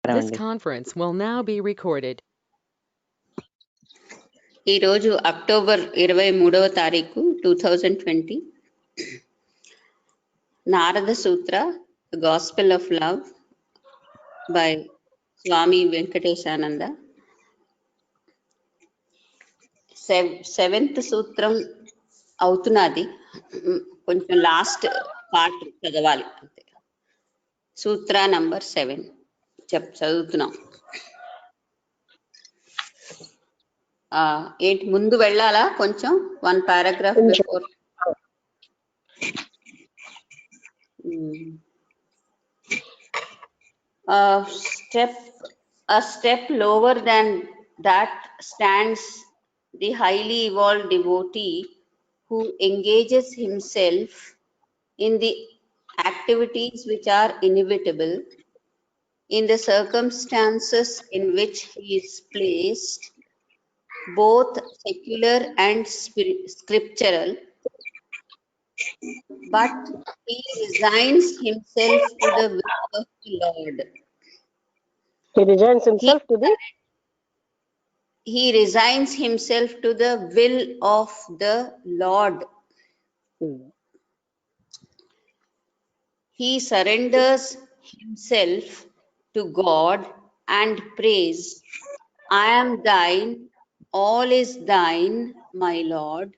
This conference will now be recorded. ఈరోజు October 23వ తారీఖు 2020 Narada Sutra gospel of love by Swami Venkatesananda. Seventh సూత్రం అవుతున్నది, కొంచెం లాస్ట్ పార్ట్ చదవాలి అంతే. సూత్ర నంబర్ 7 చదువుతున్నాం. ఏంటి ముందు వెళ్ళాలా కొంచెం? 1 paragraph before. A step lower than that stands the highly evolved devotee who engages himself in the activities which are inevitable in the circumstances in which he is placed, both secular and scriptural, but he resigns himself to the will of the Lord. He resigns himself to the? He resigns himself to the will of the Lord. He surrenders himself to God and prays, I am thine, all is thine, my Lord,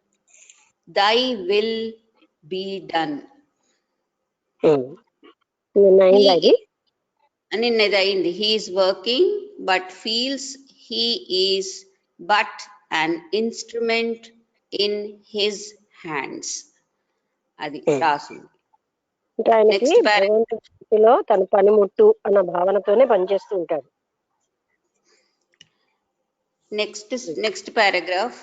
thy will be done. He is working but feels he is but an instrument in his hands. అది రాసింది. భగవంతుడిలో తన పనిముట్టు అన్న భావనతోనే పనిచేస్తూ ఉంటాడు. Next paragraph.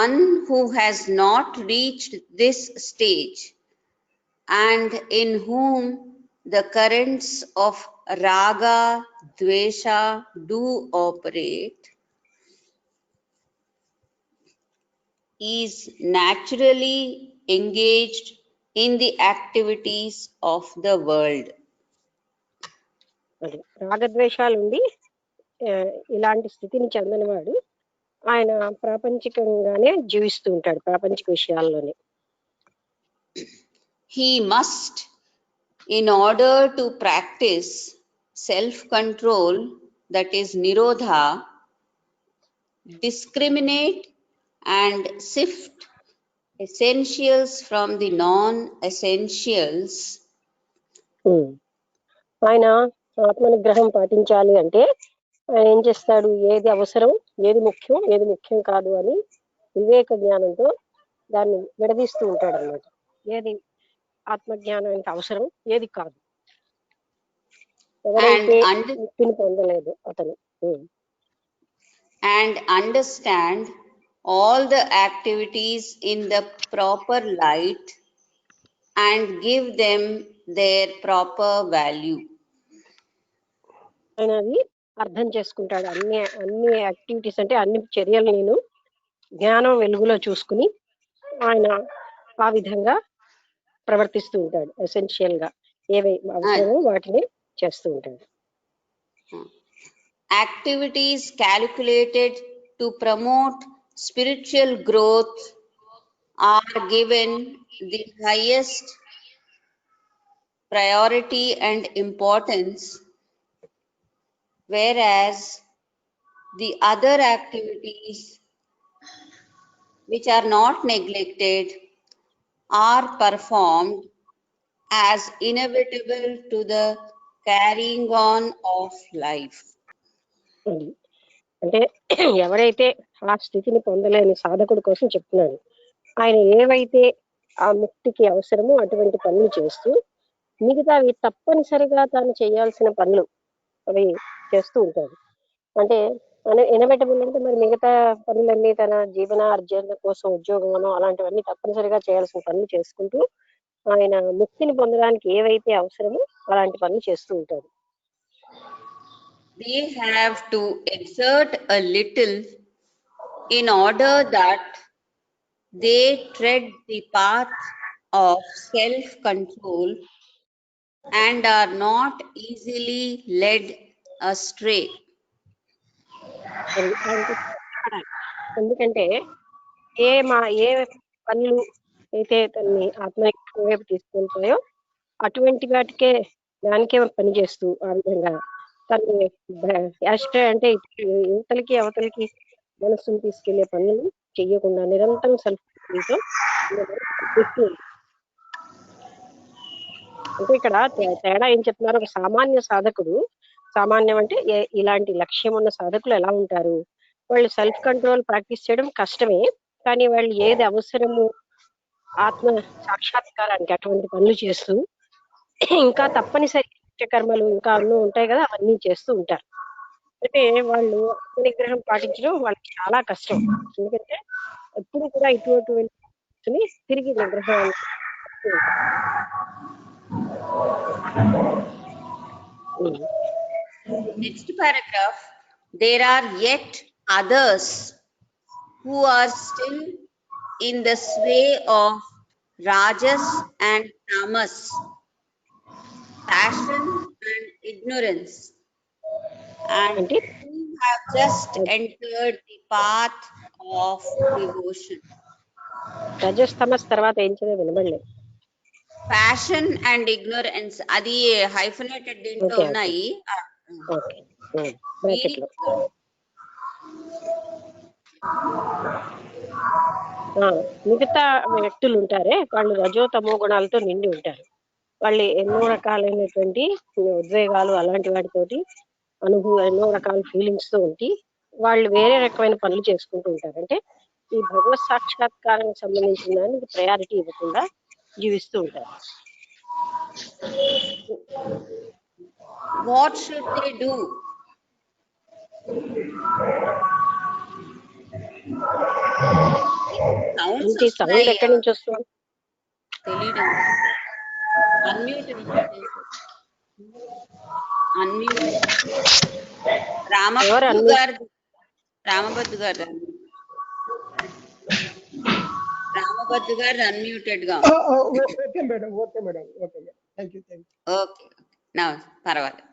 One who has not reached this stage and in whom the currents of raga, dvesha do operate is naturally engaged in the activities of the world. రాగద్వేషాలుండి ఇలాంటి స్థితిని చెందినవాడు ఆయన ప్రాపంచికంగానే జీవిస్తూ ఉంటాడు, ప్రాపంచిక విషయాల్లోనే. He must, in order to practice self-control, that is nirodha, discriminate and sift essentials from the non-essentials. ఆయన ఆత్మనిగ్రహం పాటించాలి అంటే ఆయన ఏం చేస్తాడు, ఏది అవసరం, ఏది ముఖ్యం, ఏది ముఖ్యం కాదు అని వివేక జ్ఞానంతో దాన్ని విడదీస్తూ ఉంటాడు అన్నమాట. ఏది ఆత్మజ్ఞానానికి అవసరం, ఏది కాదు. ఎవరైతే ముక్తిని పొందలేదు అతను. And understand all the activities in the proper light and give them their proper value. ఆయన అది అర్థం చేసుకుంటాడు. అన్ని యాక్టివిటీస్ అంటే అన్ని చర్యలు నేను జ్ఞానం వెలుగులో చూసుకుని ఆయన ఆ విధంగా ప్రవర్తిస్తూ ఉంటాడు. ఎసెన్షియల్ గా ఏవై అవసరమో వాటిని చేస్తూ ఉంటాడు. Activities calculated to promote spiritual growth are given the highest priority and importance, whereas the other activities which are not neglected are performed as inevitable to the carrying on of life. అంటే ఎవరైతే ఆ స్థితిని పొందలేని సాధకుడి కోసం చెప్తున్నాడు. ఆయన ఏవైతే ఆ ముక్తికి అవసరమో అటువంటి పనులు చేస్తూ మిగతా అవి తప్పనిసరిగా తాను చేయాల్సిన పనులు అవి చేస్తూ ఉంటాడు. అంటే ఇనోవేటబుల్ అంటే మరి మిగతా పనులన్నీ తన జీవన అర్జన కోసం ఉద్యోగంలో అలాంటివన్నీ తప్పనిసరిగా చేయాల్సిన పనులు చేసుకుంటూ ఆయన ముక్తిని పొందడానికి ఏవైతే అవసరమో అలాంటి పనులు చేస్తూ ఉంటాడు. They have to exert a little in order that they tread the path of self-control and are not easily led astray. ఎందుకంటే ఏ పనులు అయితే తనని ఆత్మయజ్ఞం వైపు తీసుకెళ్తాయో అటువంటి దానికే పని చేస్తూ ఆ విధంగా తను యాస్ట్రే అంటే యువతలకి అవతలకి మనస్సును తీసుకెళ్లే పనులు చెయ్యకుండా నిరంతరం సెల్ఫ్తో అంటే ఇక్కడ తేడా ఏం చెప్తున్నారు, ఒక సామాన్య సాధకుడు, సామాన్యం అంటే ఇలాంటి లక్ష్యం ఉన్న సాధకులు ఎలా ఉంటారు, వాళ్ళు సెల్ఫ్ కంట్రోల్ ప్రాక్టీస్ చేయడం కష్టమే, కానీ వాళ్ళు ఏది అవసరము ఆత్మ సాక్షాత్కారానికి అటువంటి పనులు చేస్తూ ఇంకా తప్పనిసరి కర్మలు ఇంకా అన్నీ ఉంటాయి కదా, అవన్నీ చేస్తూ ఉంటారు. అంటే వాళ్ళు ఆత్మ నిగ్రహం పాటించడం వాళ్ళకి చాలా కష్టం. ఎందుకంటే ఎప్పుడు కూడా ఇటువంటి తిరిగి నిగ్రహం. Next paragraph. There are yet others who are still in the sway of rajas and tamas, passion and ignorance, and who have just entered the path of devotion. రజస్తమస్ తర్వాత ఏం చదివా వినబడలేదు. Passion and ignorance అది హైఫనేటెడ్ దీంట్లో ఉన్నాయి. మిగతా వ్యక్తులు ఉంటారే వాళ్ళు రజోతమో గుణాలతో నిండి ఉంటారు. వాళ్ళు ఎన్నో రకాలైనటువంటి ఉద్వేగాలు అలాంటి వాటితోటి ఎన్నో రకాల ఫీలింగ్స్ తో ఉండి వాళ్ళు వేరే రకమైన పనులు చేసుకుంటూ ఉంటారు. అంటే ఈ భగవత్ సాక్షాత్కారానికి సంబంధించిన దానికి ప్రయారిటీ ఇవ్వకుండా జీవిస్తూ ఉంటారు. What should they do? Sound ఎక్కడి నుంచి వస్తుంది తెలీదు. అన్మ్యూట్ రామబద్దు గారు అన్మ్యూటెడ్ గా. ఓకే పర్వాలేదు.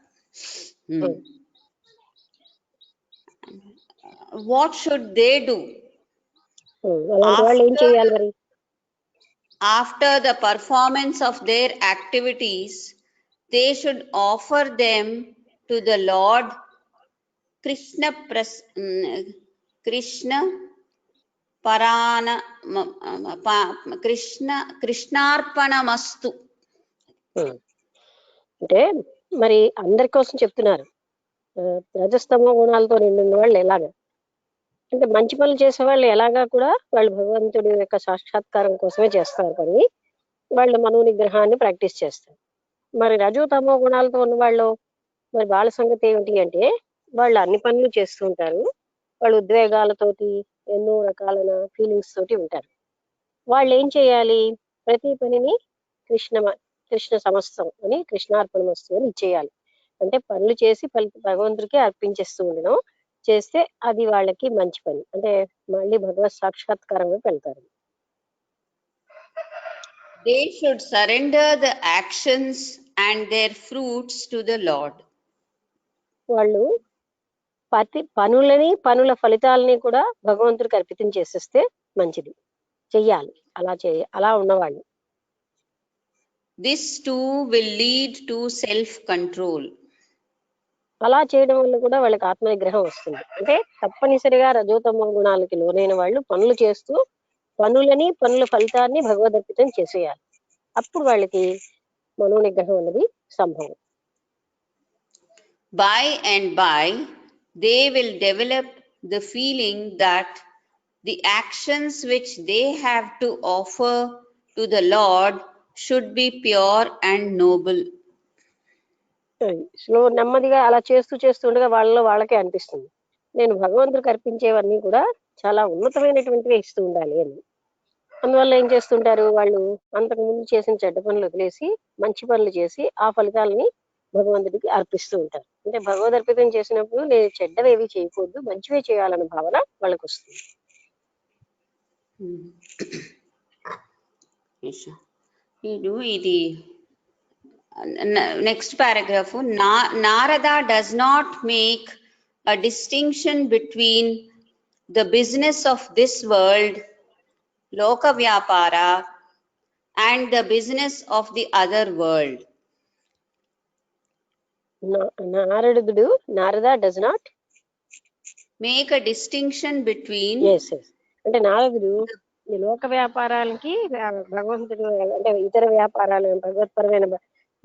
What should they do? After the performance of their activities, they should offer them to the Lord కృష్ణార్పణమస్తు. అంటే మరి అందరి కోసం చెప్తున్నారు. రజస్తమో గుణాలతో నిండిన వాళ్ళు ఎలాగా అంటే మంచి పనులు చేసే వాళ్ళు ఎలాగా కూడా వాళ్ళు భగవంతుడి యొక్క సాక్షాత్కారం కోసమే చేస్తారు, కానీ వాళ్ళు మనోనిగ్రహాన్ని ప్రాక్టీస్ చేస్తారు. మరి రజోతమో గుణాలతో ఉన్న వాళ్ళు మరి వాళ్ళ సంగతి ఏమిటి అంటే వాళ్ళు అన్ని పనులు చేస్తూ ఉంటారు, వాళ్ళు ఉద్వేగాలతోటి ఎన్నో రకాలైన ఫీలింగ్స్ తోటి ఉంటారు. వాళ్ళు ఏం చేయాలి? ప్రతి పనిని కృష్ణ సమస్తం అని కృష్ణార్పణమస్తు అని ఇచ్చేయాలి. అంటే పనులు చేసి భగవంతుడికి అర్పించేస్తూ ఉండడం చేస్తే అది వాళ్ళకి మంచి పని, అంటే మళ్ళీ భగవత్ సాక్షాత్కారం వెళ్తారు. They should surrender the actions and their fruits to the Lord. వాళ్ళు పనుల ఫలితాలని కూడా భగవంతుడికి అర్పితం చేసేస్తే మంచిది, చెయ్యాలి. అలా ఉన్నవాళ్ళు. This too will lead to self control. అలా చేయడం వల్ల కూడా వాళ్ళకి ఆత్మనిగ్రహం వస్తుంది. అంటే తప్పనిసరిగా రజోతమ గుణాలకి లోనైన వాళ్ళు పనులు చేస్తూ పనుల ఫలితాన్ని భగవదర్పితం చేసేయాలి. అప్పుడు వాళ్ళకి మనోనిగ్రహం అనేది సంభవం. By and by they will develop the feeling that the actions which they have to offer to the Lord should be pure and noble. నెమ్మదిగా అలా చేస్తూ ఉండగా వాళ్ళకే అనిపిస్తుంది, నేను భగవంతుడికి అర్పించేవన్నీ కూడా చాలా ఉన్నతమైనటువంటివి ఇస్తూ ఉండాలి అని. అందువల్ల ఏం చేస్తుంటారు, వాళ్ళు అంతకు ముందు చేసిన చెడ్డ పనులు వదిలేసి మంచి పనులు చేసి ఆ ఫలితాలని భగవంతుడికి అర్పిస్తూ ఉంటారు. అంటే భగవదర్పితం చేసినప్పుడు నేను చెడ్డవేవి చేయకూడదు, మంచివే చేయాలన్న భావన వాళ్ళకి వస్తుంది. ఇది Next paragraph, Narada does not make a distinction between the business of this world, Loka Vyapara, and the business of the other world. Narada does not Make a distinction between yes అంటే నారదుడు ఈ లోక వ్యాపారాలకి భగవంతుడు అంటే ఇతర వ్యాపారాలు భగవత్పరమైన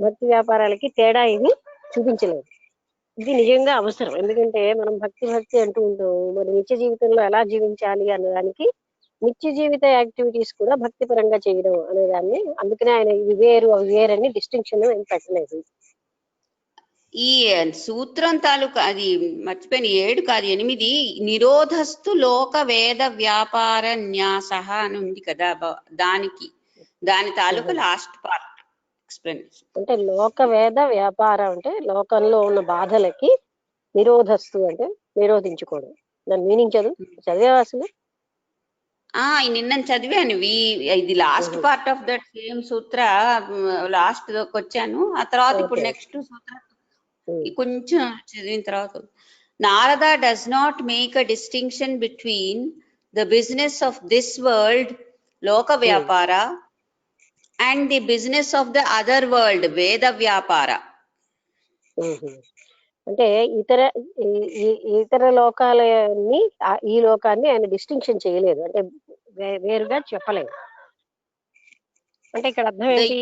భక్తి వ్యాపారాలకి తేడా ఇది చూపించలేదు. ఇది నిజంగా అవసరం. ఎందుకంటే మనం భక్తి అంటూ ఉంటాం. మరి నిత్య జీవితంలో ఎలా జీవించాలి అనే దానికి నిత్య జీవిత యాక్టివిటీస్ కూడా భక్తి పరంగా చేయడం అనే దాన్ని, అందుకనే ఆయన ఇవి వేరు అవి వేరని డిస్టింక్షన్ ఏం పెట్టలేదు. ఈ సూత్రం తాలూకా అది మర్చిపోయిన 7 కాదు 8, నిరోధస్తు లోక వేద వ్యాపార న్యాస అని ఉంది కదా, దాని తాలూకా లాస్ట్ పార్ట్ ఎక్స్ప్లెనేషన్. అంటే లోక వేద వ్యాపారం అంటే లోకంలో ఉన్న బాధలకి నిరోధస్తు అంటే నిరోధించుకోవడం. దాని మీనింగ్ చదివా అసలు? నిన్న చదివాను. ఇది last part of that same Sutra, last వచ్చాను. ఆ తర్వాత ఇప్పుడు నెక్స్ట్ సూత్ర కొంచెం చదివిన తర్వాత, Narada does not make a distinction between the business of this world లోక వ్యాపార and the business of the other world వేద వ్యాపార. అంటే ఇతర లోకాలని ఈ లోకాన్ని ఆయన డిస్టింక్షన్ చేయలేదు, అంటే వేరుగా చెప్పలేదు. అంటే ఇక్కడ అర్థం ఏంటి?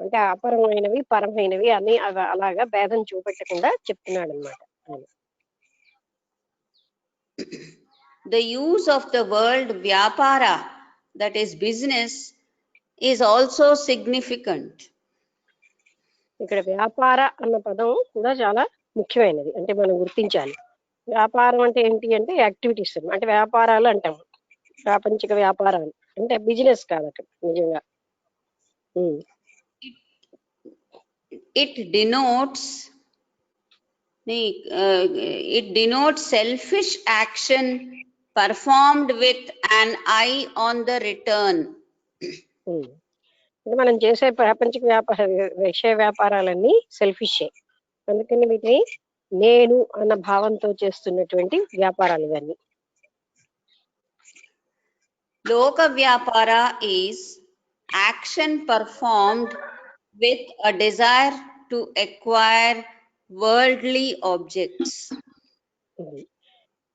అంటే అపరమైనవి పరమైనవి అని అలాగా భేదం చూపెట్టకుండా చెప్తున్నాడు అనమాట. The use of the word vyapara, that is business, is also significant. ఇక్కడ వ్యాపార అన్న పదం కూడా చాలా ముఖ్యమైనది, అంటే మనం గుర్తించాలి. వ్యాపారం అంటే ఏంటి అంటే యాక్టివిటీస్, అంటే వ్యాపారాలు అంటాము, ప్రాపంచిక వ్యాపారాలు అంటే బిజినెస్ కాదు అక్కడ నిజంగా. It denotes selfish action performed with an eye on the return. మనం చేసే ప్రాపంచిక విషయ వ్యాపారాలన్నీ సెల్ఫిషే, అందుకని వీటిని నేను అన్న భావంతో చేస్తున్నటువంటి వ్యాపారాలు ఇవన్నీ. లోక వ్యాపార is action performed with a desire to acquire worldly objects.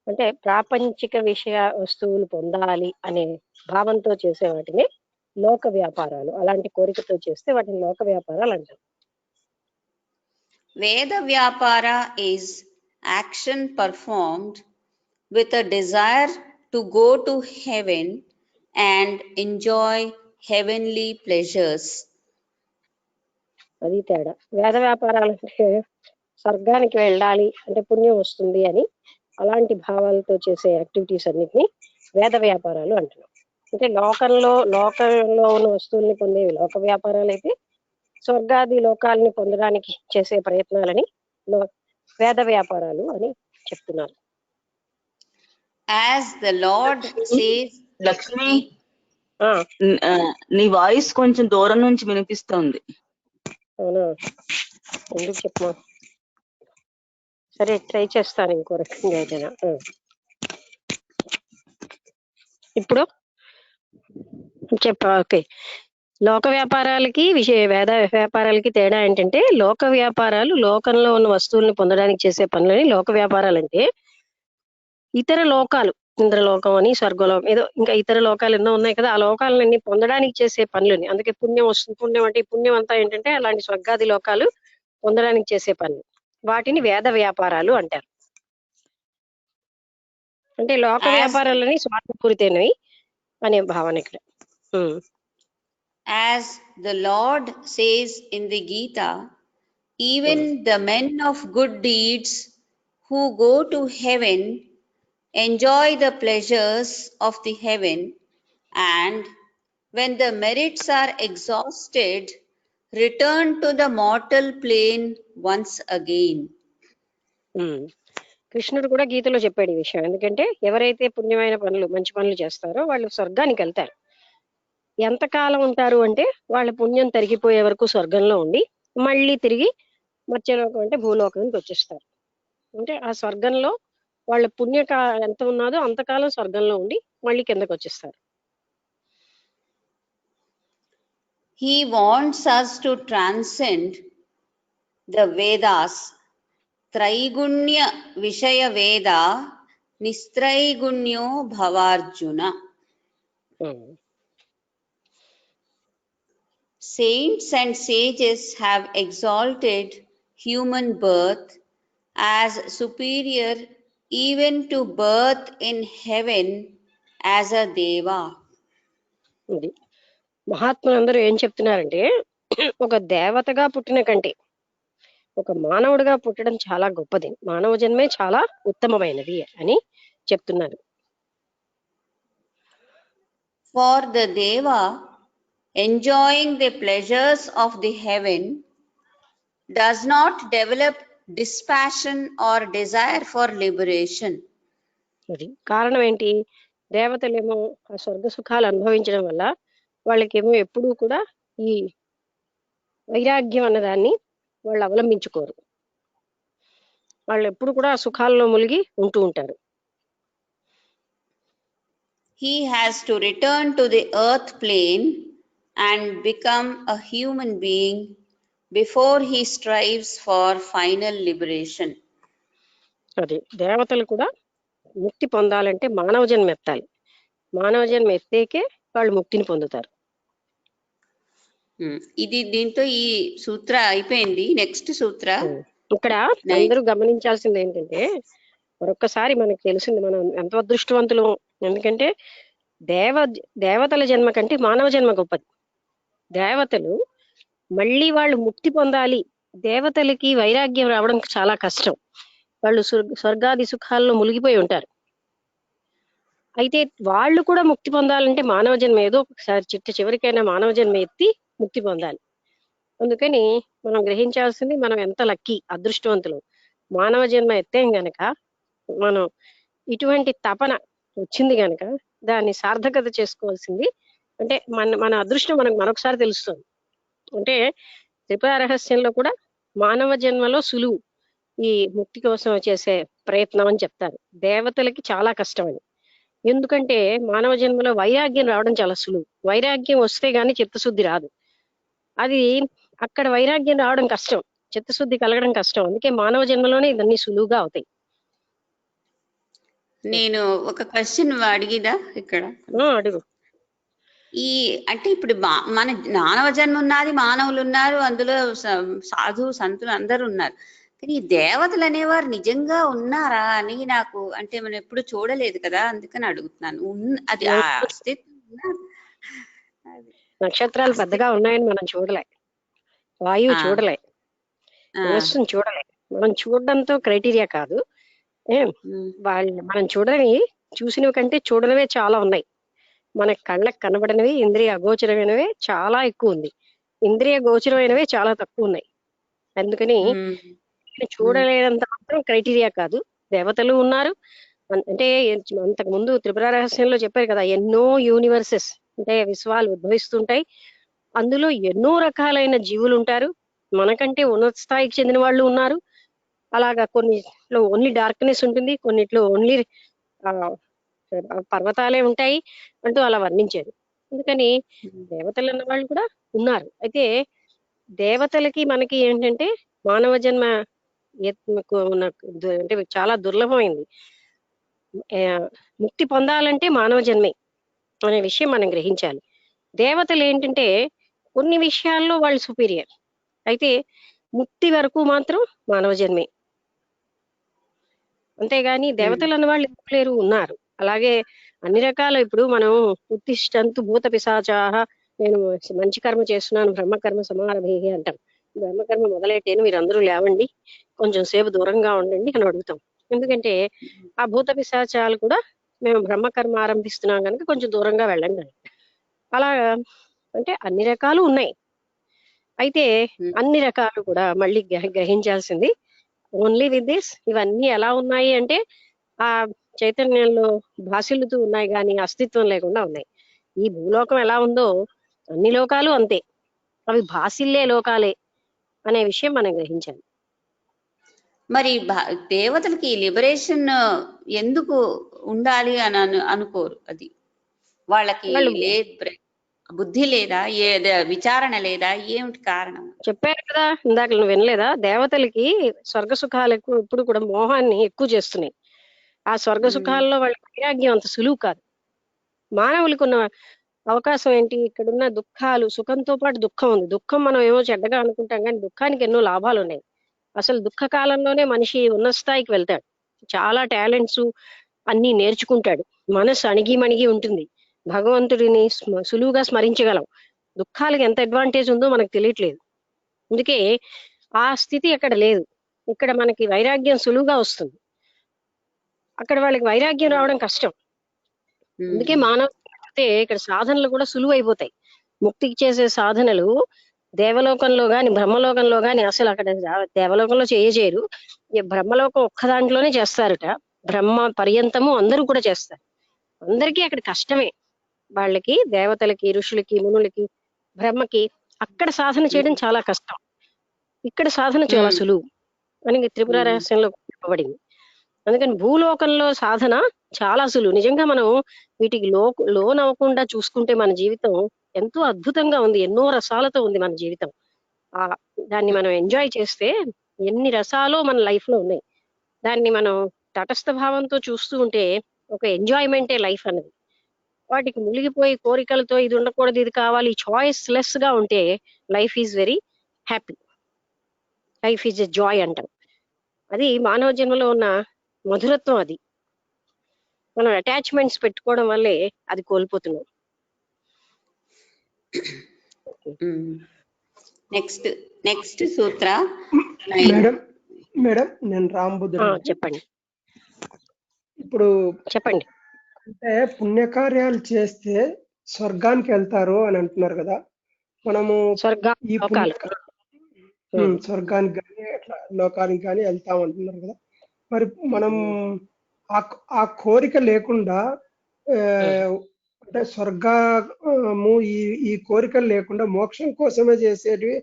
అంటే ప్రాపంచిక విషయ వస్తువులు పొందాలి అనే భావంతో చేసే వాటిని లోక వ్యాపారాలు, అలాంటి కోరికతో చేస్తే వాటిని లోక వ్యాపారాలు అంటారు. వేద వ్యాపార is action performed with a desire to go to heaven and enjoy heavenly pleasures. అది తేడా. వేద వ్యాపారాలు అంటే స్వర్గానికి వెళ్ళాలి అంటే పుణ్యం వస్తుంది అని అలాంటి భావాలతో చేసే యాక్టివిటీస్ అన్నిటిని వేద వ్యాపారాలు అంటున్నాం. అంటే లోకంలో ఉన్న వస్తువుల్ని పొందేవి లోక వ్యాపారాలు అయితే, స్వర్గాది లోకాలని పొందడానికి చేసే ప్రయత్నాలని వేద వ్యాపారాలు అని చెప్తున్నారు. As the Lord says, Lakshmi, నీ వాయిస్ కొంచెం దూరం నుంచి వినిపిస్తుంది. అవునా, ఎందుకు చెప్పమా? సరే ట్రై చేస్తాను ఇంకో రకంగా ఏదైనా. ఇప్పుడు చెప్పా. ఓకే, లోక వ్యాపారాలకి వేద వ్యాపారాలకి తేడా ఏంటంటే, లోక వ్యాపారాలు లోకంలో ఉన్న వస్తువుల్ని పొందడానికి చేసే పనులని లోక వ్యాపారాలు అంటే, ఇతర లోకాలు ఇంద్రలోకం అని స్వర్గలోకం ఏదో ఇంకా ఇతర లోకాలు ఎన్నో ఉన్నాయి కదా, ఆ లోకాలన్నీ పొందడానికి చేసే పనులని, అందుకే పుణ్యం వస్తుంది. పుణ్యం అంటే ఈ పుణ్యం అంతా ఏంటంటే అలాంటి స్వర్గాది లోకాలు పొందడానికి చేసే పనులు, వాటిని వేద వ్యాపారాలు అంటారు. అంటే లోక వ్యాపారాలని స్వార్థపూరితమైనవి అనే భావన ఇక్కడ. As the Lord says in the Gita, even the men of good deeds who go to heaven enjoy the pleasures of the heaven, and when the merits are exhausted, return to the mortal plane once again. కృష్ణుడు కూడా గీతలో చెప్పాడు ఈ విషయం. ఎందుకంటే ఎవరైతే పుణ్యమైన పనులు మంచి పనులు చేస్తారో వాళ్ళు స్వర్గానికి వెళ్తారు. ఎంతకాలం ఉంటారు అంటే వాళ్ళ పుణ్యం తరిగిపోయే వరకు స్వర్గంలో ఉండి మళ్ళీ తిరిగి మత్స్యలోకం అంటే భూలోకానికి వచ్చేస్తారు. అంటే ఆ స్వర్గంలో వాళ్ళ ఎంత ఉన్నదో అంతకాలం స్వర్గంలో ఉండి మళ్ళీ కిందకు వచ్చేస్తారు. He wants us to transcend the Vedas, Traigunya Vishaya Veda, Nistraigunyo Bhavarjuna. Saints and sages have exalted human birth as superior even to birth in heaven as a deva. ఇది మహాత్ములందరూ ఏం చెప్తున్నారంటే ఒక దేవతగా పుట్టిన కంటే ఒక మానవుడిగా పుట్టడం చాలా గొప్పది, మానవ జన్మే చాలా ఉత్తమమైనది అని చెప్తున్నారు. For the deva, enjoying the pleasures of the heaven does not develop dispassion or desire for liberation. అది కారణం ఏంటి? దేవతలేమో ఆ స్వర్గ సుఖాలు అనుభవించడం వల్ల వాళ్ళకేమో ఎప్పుడూ కూడా ఈ వైరాగ్యం అన్నదాన్ని వాళ్ళు అవలంబించుకోరు. వాళ్ళు ఎప్పుడు కూడా ఆ సుఖాల్లో మునిగి ఉంటూ ఉంటారు. He has to return to the earth plane and become a human being before he strives for final liberation. అది దేవతలు కూడా ముక్తి పొందాలంటే మానవ జన్మ ఎత్తాలి. మానవ జన్మ ఎత్తేకే వాళ్ళు ముక్తిని పొందుతారు. ఇది దీంతో ఈ సూత్ర అయిపోయింది. నెక్స్ట్ సూత్ర. ఇక్కడ అందరూ గమనించాల్సింది ఏంటంటే మరొక్కసారి మనకు తెలిసింది మనం ఎంత అదృష్టవంతులు. ఎందుకంటే దేవతల జన్మ కంటే మానవ జన్మ గొప్పది. దేవతలు మళ్ళీ వాళ్ళు ముక్తి పొందాలి. దేవతలకి వైరాగ్యం రావడం చాలా కష్టం. వాళ్ళు స్వర్గాది సుఖాల్లో మునిగిపోయి ఉంటారు. అయితే వాళ్ళు కూడా ముక్తి పొందాలంటే మానవ జన్మ ఏదో ఒకసారి చివరికైనా మానవ జన్మ ఎత్తి ముక్తి పొందాలి. అందుకని మనం గ్రహించాల్సింది మనం ఎంత లక్కీ, అదృష్టవంతులు. మానవ జన్మ ఎత్తాం గనక మనం ఇటువంటి తపన వచ్చింది గనక దాన్ని సార్థకత చేసుకోవాల్సింది. అంటే మన అదృష్టం మనకు మరొకసారి తెలుస్తుంది. అంటే త్రిపుర రహస్యంలో కూడా మానవ జన్మలో సులువు ఈ ముక్తి కోసం చేసే ప్రయత్నం అని చెప్తారు. దేవతలకి చాలా కష్టం అని. ఎందుకంటే మానవ జన్మలో వైరాగ్యం రావడం చాలా సులువు. వైరాగ్యం వస్తే గానీ చిత్తశుద్ధి రాదు. అది అక్కడ వైరాగ్యం రావడం కష్టం, చిత్తశుద్ధి కలగడం కష్టం. అందుకే మానవ జన్మలోనే ఇవన్నీ సులువుగా అవుతాయి. నేను ఒక క్వశ్చన్ అడిగిదా ఇక్కడ? అడుగు. అంటే ఇప్పుడు మన మానవ జన్మ ఉన్నది, మానవులు ఉన్నారు, అందులో సాధు సంతులు అందరూ ఉన్నారు. కానీ ఈ దేవతలు అనేవారు నిజంగా ఉన్నారా అని నాకు, అంటే మనం ఎప్పుడు చూడలేదు కదా, అందుకని అడుగుతున్నాను. అది అస్తిత్వం నక్షత్రాలు పెద్దగా ఉన్నాయని మనం చూడలే, వాయువు చూడలే, మనస్సును చూడలే. మనం చూడడంతో క్రైటీరియా కాదు. మనం చూసినవి కంటే చూడనివే చాలా ఉన్నాయి. మన కళ్ళకు కనబడినవి ఇంద్రియ అగోచరమైనవే చాలా ఎక్కువ ఉంది, ఇంద్రియ గోచరమైనవే చాలా తక్కువ ఉన్నాయి. అందుకని చూడలేనంత మాత్రం క్రైటీరియా కాదు. దేవతలు ఉన్నారు. అంటే అంతకు ముందు త్రిపుర రహస్యంలో చెప్పారు కదా, ఎన్నో యూనివర్సెస్ అంటే విశ్వాలు ఉద్భవిస్తుంటాయి. అందులో ఎన్నో రకాలైన జీవులు ఉంటారు. మనకంటే ఉన్నత స్థాయికి చెందిన వాళ్ళు ఉన్నారు. అలాగా కొన్నిట్లో ఓన్లీ డార్క్నెస్ ఉంటుంది, కొన్నిట్లో ఓన్లీ పర్వతాలే ఉంటాయి అంటూ అలా వర్ణించారు. అందుకని దేవతలు అన్న వాళ్ళు కూడా ఉన్నారు. అయితే దేవతలకి మనకి ఏంటంటే మానవ జన్మ అంటే చాలా దుర్లభమైంది. ముక్తి పొందాలంటే మానవ జన్మే అనే విషయం మనం గ్రహించాలి. దేవతలు ఏంటంటే కొన్ని విషయాల్లో వాళ్ళు సుపీరియర్, అయితే ముక్తి వరకు మాత్రం మానవ జన్మే. అంతేగాని దేవతలు అన్న వాళ్ళు లేరు, ఉన్నారు. అలాగే అన్ని రకాల, ఇప్పుడు మనం ఉత్తిష్టంతు భూత పిశాచాః, నేను మంచి కర్మ చేస్తున్నాను, బ్రహ్మకర్మ సమారభే అంటాం. బ్రహ్మకర్మ మొదలెట్టేను, మీరందరూ లేవండి, కొంచెం సేపు దూరంగా ఉండండి అని అడుగుతాం. ఎందుకంటే ఆ భూత పిశాచాలు కూడా మేము బ్రహ్మకర్మ ఆరంభిస్తున్నాం కనుక కొంచెం దూరంగా వెళ్ళండి. అలా అంటే అన్ని రకాలు ఉన్నాయి. అయితే అన్ని రకాలు కూడా మళ్ళీ గ్రహించాల్సింది ఓన్లీ విత్ దిస్. ఇవన్నీ ఎలా ఉన్నాయి అంటే ఆ చైతన్యంలో భాషలుతూ ఉన్నాయి కానీ అస్తిత్వం లేకుండా ఉన్నాయి. ఈ భూలోకం ఎలా ఉందో అన్ని లోకాలు అంతే, అవి భాసిల్లే లోకాలే అనే విషయం మనం గ్రహించాలి. మరి దేవతలకి లిబరేషన్ ఎందుకు ఉండాలి అని అనుకోరు? అది వాళ్ళకి వాళ్ళు బుద్ధి లేదా, విచారణ లేదా, ఏమిటి కారణం? చెప్పారు కదా ఇందాక, నువ్వు వినలేదా? దేవతలకి స్వర్గ సుఖాలు ఎక్కువ, ఇప్పుడు కూడా మోహాన్ని ఎక్కువ చేస్తున్నాయి. ఆ స్వర్గ సుఖాల్లో వాళ్ళ వైరాగ్యం అంత సులువు కాదు. మానవులకు ఉన్న అవకాశం ఏంటి? ఇక్కడున్న దుఃఖాలు, సుఖంతో పాటు దుఃఖం ఉంది. దుఃఖం మనం ఏమో చెడ్డగా అనుకుంటాం, కానీ దుఃఖానికి ఎన్నో లాభాలు ఉన్నాయి. అసలు దుఃఖ కాలంలోనే మనిషి ఉన్నత స్థాయికి వెళ్తాడు, చాలా టాలెంట్స్ అన్ని నేర్చుకుంటాడు, మనసు అణిగి మణిగి ఉంటుంది, భగవంతుడిని సులువుగా స్మరించగలం. దుఃఖాలకి ఎంత అడ్వాంటేజ్ ఉందో మనకు తెలియట్లేదు. అందుకే ఆ స్థితి అక్కడ లేదు. ఇక్కడ మనకి వైరాగ్యం సులువుగా వస్తుంది, అక్కడ వాళ్ళకి వైరాగ్యం రావడం కష్టం. అందుకే మానవ ఇక్కడ సాధనలు కూడా సులువు అయిపోతాయి. ముక్తికి చేసే సాధనలు దేవలోకంలో గాని బ్రహ్మలోకంలో గాని అసలు అక్కడ దేవలోకంలో చేయరు, బ్రహ్మలోకం ఒక్క దాంట్లోనే చేస్తారట. బ్రహ్మ పర్యంతము అందరూ కూడా చేస్తారు. అందరికీ అక్కడ కష్టమే, వాళ్ళకి, దేవతలకి, ఋషులకి, మునులకి, బ్రహ్మకి అక్కడ సాధన చేయడం చాలా కష్టం. ఇక్కడ సాధన చాలా సులువు అని త్రిపుర రహస్యంలో చెప్పబడింది. అందుకని భూలోకంలో సాధన చాలా సులువు. నిజంగా మనం వీటికి లోన్ అవ్వకుండా చూసుకుంటే మన జీవితం ఎంతో అద్భుతంగా ఉంది, ఎన్నో రసాలతో ఉంది మన జీవితం. దాన్ని మనం ఎంజాయ్ చేస్తే ఎన్ని రసాలు మన లైఫ్ లో ఉన్నాయి. దాన్ని మనం తటస్థ భావంతో చూస్తూ ఉంటే ఒక ఎంజాయ్మెంటే లైఫ్ అనేది. వాటికి మునిగిపోయి కోరికలతో ఇది ఉండకూడదు, ఇది కావాలి, చాయిస్ లెస్ గా ఉంటే life is very happy, life is a joy అంటాం. అది మానవ జన్మలో ఉన్న మధురత్వం. అది మనం అటాచ్మెంట్స్ పెట్టుకోవడం వల్లే అది కోల్పోతున్నాం. నెక్స్ట్ సూత్ర. మేడం నేను రాంబుద్ధుడు. చెప్పండి. ఇప్పుడు చెప్పండి. అంటే పుణ్యకార్యాలు చేస్తే స్వర్గానికి వెళ్తారు అని అంటున్నారు కదా. మనము ఈ స్వర్గానికి కానీ అట్లా లోకానికి కానీ వెళ్తాం అంటున్నారు కదా. మరి మనం ఆ కోరిక లేకుండా అంటే స్వర్గము ఈ కోరికలు లేకుండా మోక్షం కోసమే చేసేటివి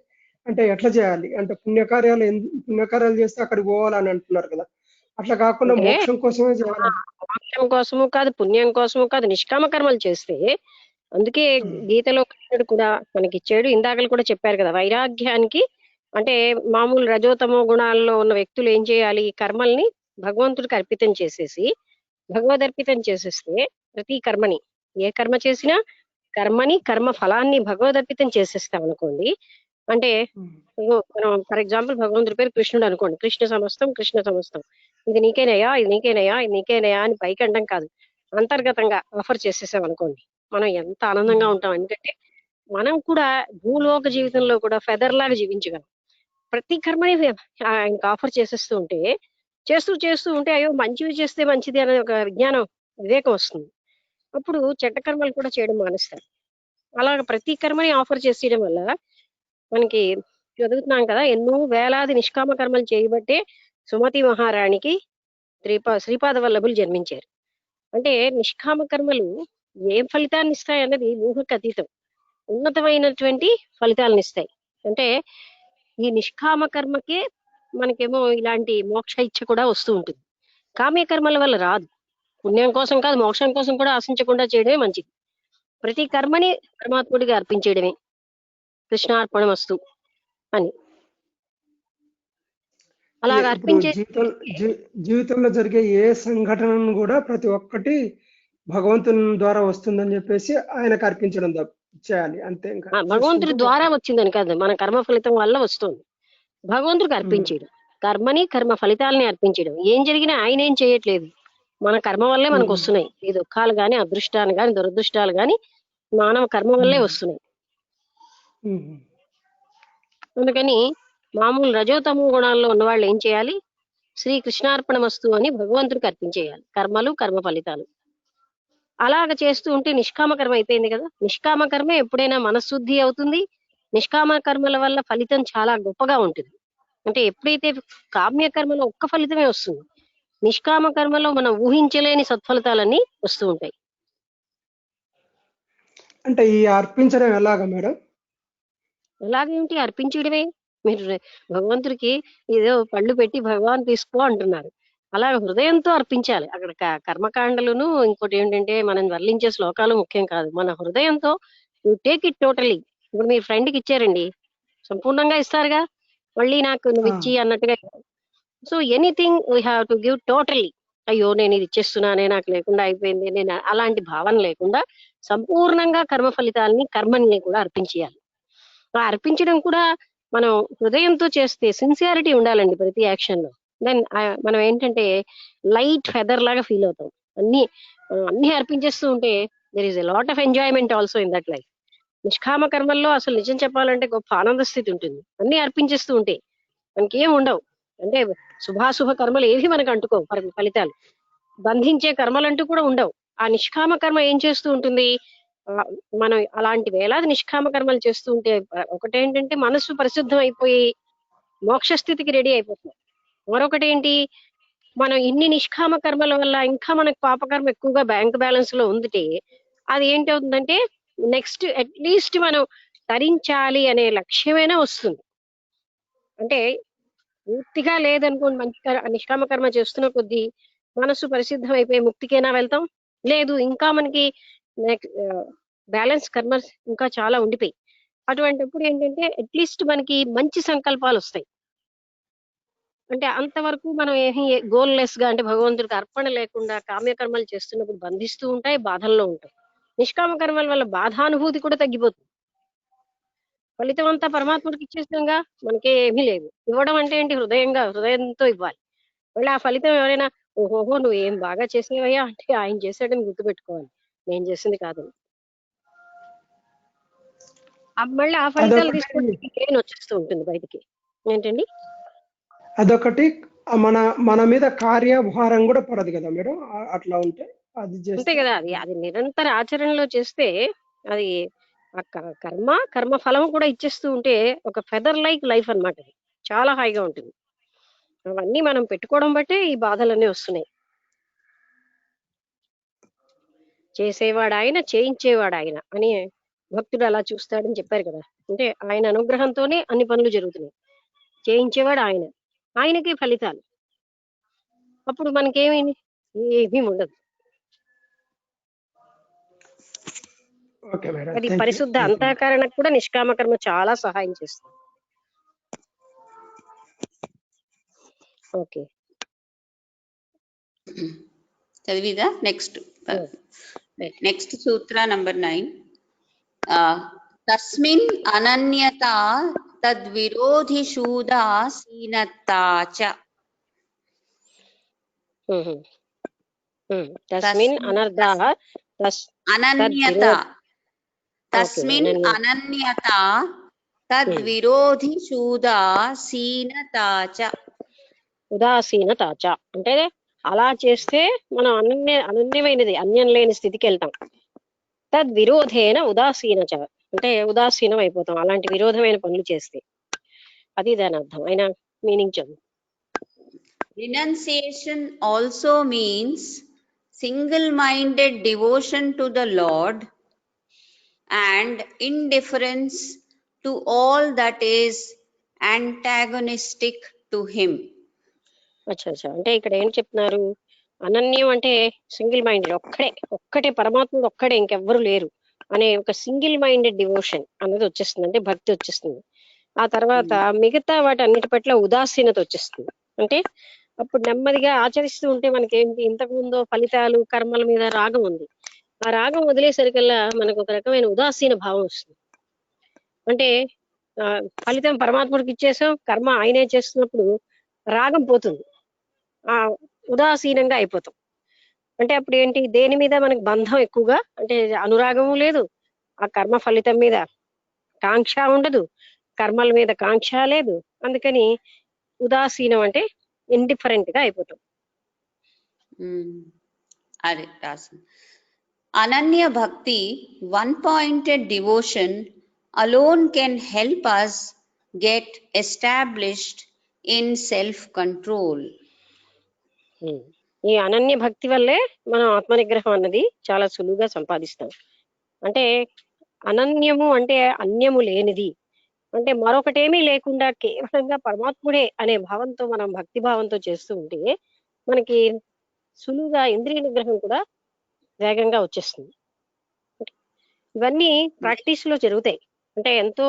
అంటే ఎట్లా చేయాలి? అంటే పుణ్యకార్యాలు చేస్తే అక్కడికి పోవాలని అంటున్నారు కదా. అట్లా కాకుండా మోక్షం కోసమే చేయాలి. మోక్షం కోసము కాదు, పుణ్యం కోసము కాదు, నిష్కామ కర్మలు చేస్తే. అందుకే గీతలో కృష్ణుడు కూడా మనకిచ్చాడు. ఇందాకలు కూడా చెప్పారు కదా, వైరాగ్యానికి అంటే మామూలు రజోతమో గుణాల్లో ఉన్న వ్యక్తులు ఏం చేయాలి? కర్మల్ని భగవంతుడికి అర్పితం చేసేసి, భగవదర్పితం చేసేస్తే ప్రతి కర్మని, ఏ కర్మ చేసినా కర్మని, కర్మ ఫలాన్ని భగవదర్పితం చేసేస్తాం అనుకోండి. అంటే మనం ఫర్ ఎగ్జాంపుల్ భగవంతుడి పేరు కృష్ణుడు అనుకోండి, కృష్ణ సమస్తం, కృష్ణ సమస్తం, ఇది నీకేనయా, ఇది నీకేనయా, ఇది నీకేనయా అని పైకి అనడం కాదు, అంతర్గతంగా ఆఫర్ చేసేసాం అనుకోండి, మనం ఎంత ఆనందంగా ఉంటాం. ఎందుకంటే మనం కూడా భూలోక జీవితంలో కూడా ఫెదర్ లాగా జీవించగలం. ప్రతి కర్మని ఆయనకు ఆఫర్ చేసేస్తూ ఉంటే, చేస్తూ ఉంటే అయ్యో మంచివి చేస్తే మంచిది అనే ఒక విజ్ఞానం, వివేకం వస్తుంది. అప్పుడు చెడ్డ కర్మలు కూడా చేయడం మానేస్తారు. అలాగ ప్రతి కర్మని ఆఫర్ చేసేయడం వల్ల మనకి చదువుతున్నాం కదా, ఎన్నో వేలాది నిష్కామ కర్మలు చేయబట్టే సుమతి మహారాణికి శ్రీపాద వల్లభులు జన్మించారు. అంటే నిష్కామ కర్మలు ఏం ఫలితాన్ని ఇస్తాయి అన్నది ఊహకు అతీతం, ఉన్నతమైనటువంటి ఫలితాలను ఇస్తాయి. అంటే ఈ నిష్కామ కర్మకే మనకేమో ఇలాంటి మోక్ష ఇచ్చ కూడా వస్తూ ఉంటుంది. కామ్య కర్మల వల్ల రాదు. పుణ్యం కోసం కాదు, మోక్షం కోసం కూడా ఆశించకుండా చేయడమే మంచిది. ప్రతి కర్మని పరమాత్ముడిగా అర్పించేయడమే, కృష్ణార్పణమస్తు అని అలాగ అర్పించే. జీవితంలో జరిగే ఏ సంఘటనను కూడా ప్రతి ఒక్కటి భగవంతుని ద్వారా వస్తుందని చెప్పేసి ఆయనకు అర్పించడం చేయాలి అంతే. భగవంతుడి ద్వారా వచ్చిందని కాదు, మన కర్మ ఫలితం వల్ల వస్తుంది. భగవంతుడికి అర్పించడం, కర్మని, కర్మ ఫలితాలని అర్పించడం. ఏం జరిగినా ఆయన ఏం చేయట్లేదు, మన కర్మ వల్లే మనకు వస్తున్నాయి. ఈ దుఃఖాలు గాని, అదృష్టాలు గాని, దురదృష్టాలు గాని మానవ కర్మ వల్లే వస్తున్నాయి. అందుకని మామూలు రజోతమో గుణాల్లో ఉన్న వాళ్ళు ఏం చేయాలి? శ్రీ కృష్ణార్పణమస్తు అని భగవంతుడికి అర్పించేయాలి కర్మలు, కర్మ ఫలితాలు. అలాగ చేస్తూ ఉంటే నిష్కామ కర్మ అయిపోయింది కదా. నిష్కామ కర్మ ఎప్పుడైనా మనశుద్ధి అవుతుంది. నిష్కామ కర్మల వల్ల ఫలితం చాలా గొప్పగా ఉంటుంది. అంటే ఎప్పుడైతే కామ్య కర్మలో ఒక్క ఫలితమే వస్తుంది, నిష్కామ కర్మలో మనం ఊహించలేని సత్ఫలితాలన్నీ వస్తూ ఉంటాయి. అంటే ఈ అర్పించడం ఎలాగా మేడం? ఎలాగేంటి అర్పించడమే. మీరు భగవంతుడికి ఏదో పళ్ళు పెట్టి భగవాన్ తీసుకో అంటున్నారు. అలా హృదయంతో అర్పించాలి. అక్కడ కర్మకాండలును ఇంకోటి ఏంటంటే మనం వర్ణించే శ్లోకాలు ముఖ్యం కాదు. మన హృదయంతో యు టేక్ ఇట్ టోటలీ. ఇప్పుడు మీ ఫ్రెండ్కి ఇచ్చారండి, సంపూర్ణంగా ఇస్తారుగా, మళ్ళీ నాకు నువ్వు ఇచ్చి అన్నట్టుగా. So anything we have to give totally. అయ్యో నేను ఇది ఇచ్చేస్తున్నానే, నాకు లేకుండా అయిపోయింది, నేను అలాంటి భావన లేకుండా సంపూర్ణంగా కర్మ ఫలితాలని కర్మల్ని కూడా అర్పించేయాలి. ఆ అర్పించడం కూడా మనం హృదయంతో చేస్తే సిన్సియారిటీ ఉండాలండి ప్రతి యాక్షన్ లో. దెన్ మనం ఏంటంటే లైట్ ఫెదర్ లాగా ఫీల్ అవుతాం. అన్ని అన్ని అర్పించేస్తూ ఉంటే there is a lot of enjoyment also in that life. నిష్కామ కర్మల్లో అసలు నిజం చెప్పాలంటే గొప్ప ఆనంద స్థితి ఉంటుంది. అన్ని అర్పించేస్తూ ఉంటే మనకి ఏం ఉండవు. అంటే శుభాశుభ కర్మలు ఏవి మనకు అంటుకోవు ఫలితాలు. బంధించే కర్మలంటూ కూడా ఉండవు. ఆ నిష్కామ కర్మ ఏం చేస్తూ ఉంటుంది, ఆ, మనం అలాంటి వేలాది నిష్కామ కర్మలు చేస్తూ ఉంటే ఒకటేంటంటే మనసు పరిశుద్ధం అయిపోయి మోక్ష స్థితికి రెడీ అయిపోతుంది. మరొకటి ఏంటి, మనం ఇన్ని నిష్కామ కర్మల వల్ల ఇంకా మనకు పాపకర్మ ఎక్కువగా బ్యాంక్ బ్యాలెన్స్ లో ఉందిటే అది ఏంటి అవుతుందంటే నెక్స్ట్ అట్లీస్ట్ మనం తరించాలి అనే లక్ష్యమైనా వస్తుంది. అంటే పూర్తిగా లేదనుకోండి, మంచి నిష్కామ కర్మ చేస్తున్న కొద్దీ మనసు పరిశుద్ధం అయిపోయి ముక్తికైనా వెళ్తాం. లేదు ఇంకా మనకి బ్యాలెన్స్ కర్మ ఇంకా చాలా ఉండిపోయి, అటువంటిప్పుడు ఏంటంటే అట్లీస్ట్ మనకి మంచి సంకల్పాలు వస్తాయి. అంటే అంతవరకు మనం ఏమీ గోల్ లెస్ గా, అంటే భగవంతుడికి అర్పణ లేకుండా కామ్యకర్మలు చేస్తున్నప్పుడు బంధిస్తూ ఉంటాయి, బాధల్లో ఉంటాయి. నిష్కామ కర్మల వల్ల బాధానుభూతి కూడా తగ్గిపోతుంది. ఫలితం అంతా పరమాత్ముడికి ఇచ్చేస్తాంగా, మనకే ఏమీ లేదు. ఇవ్వడం అంటే ఏంటి, హృదయంతో ఇవ్వాలి. మళ్ళీ ఆ ఫలితం ఎవరైనా ఓహోహో నువ్వు ఏం బాగా చేసేవయ్యా అంటే ఆయన చేశాడని గుర్తుపెట్టుకోవాలి, నేను చేసింది కాదని. మళ్ళీ ఆ ఫలితాలు అదొకటి తీసుకోవడానికి పెయిన్ వచ్చేస్తూ ఉంటుంది బయటికి. ఏంటండి, అదొకటి మన మన మీద కార్యభారం కూడా పడదు కదా మేడం అట్లా ఉంటే, అది అంతే చేస్తే. కదా. అది నిరంతర ఆచరణలో చేస్తే అది ఆ కర్మ ఫలం కూడా ఇచ్చేస్తూ ఉంటే ఒక ఫెదర్ లైక్ లైఫ్ అన్నమాట. అది చాలా హాయిగా ఉంటుంది. అవన్నీ మనం పెట్టుకోవడం బట్టే ఈ బాధలన్నీ వస్తున్నాయి. చేసేవాడు ఆయన, చేయించేవాడు ఆయన అని భక్తుడు అలా చూస్తాడని చెప్పారు కదా. అంటే ఆయన అనుగ్రహంతోనే అన్ని పనులు జరుగుతున్నాయి. చేయించేవాడు ఆయన, ఆయనకి ఫలితాలు. అప్పుడు మనకేమీ ఏమీ ఉండదు. ఓకే మేడం, అది థ్యాంక్ యూ. పరిశుద్ధ అంతఃకరణకు కూడా నిష్కామ కర్మ చాలా సహాయం చేస్తుంది. ఓకే, చదివిదా నెక్స్ట్ సూత్ర నంబర్ 9. తస్మిన్ అనన్యతా తద్విరోధిషూదాసీనతా చ. తస్మిన్ అనర్ధాః అనన్యత తస్మిన్ అనన్యత తద్విరోధిషూదాసీనతా చ. ఉదాసీనతా చ అంటే అలా చేస్తే మనం అనన్యమైనది, అన్యం లేని స్థితికి వెళ్తాం. తద్విరోధేన ఉదాసీనచ అంటే ఉదాసీనం అయిపోతాం అలాంటి విరోధమైన పనులు చేస్తే. అది దాని అర్థం. ఆయన మీనింగ్ చదువు. Renunciation also means single-minded devotion to the Lord and indifference to all that is antagonistic to him. అచ్చా అంటే ఇక్కడ ఏం చెప్తున్నారు, అనన్యం అంటే సింగిల్ మైండెడ్, ఒక్కటే పరమాత్ముడు ఒక్కడే, ఇంకెవ్వరు లేరు అనే ఒక సింగిల్ మైండెడ్ డివోషన్ అన్నది వచ్చేస్తుంది. అంటే భక్తి వచ్చేస్తుంది. ఆ తర్వాత మిగతా వాటి అన్నిటి పట్ల ఉదాసీనత వచ్చేస్తుంది. అంటే అప్పుడు నెమ్మదిగా ఆచరిస్తూ ఉంటే మనకేంటి, ఇంతకు ముందు ఫలితాలు కర్మల మీద రాగం ఉంది, ఆ రాగం వదిలేసరికల్లా మనకు ఒక రకమైన ఉదాసీన భావం వస్తుంది. అంటే ఫలితం పరమాత్ముడికి ఇచ్చేసాం, కర్మ ఆయనే చేస్తున్నప్పుడు రాగం పోతుంది, ఆ ఉదాసీనంగా అయిపోతాం. అంటే అప్పుడు ఏంటి, దేని మీద మనకు బంధం ఎక్కువగా, అంటే అనురాగము లేదు, ఆ కర్మ ఫలితం మీద కాంక్ష ఉండదు, కర్మల మీద కాంక్ష లేదు. అందుకని ఉదాసీనం అంటే ఇండిఫరెంట్ గా అయిపోతాం. అదే రాసింది. అనన్య భక్తి, one pointed devotion alone can help us get established in self control. ఈ అనన్య భక్తి వల్లే మనం ఆత్మనిగ్రహం అన్నది చాలా సులువుగా సంపాదిస్తాం. అంటే అనన్యము అంటే అన్యము లేనిది, అంటే మరొకటేమీ లేకుండా కేవలంగా పరమాత్ముడే అనే భావంతో మనం భక్తి భావంతో చేస్తూ ఉంటే మనకి సులువుగా ఇంద్రియ నిగ్రహం కూడా వేగంగా వచ్చేస్తుంది. ఇవన్నీ ప్రాక్టీస్ లో జరుగుతాయి. అంటే ఎంతో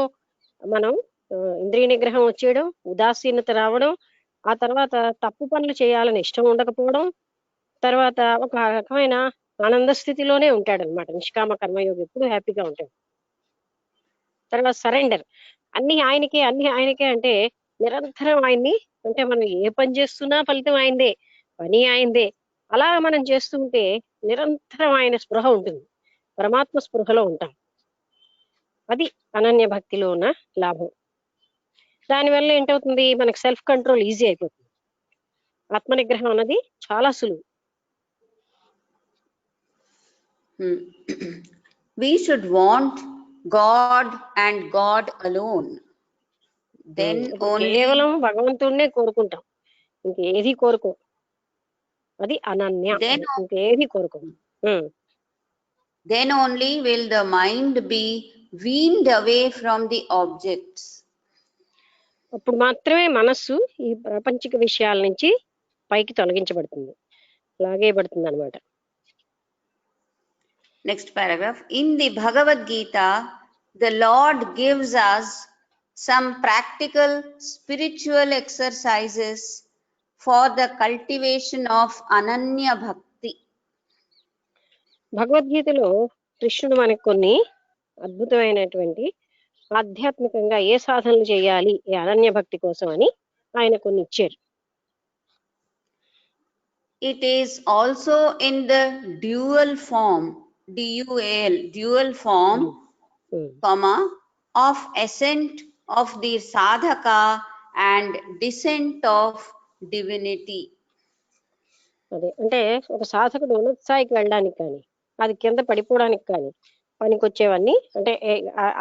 మనం ఇంద్రియ నిగ్రహం వచ్చేయడం, ఉదాసీనత రావడం, ఆ తర్వాత తప్పు పనులు చేయాలని ఇష్టం ఉండకపోవడం, తర్వాత ఒక రకమైన ఆనంద స్థితిలోనే ఉంటాడనమాట. నిష్కామ కర్మయోగి ఎప్పుడు హ్యాపీగా ఉంటాడు. తర్వాత సరెండర్, అన్ని ఆయనకే అంటే నిరంతరం ఆయన్ని, అంటే మనం ఏ పని చేస్తున్నా ఫలితం ఆయనదే, పని ఆయనదే, అలా మనం చేస్తుంటే నిరంతరం ఆయన స్పృహ ఉంటుంది, పరమాత్మ స్పృహలో ఉంటాం. అది అనన్య భక్తిలో ఉన్న లాభం. దానివల్ల ఏంటవుతుంది, మనకు సెల్ఫ్ కంట్రోల్ ఈజీ అయిపోతుంది. ఆత్మ నిగ్రహం అన్నది చాలా సులువు. We should want God and God alone. Then only కేవలం భగవంతుడినే కోరుకుంటాం, ఇంకేది కోరుకో. అది అనన్య, ఇంకేది కోరుకో. Then only will the mind be weaned away from the objects. అప్పుడు మాత్రమే మనస్సు ఈ ప్రాపంచిక విషయాల నుంచి పైకి తొలగించబడుతుంది, లాగేయబడుతుంది అనమాట. Next paragraph. In the Bhagavad Gita, the Lord gives us some practical spiritual exercises for the cultivation of Ananya Bhakti. భగవద్గీతలో కృష్ణుడు మనకు కొన్ని అద్భుతమైనటువంటి ఆధ్యాత్మికంగా ఏ సాధనలు చేయాలి ఈ అనన్య భక్తి కోసం అని ఆయన కొన్ని ఇచ్చారు. It is also in the dual form, DUAL, dual form, comma, of ascent of the sadhaka and descent of divinity. అదే అంటే ఒక సాధకుడు ఉన్నత స్థాయికి వెళ్ళడానికి కానీ అది కింద పడిపోవడానికి కానీ పనికొచ్చేవన్నీ అంటే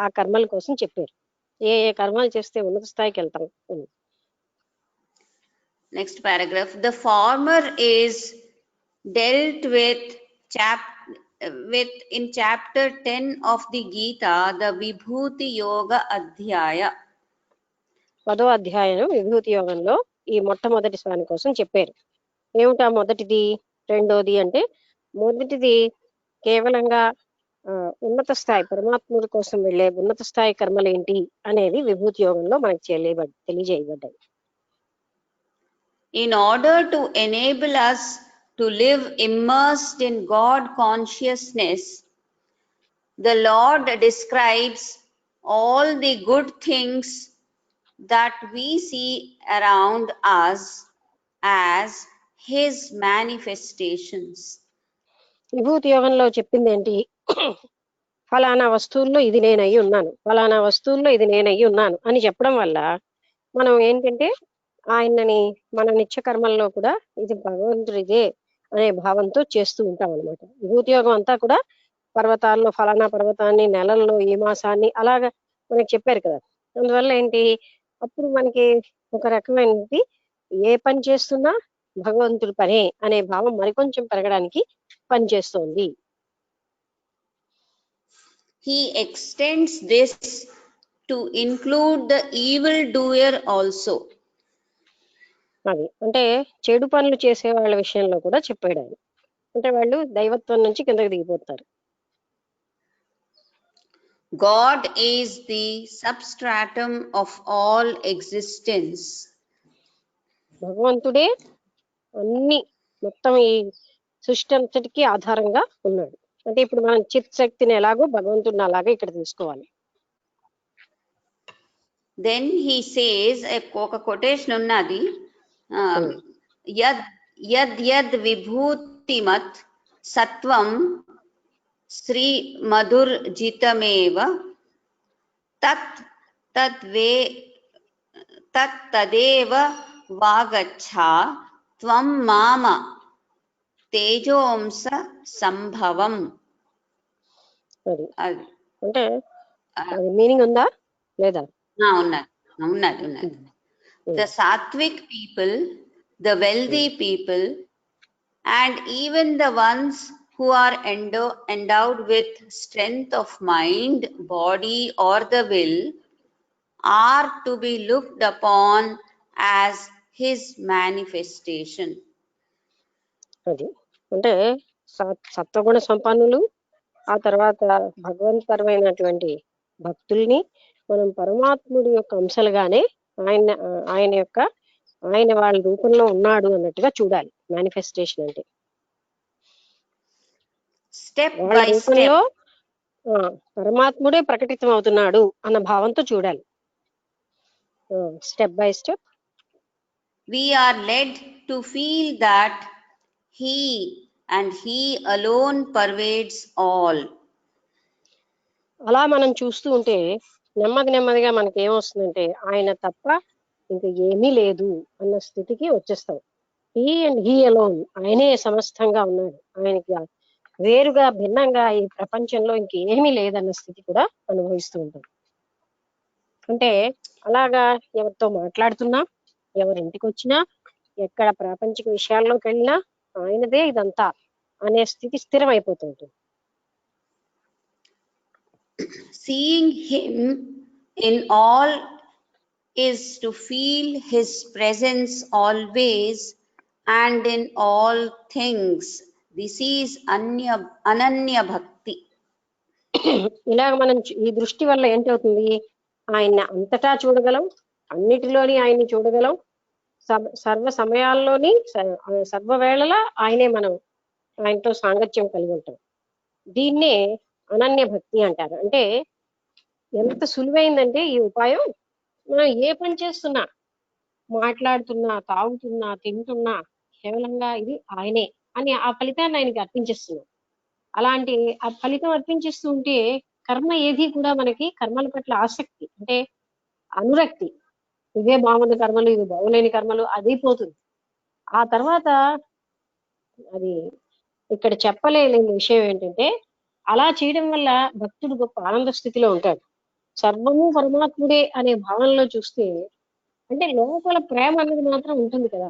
ఆ కర్మల కోసం చెప్పారు. ఏ ఏ కర్మలు చేస్తే ఉన్నత స్థాయికి వెళ్తాం. Next paragraph. The former is dealt with in chapter 10 of the Gita, the Vibhuti Yoga Adhyaya. 10వ అధ్యాయం విభూతి యోగంలో ఈ మొట్టమొదటి స్వామి కోసం చెప్పారు. ఏమిటా మొదటిది రెండోది అంటే, మొదటిది కేవలంగా ఉన్నత స్థాయి పరమాత్ముడి కోసం వెళ్ళే ఉన్నత స్థాయి కర్మలు ఏంటి అనేది విభూతి యోగంలో మనకు తెలియజేయబడ్డాయి. In order to enable us to live immersed in God consciousness, the Lord describes all the good things that we see around us as his manifestations. విభూతి యోగంలో చెప్పింది ఏంటి, ఫలానా వస్తువుల్లో ఇది నేనయ్యి ఉన్నాను, ఫలానా వస్తువుల్లో ఇది నేనయ్యి ఉన్నాను అని చెప్పడం వల్ల మనం ఏంటంటే ఆయనని మన నిత్య కర్మల్లో కూడా ఇది భగవంతుడిదే అనే భావంతో చేస్తూ ఉంటాం అనమాట. విభూతి యోగం అంతా కూడా పర్వతాల్లో ఫలానా పర్వతాన్ని, నెలల్లో ఈ మాసాన్ని అలాగా మనకి చెప్పారు కదా. అందువల్ల ఏంటి, అప్పుడు మనకి ఒక రకమైనది ఏ పని చేస్తున్నా భగవంతుడి పనే అనే భావం మరికొంచెం పెరగడానికి పనిచేస్తోంది. He extends this to include the evil doer also. అది అంటే చెడు పనులు చేసే వాళ్ళ విషయంలో కూడా చెప్పాడు ఆయన. అంటే వాళ్ళు దైవత్వం నుంచి కిందకి దిగిపోతారు. God is the substratum of all existence. భగవంతుడే అన్ని మొత్తం ఈ సృష్టి అంతటికి ఆధారంగా ఉన్నాడు. అంటే ఇప్పుడు మనం చిత్ శక్తిని ఎలాగో భగవంతుడిని అలాగే ఇక్కడ తీసుకోవాలి. Then he says, ఒక కొటేషన్ ఉన్నది, యద్ యద్ విభూతిమత్ సత్వం శ్రీ మధుర్జితమేవ తత్ తదేవ వాగచ్చా త్వం మామ తేజోంస సంభవం. అది అంటే అది మీనింగ్ ఉందా లేదా? ఉన్నది. The sattvic people, the wealthy people, and even the ones who are endowed with strength of mind, body, or the will, are to be looked upon as his manifestation. అది అంటే సత్వగుణ సంపన్నులు, ఆ తర్వాత భగవంతరమైనటువంటి భక్తుల్ని మనం పరమాత్ముడి యొక్క అంశాలుగానే ఆయన ఆయన వాళ్ళ రూపంలో ఉన్నాడు అన్నట్టుగా చూడాలి. మేనిఫెస్టేషన్ అంటే Step వాళ్ళ by రూపంలో step, పరమాత్ముడే ప్రకటితం అవుతున్నాడు అన్న భావంతో చూడాలి. Step by step we are led to feel that he and he alone pervades all. అలా మనం చూస్తూ ఉంటే నెమ్మదిగా మనకి ఏమొస్తుందంటే ఆయన తప్ప ఇంకా ఏమీ లేదు అన్న స్థితికి వచ్చేస్తాం. హీ అండ్ హీ అలోన్, ఆయనే సమస్తంగా ఉన్నాడు, ఆయనకి వేరుగా భిన్నంగా ఈ ప్రపంచంలో ఇంకేమీ లేదన్న స్థితి కూడా అనుభవిస్తూ ఉంటాం. అంటే అలాగా ఎవరితో మాట్లాడుతున్నా, ఎవరింటికి వచ్చినా, ఎక్కడ ప్రాపంచిక విషయాల్లోకి వెళ్ళినా ఆయనదే ఇదంతా అనే స్థితి స్థిరమైపోతుంటుంది. Seeing him in all is to feel his presence always and in all things. This is ananya bhakti. ఇలాగ మనం ఈ దృష్టి వల్ల ఏంటవుతుంది, ఆయన అంతటా చూడగలం, అన్నిటిలోని ఆయన్ని చూడగలం, సర్వ సమయాల్లోని సర్వవేళలా ఆయనే మనం ఆయనతో సాంగత్యం కలిగి ఉంటాం. దీన్నే అనన్య భక్తి అంటారు. అంటే ఎంత సులువైందంటే ఈ ఉపాయం, మనం ఏ పని చేస్తున్నా, మాట్లాడుతున్నా, తాగుతున్నా, తింటున్నా, కేవలంగా ఇది ఆయనే అని ఆ ఫలితాన్ని ఆయనకి అర్పించేస్తున్నాం. అలాంటి ఆ ఫలితం అర్పించేస్తూ ఉంటే కర్మ ఏది కూడా మనకి కర్మల పట్ల ఆసక్తి అంటే అనురక్తి, ఇవే బాగుంది కర్మలు, ఇవి బాగులేని కర్మలు, అది పోతుంది. ఆ తర్వాత అది ఇక్కడ చెప్పలేని విషయం ఏంటంటే, అలా చేయడం వల్ల భక్తుడు గొప్ప ఆనంద స్థితిలో ఉంటాడు. సర్వము పరమాత్ముడే అనే భావనలో చూస్తే, అంటే లోపల ప్రేమ అనేది మాత్రం ఉంటుంది కదా,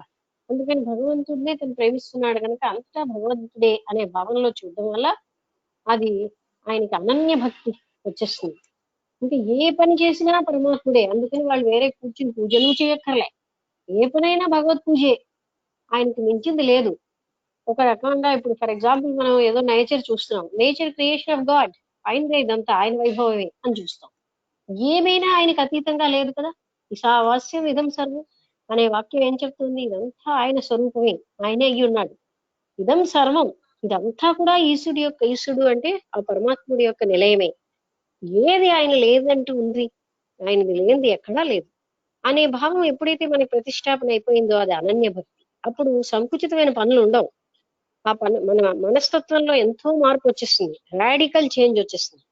అందుకని భగవంతుడినే తను ప్రేమిస్తున్నాడు కనుక అంతటా భగవంతుడే అనే భావనలో చూడడం వల్ల అది ఆయనకి అనన్య భక్తి వచ్చేస్తుంది. అంటే ఏ పని చేసినా పరమాత్ముడే, అందుకని వాళ్ళు వేరే కూర్చుని పూజలు చేయక్కర్లే, ఏ పనైనా భగవత్ పూజే, ఆయనకి మించింది లేదు. ఒక రకంగా ఇప్పుడు ఫర్ ఎగ్జాంపుల్ మనం ఏదో నేచర్ చూస్తున్నాం, నేచర్ క్రియేషన్ ఆఫ్ గాడ్, ఆయనదే ఇదంతా, ఆయన వైభవమే అని చూస్తాం. ఏమైనా ఆయనకు అతీతంగా లేదు కదా. ఈశావాస్యం ఇదం సర్వం అనే వాక్యం ఏం చెప్తుంది, ఇదంతా ఆయన స్వరూపమే, ఆయనే అయ్యి ఉన్నాడు. ఇదం సర్వం, ఇదంతా కూడా ఈశ్వరుడు అంటే ఆ పరమాత్ముడి యొక్క నిలయమే. ఏది ఆయన లేదంటూ ఉంది, ఆయనది లేనిది ఎక్కడా లేదు అనే భావం ఎప్పుడైతే మనకి ప్రతిష్టాపన అయిపోయిందో అది అనన్య భక్తి. అప్పుడు సంకుచితమైన పనులు ఉండవు. ఆ మన మనస్తత్వంలో ఎంతో మార్పు వచ్చేస్తుంది, రాడికల్ చేంజ్ వచ్చేస్తుంది.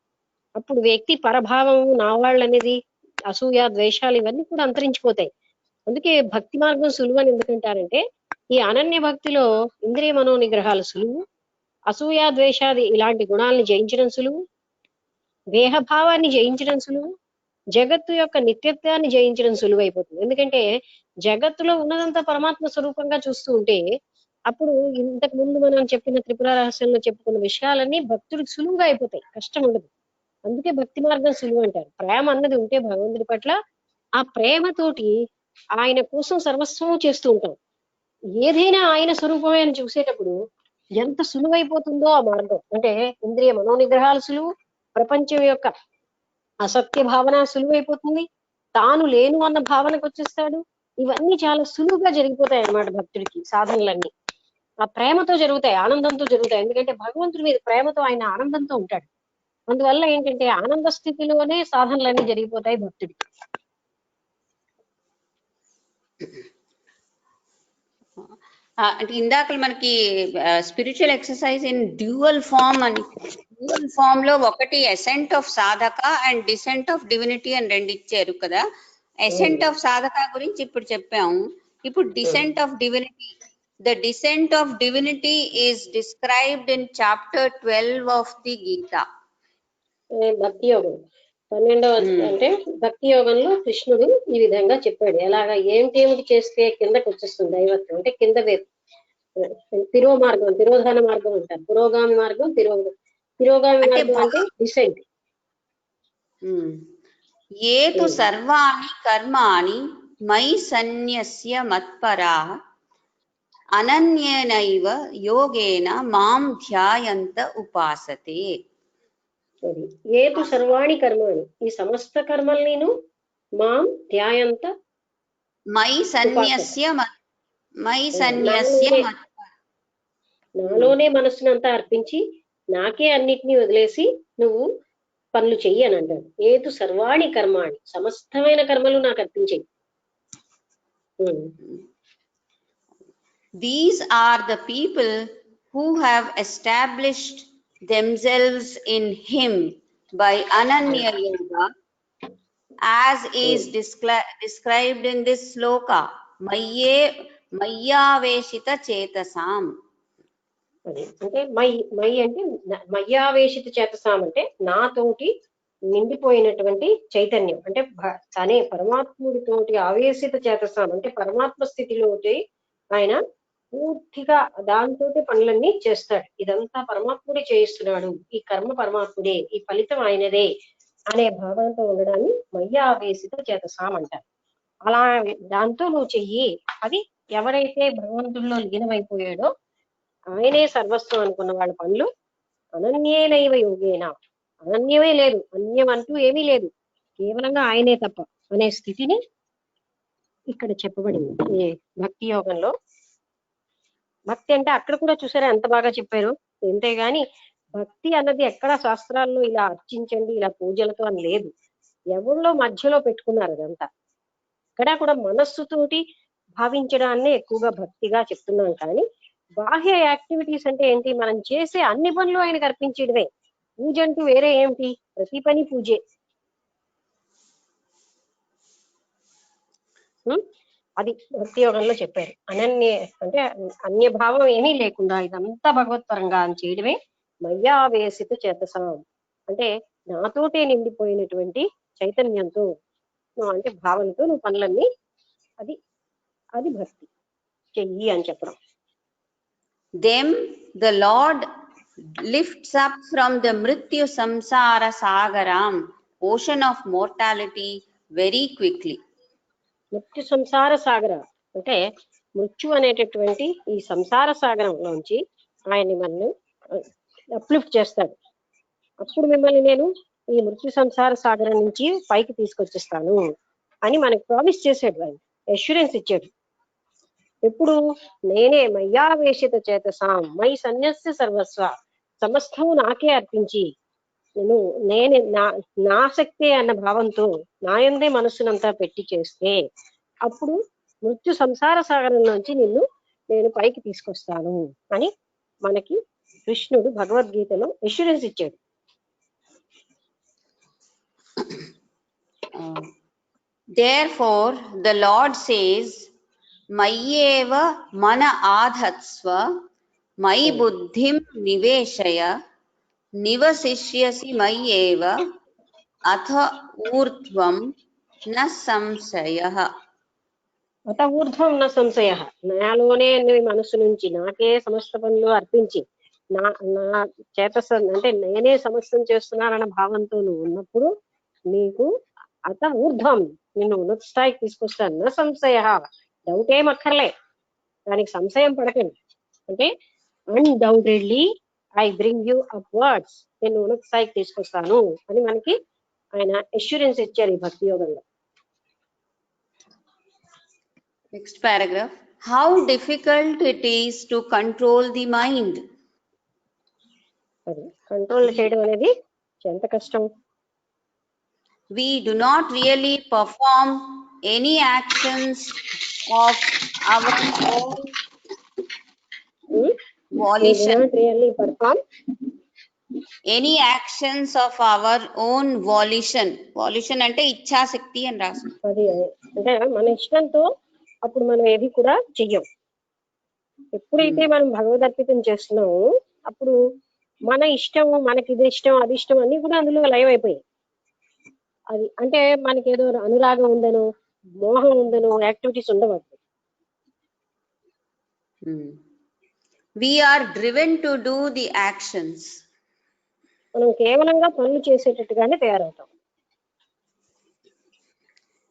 అప్పుడు వ్యక్తి పరభావం, నా వాళ్ళు అనేది, అసూయ, ద్వేషాలు ఇవన్నీ కూడా అంతరించిపోతాయి. అందుకే భక్తి మార్గం సులువు అని ఎందుకంటారంటే, ఈ అనన్య భక్తిలో ఇంద్రియ మనోనిగ్రహాలు సులువు, అసూయ, ద్వేషాది ఇలాంటి గుణాలను జయించడం సులువు, దేహభావాన్ని జయించడం సులువు, జగత్తు యొక్క నిత్యత్వాన్ని జయించడం సులువు అయిపోతుంది. ఎందుకంటే జగత్తులో ఉన్నదంతా పరమాత్మ స్వరూపంగా చూస్తూ ఉంటే అప్పుడు ఇంతకు ముందు మనం చెప్పిన త్రిపుర రహస్యంలో చెప్పుకున్న విషయాలన్నీ భక్తుడికి సులువుగా అయిపోతాయి, కష్టం ఉండదు. అందుకే భక్తి మార్గం సులువు అంటారు. ప్రేమ అన్నది ఉంటే భగవంతుడి పట్ల, ఆ ప్రేమతోటి ఆయన కోసం సర్వస్వం చేస్తూ ఉంటాం. ఏదైనా ఆయన స్వరూపమే అని చూసేటప్పుడు ఎంత సులువైపోతుందో ఆ మార్గం. అంటే ఇంద్రియ మనోనిగ్రహాలు సులువు, ప్రపంచం యొక్క అసత్య భావన సులువైపోతుంది, తాను లేను అన్న భావనకు వచ్చేస్తాడు. ఇవన్నీ చాలా సులువుగా జరిగిపోతాయి అన్నమాట భక్తుడికి. సాధనలన్నీ ఆ ప్రేమతో జరుగుతాయి, ఆనందంతో జరుగుతాయి. ఎందుకంటే భగవంతుడి మీద ప్రేమతో ఆయన ఆనందంతో ఉంటాడు. అందువల్ల ఏంటంటే ఆనంద స్థితిలోనే సాధనలన్నీ జరిగిపోతాయి భక్తుడికి. అంటే ఇందాక మనకి spiritual exercise in dual form అని, డ్యూయల్ ఫామ్ లో ఒకటి అసెంట్ ఆఫ్ సాధక అండ్ డిసెంట్ ఆఫ్ డివినిటీ అని రెండు ఇచ్చారు కదా. అసెంట్ ఆఫ్ సాధక గురించి ఇప్పుడు చెప్పాము. ఇప్పుడు descent of divinity, the descent of divinity is described in chapter 12 of the Gita. భక్తి యోగం 12వ అంటే భక్తి యోగంలో కృష్ణుడు ఈ విధంగా చెప్పాడు, ఎలాగా ఏమిటి చేస్తే కిందకు వచ్చేస్తుంది దైవత్వం, అంటే కింద తిరోధాన మార్గం అంటారు. పురోగామి మార్గం, తిరోగామి అంటే మార్గం అంటే డిసెంట్. ఏతు సర్వాణి కర్మాణి మయి సన్యస్య మత్పరాః అనన్యేనైవ యోగేన మాం ధ్యాయంత ఉపాసతే. ఏతు సర్వాణి కర్మాణి, ఈ సమస్త కర్మల్నిను మాం ధ్యాయంత మయి సన్యస్య నాలోనే మనస్సునంతా అర్పించి నాకే అన్నిటినీ వదిలేసి నువ్వు పనులు చెయ్యి అని అంటాడు. ఏతు సర్వాణి కర్మాణి, సమస్తమైన కర్మలు నాకు అర్పించేయి. These are the people who have established themselves in him by Ananya Yoga, as is described in this sloka, Mayyaveshita Chetasam. అంటే మై అంటే మయ్యావేశిత చేతసాం అంటే నాతోటి నిండిపోయినటువంటి చైతన్యం, అంటే తనే పరమాత్ముడితోటి ఆవేశిత చేతసాం అంటే పరమాత్మ స్థితిలోటి ఆయన పూర్తిగా దాంతో పనులన్నీ చేస్తాడు. ఇదంతా పరమాత్ముడే చేయిస్తున్నాడు, ఈ కర్మ పరమాత్ముడే, ఈ ఫలితం ఆయనదే అనే భావంతో ఉండడాన్ని మయ్యావేశిత చేతసాం అంటారు. అలా దాంతో నువ్వు చెయ్యి. అది ఎవరైతే భగవంతుల్లో లీనమైపోయాడో ఆయనే సర్వస్వం అనుకున్న వాళ్ళ పనులు అనన్యేనైవ యోగేనా, అనన్యమే లేదు, అన్యం అంటూ ఏమీ లేదు, కేవలంగా ఆయనే తప్ప అనే స్థితిని ఇక్కడ చెప్పబడింది ఈ భక్తి యోగంలో. భక్తి అంటే అక్కడ కూడా చూసారా ఎంత బాగా చెప్పారు. అంతేగాని భక్తి అన్నది ఎక్కడ శాస్త్రాల్లో ఇలా అర్చించండి ఇలా పూజలతో అని లేదు, ఎవరిలో మధ్యలో పెట్టుకున్నారు అదంతా. ఇక్కడ కూడా మనస్సుతోటి భావించడాన్నే ఎక్కువగా భక్తిగా చెప్తున్నాం. కానీ బాహ్య యాక్టివిటీస్ అంటే ఏంటి, మనం చేసే అన్ని పనులు ఆయనకు అర్పించడమే. పూజ అంటూ వేరే ఏమిటి, ప్రతి పని పూజే. అది భక్తి యోగంలో చెప్పారు. అంటే అన్య భావం ఏమీ లేకుండా ఇదంతా భగవత్పరంగా అని చేయడమే మయ్యావేశిత చేతసాం అంటే నాతోటే నిండిపోయినటువంటి చైతన్యంతో అంటే భావనతో నువ్వు పనులన్నీ అది భక్తి చెయ్యి అని చెప్పడం. Them the Lord lifts up from the mrityu samsara sagaram, ocean of mortality, very quickly. మృత్యు సంసార సాగర అంటే మృత్యు అనేటటువంటి ఈ సంసార సాగరంలోంచి ఆయన మిమ్మల్ని అప్లిఫ్ట్ చేస్తాడు. అప్పుడు మిమ్మల్ని నేను ఈ మృత్యు సంసార సాగరం నుంచి పైకి తీసుకొచ్చేస్తాను అని మనకు ప్రామిస్ చేశాడు, ఆయన అష్యూరెన్స్ ఇచ్చాడు. ఎప్పుడు నేనే మయ్యావేశిత చేతసాం మై సన్యస్య సర్వస్వ, సమస్తము నాకే అర్పించి నేనే నా శక్తే అన్న భావంతో నాయందే మనస్సునంతా పెట్టి చేస్తే అప్పుడు మృత్యు సంసార సాగరం నుంచి నేను పైకి తీసుకొస్తాను అని మనకి కృష్ణుడు భగవద్గీతలో అష్యూరెన్స్ ఇచ్చాడు. Therefore the Lord says, Mayyeva mana adhatsva mayi buddhim niveshaya nivasishyasi mayyeva atha urdhvam na samsayah. అత ఊర్ధ్వం నా సంశయ, నాలోనే మనస్సు నుంచి నాకే సమస్త పనులు అర్పించి నా చేతస అంటే నేనే సమస్తం చేస్తున్నానన్న భావంతో నువ్వు ఉన్నప్పుడు నీకు అత ఊర్ధ్వం నిన్ను ఉన్నత స్థాయికి తీసుకొస్తాను. నా సంశయ, డౌట్ ఏం అక్కర్లే, దానికి సంశయం పడకండి. అంటే undoubtedly I bring you upwards, నేను ఉన్నత స్థాయికి తీసుకొస్తాను అని మనకి ఆయన అష్యూరెన్స్ ఇచ్చారు ఈ భక్తి యోగంలో. Next paragraph. How difficult it is to control the mind. అది కంట్రోల్ చేయడం అనేది ఎంత కష్టం. We do not really perform any actions of our own volition. Really perform any actions of our own volition. Volition అంటే ఇచ్ఛాశక్తి అని రాసు. అది అంటే మన ఇష్టంతో అప్పుడు మనం ఏది కూడా చెయ్యం. ఎప్పుడైతే మనం భగవదర్పితం చేస్తున్నామో అప్పుడు మన ఇష్టం, మనకి ఇది ఇష్టం అది ఇష్టం అన్ని కూడా అందులో లైవ్ అయిపోయాయి. అది అంటే మనకి ఏదో అనురాగం ఉందనో మోహం ఉందనో యాక్టివిటీస్ ఉండవచ్చు. We are driven to do the actions. మనం కేవలంగా పనులు చేసేటట్టుగానే తయారవుతాం.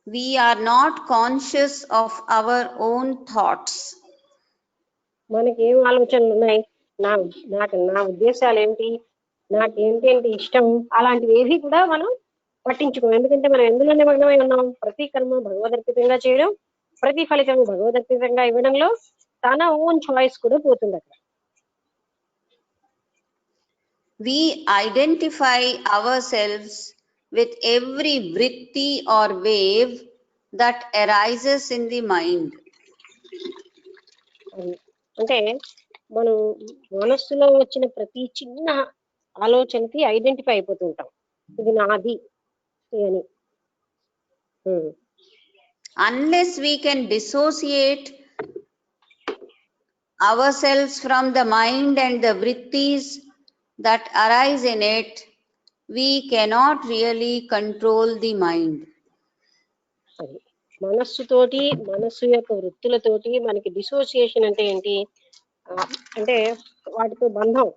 We are not conscious of our own thoughts. మనకి ఏం ఆలోచనలు ఉన్నాయి, నా ఉద్దేశాలు ఏమిటి, నాకేంటి ఇష్టం, అలాంటివి ఏవి కూడా మనం పట్టించుకోం. ఎందుకంటే మనం ఎందులో నిమగ్నమై ఉన్నాం? ప్రతి కర్మ భగవదర్పితంగా చేయడం, ప్రతి ఫలితం భగవదర్పితంగా ఇవ్వడంలో తన ఓన్ చాయిస్ కూడా పోతుంది అక్కడ. We identify ourselves with every vritti or wave that arises in the mind. అంటే మనం మనస్సులో వచ్చిన ప్రతి చిన్న ఆలోచనకి ఐడెంటిఫై అయిపోతుంటాం, ఇది నాది అని. Unless we can dissociate ourselves from the mind and the vrittis that arise in it, we cannot really control the mind. అది మనస్సుతోటి, మనస్సు యొక్క వృత్తులతోటి మనకి డిసోసియేషన్ అంటే ఏంటి అంటే వాటితో బంధం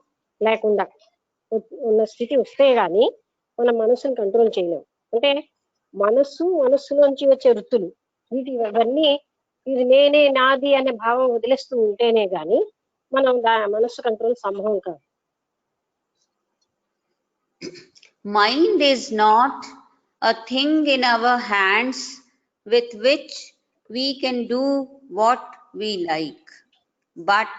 లేకుండా ఉన్న స్థితి వస్తే గాని మన మనస్సును కంట్రోల్ చేయలేం. అంటే మనస్సులోంచి వచ్చే వృత్తులు ఇవన్నీ ఇది నేనే నాది అనే భావం వదిలేస్తూ ఉంటేనే గాని మనం మనస్సు కంట్రోల్ సంభవం కాదు. Mind is not a thing in our hands with which we can do what we like, but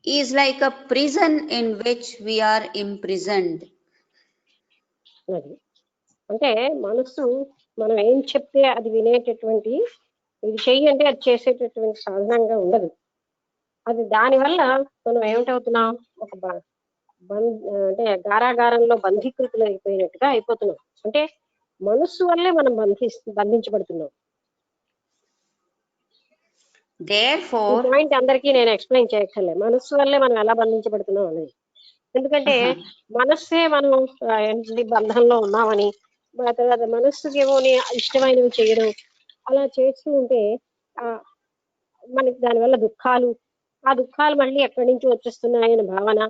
is like a prison in which we are imprisoned. అది అంటే మనస్సు మనం ఏం చెప్తే అది వినేటటువంటి, ఇది చెయ్యి అంటే అది చేసేటటువంటి సాధనంగా ఉండదు. అది దానివల్ల మనం ఏమిటవుతున్నాం, ఒక అంటే గారాగారంలో బంధీకృతులు అయిపోయినట్టుగా అయిపోతున్నాం. అంటే మనస్సు వల్లే మనం బంధించబడుతున్నాం. పాయింట్ అందరికీ నేను ఎక్స్ప్లెయిన్ చేయక్కర్లే, మనస్సు వల్లే మనం ఎలా బంధించబడుతున్నాం అనేది. ఎందుకంటే మనస్సే మనం బంధంలో ఉన్నామని, తర్వాత మనస్సుకి ఏమో ఇష్టమైనవి చేయడం, అలా చేస్తూ ఉంటే మనకి దానివల్ల దుఃఖాలు, ఆ దుఃఖాలు మళ్ళీ ఎక్కడి నుంచి వచ్చేస్తున్నాయని భావన,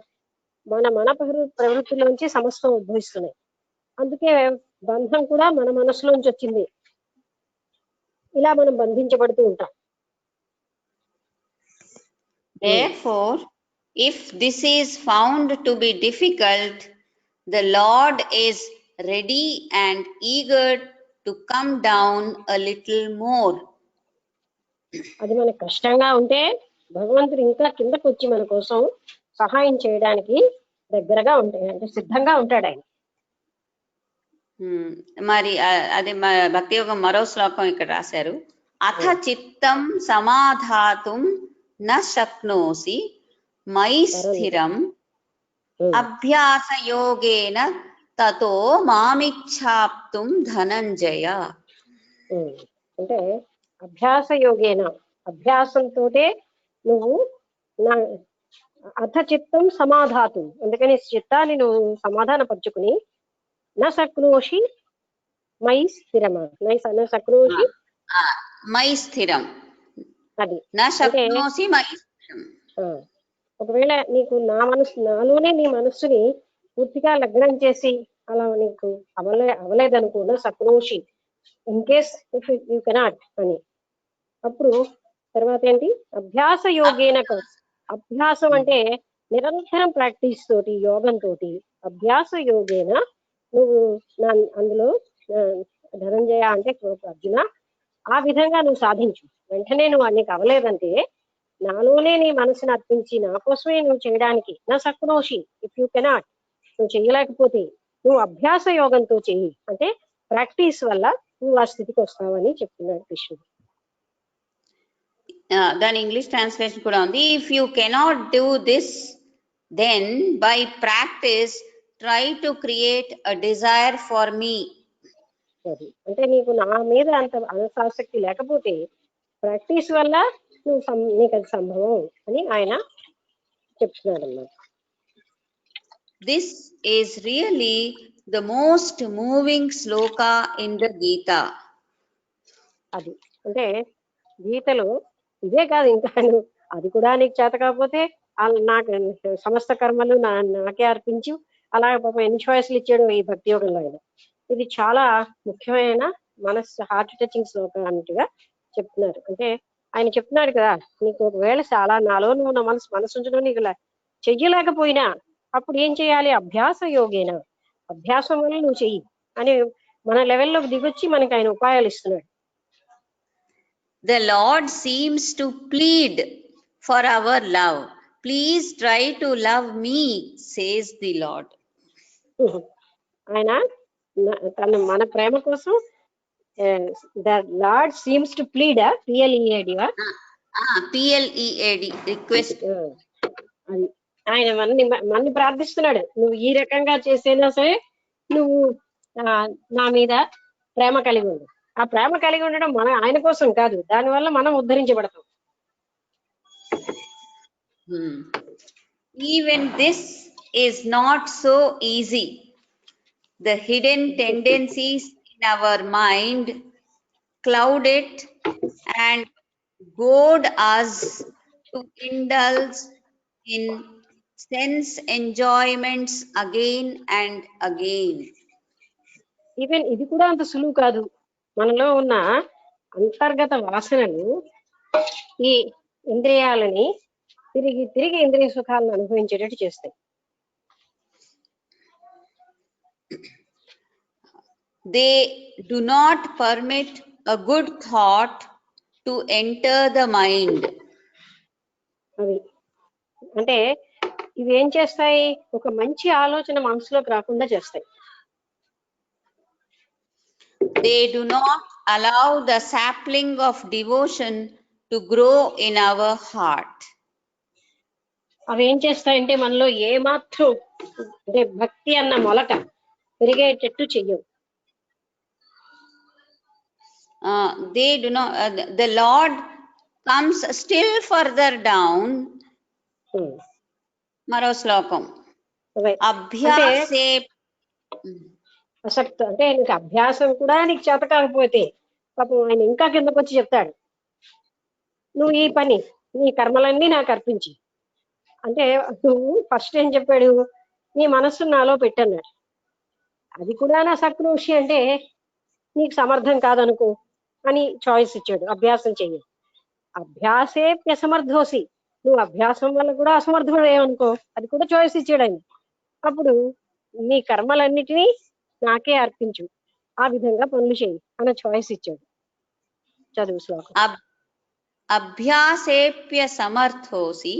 మన ప్రవృత్తిలోంచి సమస్తం ఉద్భవిస్తున్నాయి. అందుకే బంధం కూడా మన మనసులోంచి వచ్చింది. ఇలా మనం బంధించబడుతూ ఉంటాం. Therefore, if this is found to be difficult, the Lord is ready and eager to come down a little more. అది మనకు కష్టంగా ఉంటే భగవంతుడు ఇంకా కిందకు వచ్చి మన కోసం సహాయం చేయడానికి దగ్గరగా ఉంటాయి, అంటే సిద్ధంగా ఉంటాడు ఆయన. మరి అదే భక్తి యోగం మరో శ్లోకం ఇక్కడ రాశారు, అథ చిత్తం సమాధాతుం న శక్నోసి మయి స్థిరం అభ్యాస యోగేన తతో మామిచ్ఛాప్తుం ధనంజయ. అంటే అభ్యాస యోగేన, అభ్యాసంతోటే నువ్వు అథ చిత్తం సమాధాతు, అందుకని చిత్తాన్ని నువ్వు సమాధాన పరుచుకుని నా శక్నోషి మై స్థిరమా, నా శక్నోషి మై స్థిరం, అది ఒకవేళ నీకు నాలోనే నీ మనస్సుని పూర్తిగా లగ్నం చేసి అలా నీకు అవలేదనుకో, నా శక్నోషి in case if you cannot అని, అప్పుడు తర్వాత ఏంటి, అభ్యాస యోగేన. అభ్యాసం అంటే నిరంతరం ప్రాక్టీస్ తోటి, యోగంతో అభ్యాస యోగేన నువ్వు అందులో ధనంజయ అంటే అర్జున ఆ విధంగా నువ్వు సాధించు. వెంటనే నువ్వు నీకు అవలేదంటే నాలోనే నీ మనసును అర్పించి నా కోసమే నువ్వు చేయడానికి, నా శక్నోషి ఇఫ్ యూ కెనాట్, నువ్వు చేయలేకపోతే నువ్వు అభ్యాస యోగంతో చెయ్యి, అంటే ప్రాక్టీస్ వల్ల నువ్వు ఆ స్థితికి వస్తావని చెప్తున్నాడు కృష్ణుడు. దాని ఇంగ్లీష్ ట్రాన్స్లేషన్ కూడా ఉంది, if you cannot do this then by practice try to create a desire for me. అంటే నీకు నా మీద అంత ఆసక్తి లేకపోతే ప్రాక్టీస్ వల్ల నీకు అది సంభవం అని ఆయన చెప్తున్నాడు అన్నమాట. This is really the most moving shloka in the Gita. అది అంటే గీతలో ఇదే కాదు, ఇంకా అది కూడా నీకు చేత కాకపోతే నాకు సమస్త కర్మలు నాకే అర్పించు, అలాగే పాపం ఎన్ని చాయిస్లు ఇచ్చాడు ఈ భక్తి యోగంలో ఆయన. ఇది చాలా ముఖ్యమైన మనస్సు హార్ట్ టచింగ్ శ్లోకం అన్నట్టుగా చెప్తున్నారు. అంటే ఆయన చెప్తున్నాడు కదా, నీకు ఒకవేళ చాలా నాలో నువ్వు నా మనసు ఉంచడం నీకు చెయ్యలేకపోయినా అప్పుడు ఏం చేయాలి? అభ్యాస యోగేనా, అభ్యాసం వల్ల నువ్వు చెయ్యి అని మన లెవెల్లోకి దిగొచ్చి మనకి ఆయన ఉపాయాలు ఇస్తున్నాడు. The Lord seems to plead for our love. Please try to love me, says the Lord. ఆయన తన మన ప్రేమ కోసం the lord seems to plead, PLEAD, PLEAD, request. అది ఆయన మనని ప్రార్థిస్తున్నాడు, నువ్వు ఈ రకంగా చేసేనా సరే నువ్వు నా మీద ప్రేమ కలిగి ఉండు. ఆ ప్రేమ కలిగి ఉండడం ఆయన కోసం కాదు, దానివల్ల మనం ఉద్ధరించబడతాం. Even this is not so easy. The hidden tendencies in our mind cloud it and goad us to indulge in sense enjoyments again and again. Even ఇది కూడా అంత సులువు కాదు. మనలో ఉన్న అంతర్గత వాసనలు ఈ ఇంద్రియాలని తిరిగి తిరిగి ఇంద్రియ సుఖాలను అనుభవించేటట్టు చేస్తాయి. They do not permit a good thought to enter the mind. అవి అంటే ఇవి ఏం చేస్తాయి? ఒక మంచి ఆలోచన మనసులోకి రాకుండా చేస్తాయి. They do not allow the sapling of devotion to grow in our heart. అవి ఏం చేస్తాయంటే మనలో ఏమాత్రం అంటే భక్తి అన్న మొలక పెరిగేటట్టు చెయ్యవు. They do not. The Lord comes still further down. మరో శ్లోకం. అభ్యాసే అసక్తి అంటే నీకు అభ్యాసం కూడా నీకు చేత కాకపోతే పాపం ఆయన ఇంకా కిందకు వచ్చి చెప్తాడు, నువ్వు ఈ పని నీ కర్మలన్నీ నాకు అర్పించి. అంటే నువ్వు ఫస్ట్ ఏం చెప్పాడు? నీ మనస్సు నాలో పెట్టన్నాడు. అది కూడా నా సక్రోషి అంటే నీకు సమర్థం కాదనుకో అని చాయిస్ ఇచ్చాడు, అభ్యాసం చెయ్యి. అభ్యాసే అసమర్థోసి, నువ్వు అభ్యాసం వల్ల కూడా అసమర్థుడు ఏమనుకో, అది కూడా చాయిస్ ఇచ్చాడు ఆయన. అప్పుడు నీ కర్మలన్నిటినీ నాకే అర్పించు, ఆ విధంగా పనులు చేయి అన్న చాయిస్ ఇచ్చాడు. చదువు శ్లోకం. అభ్యాసేప్య సమర్థోసి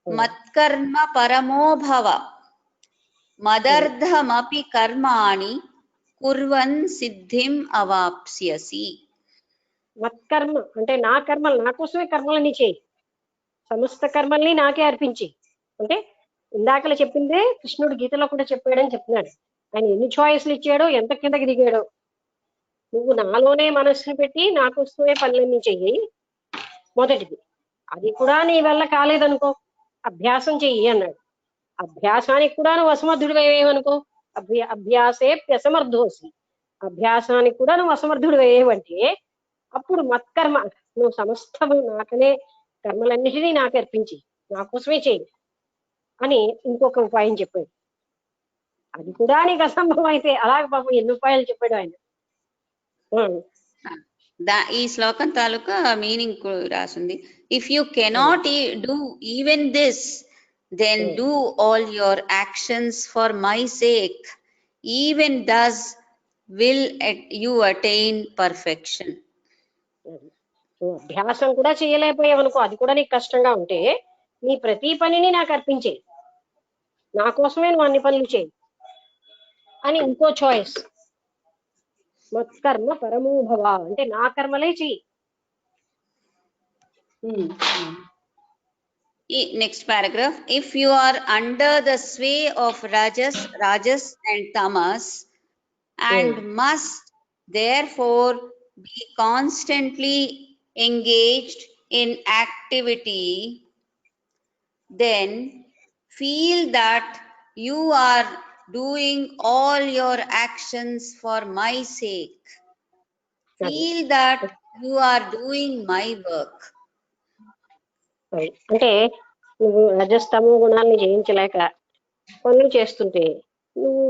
మత్కర్మ పరమో భవ మదర్థమపి కర్మాణి కుర్వన్ సిద్ధిం అవాప్స్యసి. మత్కర్మ అంటే నా కర్మలు, నా కోసమే కర్మలని చేయి, సమస్త కర్మల్ని నాకే అర్పించి. అంటే ఇందాకలా చెప్పిందే కృష్ణుడు గీతలో కూడా చెప్పాడని చెప్తున్నాడు. ఆయన ఎన్ని చాయిస్లు ఇచ్చాడో, ఎంత కిందకి దిగాడో. నువ్వు నాలోనే మనస్సును పెట్టి నా కోసమే పనులన్నీ చెయ్యి మొదటిది. అది కూడా నీ వల్ల కాలేదనుకో, అభ్యాసం చెయ్యి అన్నాడు. అభ్యాసానికి కూడా నువ్వు అసమర్థుడు వేయమనుకో, అభ్యాసే అసమర్థోసి, అభ్యాసానికి కూడా నువ్వు అసమర్థుడు వేయవంటే అప్పుడు మత్కర్మ, నువ్వు సమస్తము నాకనే కర్మలన్నిటినీ నాకు అర్పించి నా కోసమే చేయి అని ఇంకొక ఉపాయం చెప్పాడు. అది కూడా నీకు అసంభవం అయితే అలాగే పాపం ఎన్ని ఉపాయాలు చెప్పాడు ఆయన. ఈ శ్లోకం తాలూకా మీనింగ్ రాసింది. If you cannot do even this, then do all your actions for my sake. Even thus will you attain perfection. అభ్యాసం కూడా చేయలేకపోయావనుకో, అది కూడా నీకు కష్టంగా ఉంటే నీ ప్రతి పనిని నాకు అర్పించే, నా కోసమే నువ్వు అన్ని పనులు చేయి అని ఇంకో చాయిస్. మత్కర్మ పరమోభవ అంటే నా కర్మలే చెయ్యి. Next paragraph. If you are under the sway of rajas and tamas and must therefore be constantly engaged in activity, then feel that you are doing all your actions for my sake. Feel that you are doing my work. అంటే నువ్వు రజస్తమో గుణాలని జయించలేక పనులు చేస్తుంటే నువ్వు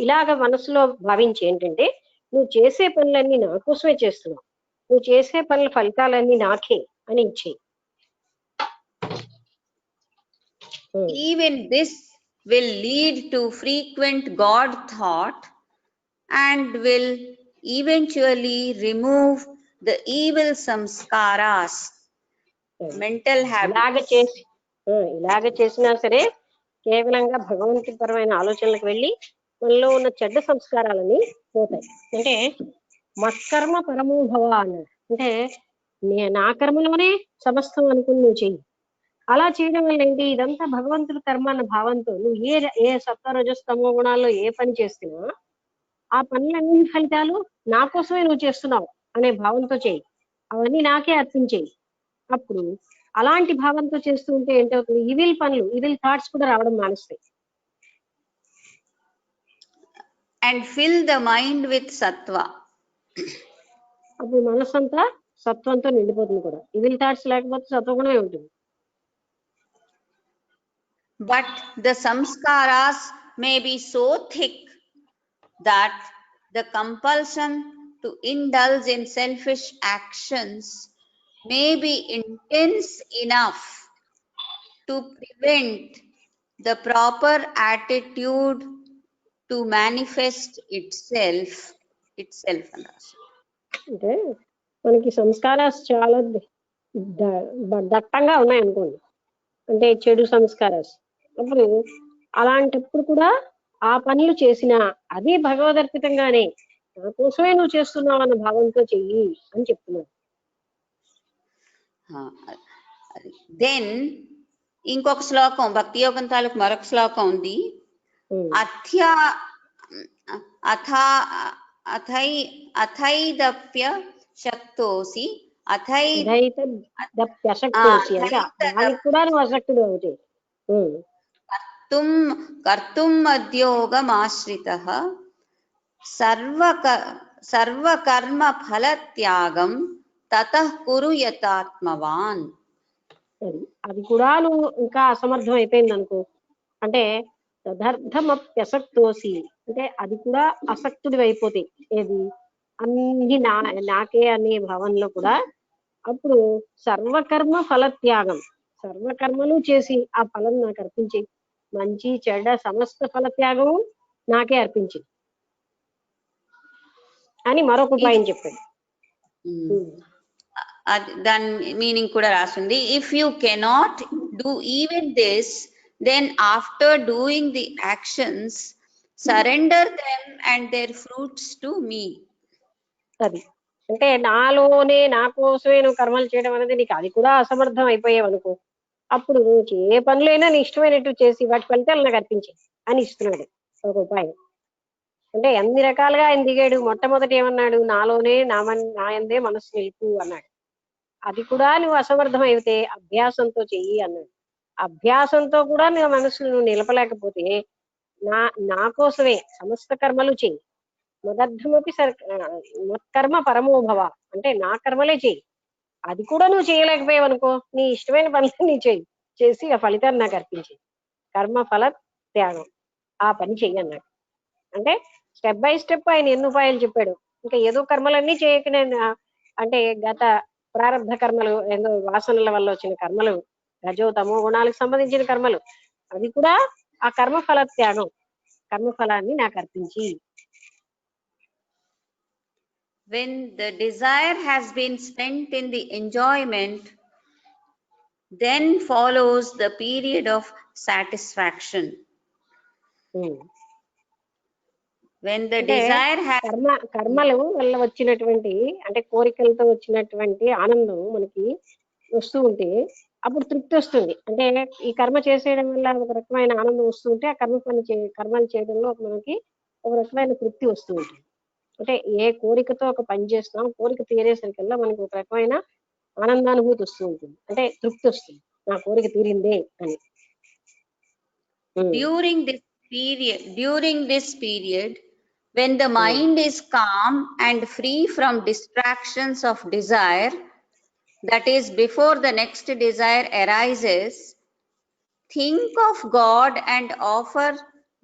ఇలాగ మనసులో భావించి ఏంటంటే నువ్వు చేసే పనులన్నీ నా కోసమే చేస్తున్నావు, నువ్వు చేసే పనుల ఫలితాలన్నీ నాకే అని ఇచ్చేయి. Even this will lead to frequent God thought and will eventually remove the evil samskaras, mental habits. ఇలాగ చేసినా సరే కేవలంగా భగవంతుపరమైన ఆలోచనలకు వెళ్ళి మనలో ఉన్న చెడ్డ సంస్కారాలని పోతాయి. అంటే మత్కర్మ పరమోభవ అన్నాడు. అంటే నా కర్మలోనే సమస్తం అనుకుని నువ్వు చెయ్యి. అలా చేయడం వల్ల ఏంటి, ఇదంతా భగవంతుడి కర్మ అన్న భావంతో నువ్వు ఏ సత్వ రజస్తమో గుణాల్లో ఏ పని చేస్తున్నా ఆ పనులన్నీ ఫలితాలు నా కోసమే నువ్వు చేస్తున్నావు అనే భావంతో చేయి, అవన్నీ నాకే అర్పించేయి. అప్పుడు అలాంటి భావంతో చేస్తూ ఉంటే ఏంటవుతుంది, ఈవిల్ థాట్స్ కూడా రావడం మానేస్తాయి. And fill the mind with sattva. అప్పుడు మనసు అంతా సత్వంతో నిండిపోతుంది కూడా. ఈవిల్ థాట్స్ లేకపోతే సత్వగుణమే ఉంటుంది. But the samskaras may be so thick that the compulsion to indulge in selfish actions may be intense enough to prevent the proper attitude to manifest itself అంటే మనకి సంస్కారాలు చాలా దట్టంగా ఉన్నాయనుకోండి, అంటే చెడు సంస్కారాలు. అప్పుడు అలాంటప్పుడు కూడా ఆ పనులు చేసినా అది భగవదర్పితంగానే నా కోసమే నువ్వు చేస్తున్నావు అన్న భావంతో చెయ్యి అని చెప్తున్నాడు. దెన్ ఇంకొక శ్లోకం, భక్తి యోగం తాలూకు మరొక శ్లోకం ఉంది. అథైదప్య శక్తోసి అథైదప్యశక్తోసి అంటే దానికి కూడా నువ్వు అశక్తుడు అవుతాయి. కర్తుం మధ్యోగమాశ్రితః సర్వకర్మ ఫలత్యాగం తతః కురు యతాత్మవాన్. అది కూడా నువ్వు ఇంకా అసమర్థం అయిపోయింది అనుకో, అంటే తదర్థమప్యసక్తోసి అంటే అది కూడా అసక్తుడి అయిపోతాయి. ఏది అన్ని నాకే అనే భావనలో కూడా. అప్పుడు సర్వకర్మ ఫలత్యాగం, సర్వకర్మలు చేసి ఆ ఫలం నాకు అర్పించి, మంచి చెడ్డ సమస్త ఫలత్యాగము నాకే అర్పించి అని మరొక ఉపాయం చెప్పాడు. దాని మీనింగ్ కూడా రాసింది. If you cannot do even this, then after doing the actions surrender them and their fruits to me. అది అంటే నాలోనే నా కోసమే నువ్వు కర్మలు చేయడం అనేది నీకు అది కూడా అసమర్థం అయిపోయావు అనుకో, అప్పుడు నువ్వు ఏ పనులైనా నీ ఇష్టమైనట్టు చేసి వాటి ఫలితాలు నాకు అర్పించి అని ఇస్తున్నాడు ఒక ఉపాయం. అంటే అన్ని రకాలుగా ఆయన దిగాడు. మొట్టమొదటి ఏమన్నాడు, నాలోనే నాయందే మనసు నిలుపు అన్నాడు. అది కూడా నువ్వు అసమర్థం అయితే అభ్యాసంతో చెయ్యి అన్నాడు. అభ్యాసంతో కూడా నీ మనసును నువ్వు నిలపలేకపోతే నా కోసమే సమస్త కర్మలు చెయ్యి. మదర్థమపి మత్కర్మ పరమోభవ అంటే నా కర్మలే చెయ్యి. అది కూడా నువ్వు చేయలేకపోయావు అనుకో, నీ ఇష్టమైన పనులు నీ చేసి ఆ ఫలితాన్ని నాకు అర్పించి కర్మ ఫల త్యాగం ఆ పని చెయ్యి అన్నాడు. అంటే స్టెప్ బై స్టెప్ ఆయన ఎన్ని ఉపాయాలు చెప్పాడు. ఇంకా ఏదో కర్మలన్నీ చేయకనే అంటే గత ప్రారంభ కర్మలు, ఏదో వాసనల వల్ల వచ్చిన కర్మలు, రజో తమో గుణాలకు సంబంధించిన కర్మలు, అది కూడా ఆ కర్మ ఫల త్యాగం, కర్మఫలాన్ని నాకు అర్పించి. When the desire has been spent in the enjoyment, then follows the period of satisfaction. When the desire has కర్మలు వల్ల వచ్చినటువంటి అంటే కోరికలతో వచ్చినటువంటి ఆనందం మనకి వస్తూ ఉంటే అప్పుడు తృప్తి వస్తుంది. అంటే ఈ కర్మ చేసేయడం వల్ల ఒక రకమైన ఆనందం వస్తూ ఉంటే ఆ కర్మలు చేయడంలో మనకి ఒక రకమైన తృప్తి వస్తూ ఉంటుంది. అంటే ఏ కోరికతో ఒక పని చేస్తున్నాం, కోరిక తీరేసరికల్లా మనకి ఒక రకమైన ఆనందానుభూతి వస్తూ ఉంటుంది, అంటే తృప్తి వస్తుంది, నా కోరిక తీరిందే అని. During this period, when the mind is calm and free from distractions of desire, that is before the next desire arises, think of God and offer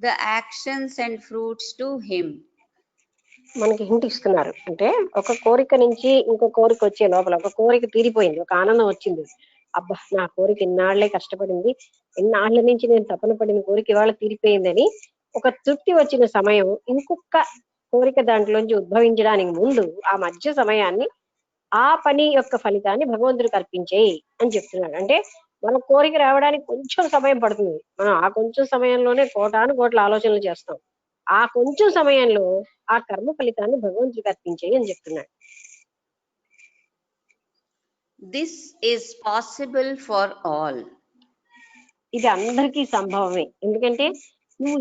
the actions and fruits to Him. మనకి hint ఇస్తున్నారు. అంటే ఒక కోరిక నుంచి ఇంకో కోరిక వచ్చే లోపల ఒక కోరిక తీరిపోయింది, ఒక ఆనందం వచ్చింది. అబ్బా, నా కోరిక ఇన్నాళ్లే కష్టపడింది, ఇన్నాళ్ల నుంచి నేను తపన పడిన కోరిక ఇవాళ తీరిపోయిందని ఒక తృప్తి వచ్చిన సమయం, ఇంకొక కోరిక దాంట్లోంచి ఉద్భవించడానికి ముందు ఆ మధ్య సమయాన్ని, ఆ పని యొక్క ఫలితాన్ని భగవంతుడికి అర్పించేయి అని చెప్తున్నాడు. అంటే మన కోరిక రావడానికి కొంచెం సమయం పడుతుంది, మనం ఆ కొంచెం సమయంలోనే కోటాను కోట్ల ఆలోచనలు చేస్తాం. ఆ కొంచెం సమయంలో ఆ కర్మ ఫలితాన్ని భగవంతుడికి అర్పించేయి అని చెప్తున్నాడు. This is possible for all. ఇది అందరికీ సంభవమే. ఎందుకంటే నువ్వు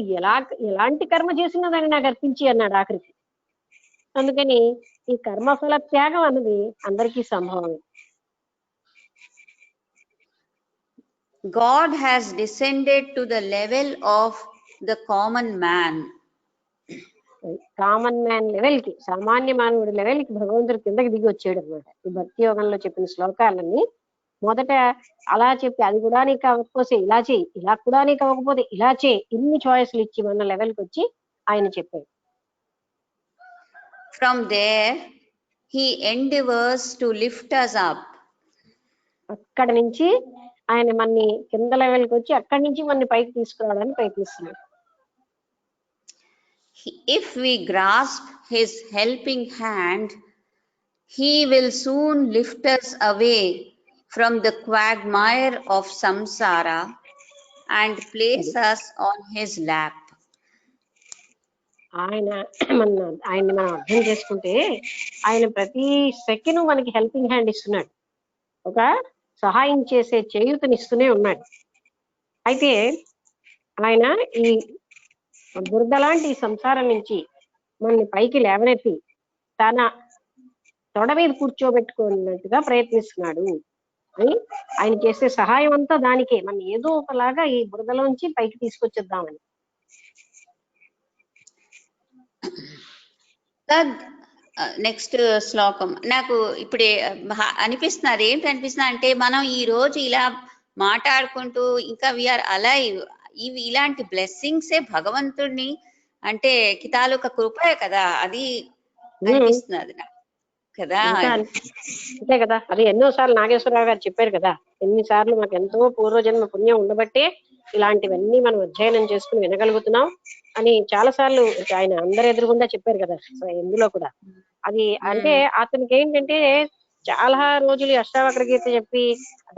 ఎలాంటి కర్మ చేసినా దాన్ని నాకు అర్పించి అన్నాడు ఆఖరికి. అందుకని ఈ కర్మఫల త్యాగం అన్నది అందరికీ సంభవమే. God has descended to the level of the common man. Common man level కి, సామాన్య మానవుడి లెవెల్ కి భగవంతుడు కిందకి దిగి వచ్చాడు అనమాట. ఈ భక్తి యోగంలో చెప్పిన శ్లోకాలన్నీ మొదట అలా చెప్పి, అది కూడా నీకు అవ్వకపోతే ఇలా చేయి, ఇలా కూడా నీకు అవ్వకపోతే ఇలా చేయి, ఇన్ని చాయిస్లు ఇచ్చి మన లెవెల్కి వచ్చి ఆయన చెప్పాడు. From there, he endeavors to lift us up. అక్కడ నుంచి ఆయన మన్ని కింద లెవెల్కి వచ్చి అక్కడి నుంచి మన్ని పైకి తీసుకురావడానికి ప్రయత్నిస్తున్నాడు. If we grasp his helping hand, he will soon lift us away from the quagmire of samsara and place us on his lap. ఆయన్ని మనం అర్థం చేసుకుంటే ఆయన ప్రతి సెకండ్ మనకి హెల్పింగ్ హ్యాండ్ ఇస్తున్నాడు, ఒక సహాయం చేసే చేయూతనిస్తూనే ఉన్నాడు. అయితే ఆయన ఈ బురద లాంటి సంసారం నుంచి మనల్ని పైకి లేవనెత్తి తన తొడ మీద కూర్చోబెట్టుకున్నట్టుగా ప్రయత్నిస్తున్నాడు అని, ఆయన చేసే సహాయం అంతా దానికే, మనం ఏదో ఒకలాగా ఈ బురదలోంచి పైకి తీసుకొచ్చేద్దామని. నెక్స్ట్ శ్లోకం నాకు ఇప్పుడే అనిపిస్తున్నది, ఏంటి అనిపిస్తుంది అంటే, మనం ఈ రోజు ఇలా మాట్లాడుకుంటూ ఇంకా వీఆర్ అలైవ్, ఇవి ఇలాంటి బ్లెస్సింగ్సే భగవంతుడిని అంటే తాలూక కృపే కదా, అది అనిపిస్తున్నది నాకు కదా. అంతే కదా, అది ఎన్నోసార్లు నాగేశ్వరరావు గారు చెప్పారు కదా, ఎన్నిసార్లు మాకు ఎంతో పూర్వజన్మ పుణ్యం ఉండబట్టే ఇలాంటివన్నీ మనం అధ్యయనం చేసుకుని వినగలుగుతున్నాం అని చాలా సార్లు ఆయన అందరు ఎదురుగుండా చెప్పారు కదా ఇందులో కూడా. అది అంటే అతనికి ఏంటంటే చాలా రోజులు అష్టావక్ర గీత చెప్పి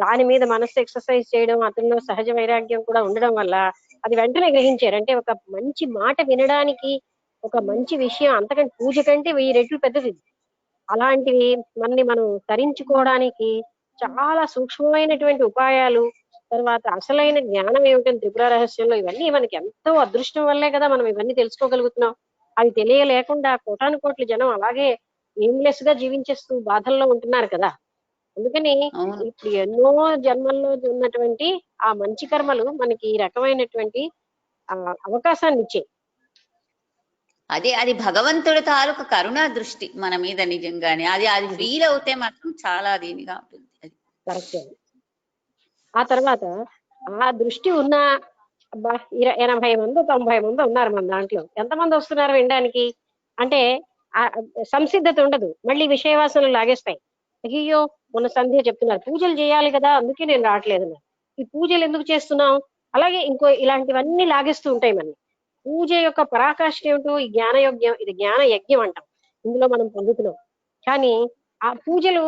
దాని మీద మనస్సు ఎక్సర్సైజ్ చేయడం, అతనిలో సహజ వైరాగ్యం కూడా ఉండడం వల్ల అది వెంటనే గ్రహించారు. అంటే ఒక మంచి మాట వినడానికి, ఒక మంచి విషయం అంతకంటే పూజ కంటే 1000 రెట్లు పెద్దది. అలాంటివి మనని మనం తరించుకోవడానికి చాలా సూక్ష్మమైనటువంటి ఉపాయాలు, తర్వాత అసలైన జ్ఞానం ఏమిటని త్రిపుర రహస్యంలో, ఇవన్నీ మనకి ఎంతో అదృష్టం వల్లే కదా మనం ఇవన్నీ తెలుసుకోగలుగుతున్నాం. అవి తెలియలేకుండా కోటాను కోట్ల జనం అలాగే ఎయిమ్లెస్ గా జీవించేస్తూ బాధల్లో ఉంటున్నారు కదా. అందుకని ఇప్పుడు ఎన్నో జన్మల్లో ఉన్నటువంటి ఆ మంచి కర్మలు మనకి ఈ రకమైనటువంటి అవకాశాన్ని ఇచ్చాయి. అది భగవంతుడి తాలూకు కరుణా దృష్టి మన మీద నిజంగానే. అది ఫీల్ అవుతే మాత్రం చాలా దీనిగా ఉంటుంది. అది కరెక్ట్. ఆ తర్వాత ఆ దృష్టి ఉన్న 80 మంది 90 మంది ఉన్నారు మన దాంట్లో. ఎంతమంది వస్తున్నారు వినడానికి అంటే సంసిద్ధత ఉండదు, మళ్ళీ విషయవాసనలు లాగేస్తాయి. అయ్యో మొన్న సంధ్య చెప్తున్నారు పూజలు చేయాలి కదా అందుకే నేను రావట్లేదు, ఈ పూజలు ఎందుకు చేస్తున్నాం, అలాగే ఇంకో ఇలాంటివన్నీ లాగేస్తూ ఉంటాయి మనని. పూజ యొక్క పరాకాష్ఠ ఏమిటో ఈ జ్ఞానయజ్ఞం, ఇది జ్ఞాన యజ్ఞం అంటాం, ఇందులో మనం పొందుతున్నాం. కానీ ఆ పూజలు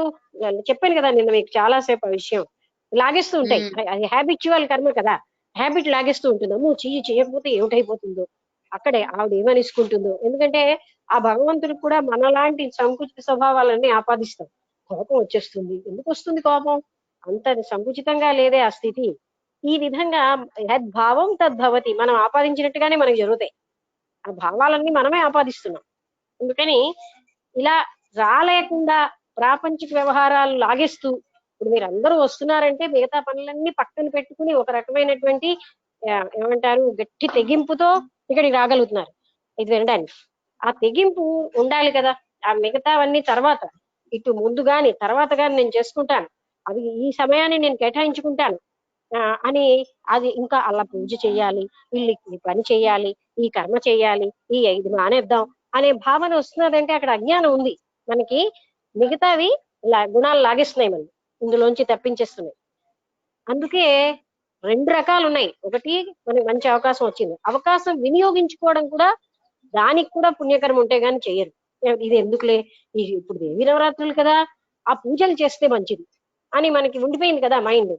చెప్పాను కదా నిన్న మీకు చాలాసేపు ఆ విషయం, లాగేస్తూ ఉంటాయి. అది హ్యాబిచువల్ కర్మ కదా, హ్యాబిట్ లాగేస్తూ ఉంటుంది. నువ్వు చేయకపోతే ఏమిటైపోతుందో, అక్కడే ఆవిడ ఏమనిసుకుంటుందో. ఎందుకంటే ఆ భగవంతుడికి కూడా మనలాంటి సంకుచిత స్వభావాలన్నీ ఆపాదిస్తాం. కోపం వచ్చేస్తుంది, ఎందుకు వస్తుంది కోపం, అంత సంకుచితంగా లేదే ఆ స్థితి. ఈ విధంగా యద్భావం తద్భవతి, మనం ఆపాదించినట్టుగానే మనకు జరుగుతాయి. ఆ భావాలన్నీ మనమే ఆపాదిస్తున్నాం. అందుకని ఇలా రాలేకుండా ప్రాపంచిక వ్యవహారాలు లాగేస్తూ, ఇప్పుడు మీరు అందరూ వస్తున్నారంటే మిగతా పనులన్నీ పక్కన పెట్టుకుని ఒక రకమైనటువంటి ఏమంటారు గట్టి తెగింపుతో ఇక్కడికి రాగలుగుతున్నారు ఇది వినడానికి. ఆ తెగింపు ఉండాలి కదా. ఆ మిగతావన్నీ తర్వాత, ఇటు ముందు గాని తర్వాత గాని నేను చేసుకుంటాను, అవి ఈ సమయాన్ని నేను కేటాయించుకుంటాను, అని అది ఇంకా అలా పూజ చేయాలి, వీళ్ళు ఈ పని చేయాలి, ఈ కర్మ చేయాలి, ఇది మానేద్దాం అనే భావన వస్తున్నదంటే అక్కడ అజ్ఞానం ఉంది. మనకి మిగతావి గుణాలు లాగేస్తున్నాయి, మనం ఇందులోంచి తప్పించేస్తున్నాయి. అందుకే 2 రకాలు ఉన్నాయి. ఒకటి మనకి మంచి అవకాశం వచ్చింది, అవకాశం వినియోగించుకోవడం కూడా, దానికి కూడా పుణ్యకర్మ ఉంటే గాని చెయ్యరు. ఇది ఎందుకులే, ఇప్పుడు దేవి నవరాత్రులు కదా, ఆ పూజలు చేస్తే మంచిది అని మనకి ఉండిపోయింది కదా మైండ్.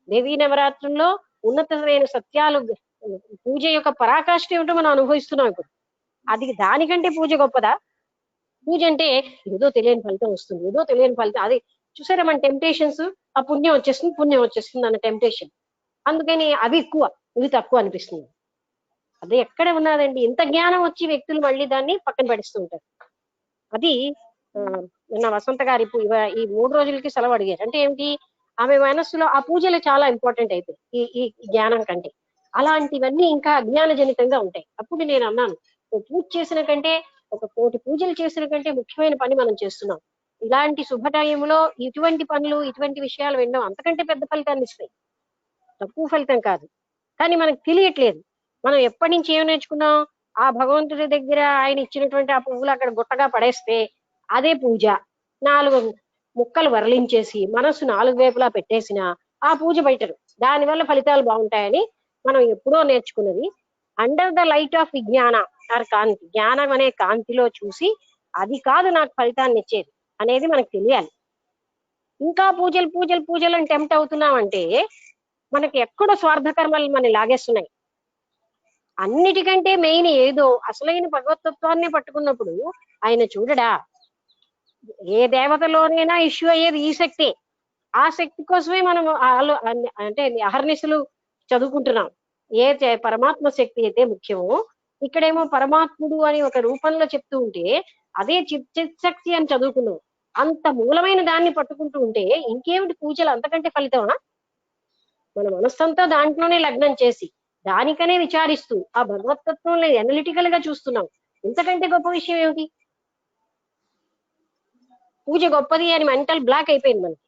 దేవీ నవరాత్రుల్లో ఉన్నతమైన సత్యాలు, పూజ యొక్క పరాకాష్ఠ ఏమిటో మనం అనుభవిస్తున్నాం ఇప్పుడు. అది దానికంటే పూజ గొప్పదా? పూజ అంటే ఏదో తెలియని ఫలితం వస్తుంది, ఏదో తెలియని ఫలితం. అది చూసారా మన టెంప్టేషన్స్, ఆ పుణ్యం వచ్చేస్తుంది అన్న టెంప్టేషన్. అందుకని అవి ఎక్కువ, ఇవి తక్కువ అనిపిస్తుంది. అది ఎక్కడ ఉన్నదండి? ఇంత జ్ఞానం వచ్చి వ్యక్తులు మళ్ళీ దాన్ని పక్కన పడిస్తూ ఉంటారు. అది నిన్న వసంత గారు ఈ 3 రోజులకి సెలవు అడిగారు. అంటే ఏమిటి, ఆమె మనస్సులో ఆ పూజలు చాలా ఇంపార్టెంట్ అయిపోయి ఈ జ్ఞానం కంటే. అలాంటివన్నీ ఇంకా అజ్ఞాన జనితంగా ఉంటాయి. అప్పుడు నేను అన్నాను, పూజ చేసిన కంటే, 1 కోటి పూజలు చేసిన కంటే ముఖ్యమైన పని మనం చేస్తున్నాం. ఇలాంటి శుభటయంలో ఇటువంటి పనులు, ఇటువంటి విషయాలు వినడం అంతకంటే పెద్ద ఫలితాన్ని ఇస్తాయి, తక్కువ ఫలితం కాదు. కానీ మనకు తెలియట్లేదు. మనం ఎప్పటి నుంచి ఏం నేర్చుకున్నాం, ఆ భగవంతుడి దగ్గర ఆయన ఇచ్చినటువంటి ఆ పువ్వులు అక్కడ గుట్టగా పడేస్తే అదే పూజ. 4 ముక్కలు వరలించేసి మనస్సు 4 వైపులా పెట్టేసిన ఆ పూజ బయటరు. దానివల్ల ఫలితాలు బాగుంటాయని మనం ఎప్పుడో నేర్చుకున్నది. అండర్ ద లైట్ ఆఫ్ విజ్ఞాన ఆర్ కాంతి, జ్ఞానం అనే కాంతిలో చూసి అది కాదు నాకు ఫలితాన్ని ఇచ్చేది అనేది మనకు తెలియాలి. ఇంకా పూజలు అని టెంప్ట్ అవుతున్నామంటే మనకి ఎక్కడో స్వార్థ కర్మలు మనం లాగేస్తున్నాయి. అన్నిటికంటే మెయిన్ ఏదో అసలైన భగవతత్వాన్ని పట్టుకున్నప్పుడు ఆయన చూడడా, ఏ దేవతలోనైనా ఇష్యూ అయ్యేది ఈ శక్తే. ఆ శక్తి కోసమే మనం అంటే అహర్నిశలు చదువుకుంటున్నాం. పరమాత్మ శక్తి అయితే ముఖ్యమో, ఇక్కడేమో పరమాత్ముడు అని ఒక రూపంలో చెప్తూ ఉంటే అదే చిత్శక్తి అని చదువుకున్నాం. అంత మూలమైన దాన్ని పట్టుకుంటూ ఉంటే ఇంకేమిటి పూజలు అంతకంటే ఫలితమా? మన మనస్సంతా దాంట్లోనే లగ్నం చేసి దానికనే విచారిస్తూ ఆ భగవతత్వంలో ఎనలిటికల్ గా చూస్తున్నాం. ఇంతకంటే గొప్ప విషయం ఏమిటి? పూజ గొప్పది అని మెంటల్ బ్లాక్ అయిపోయింది మనకి.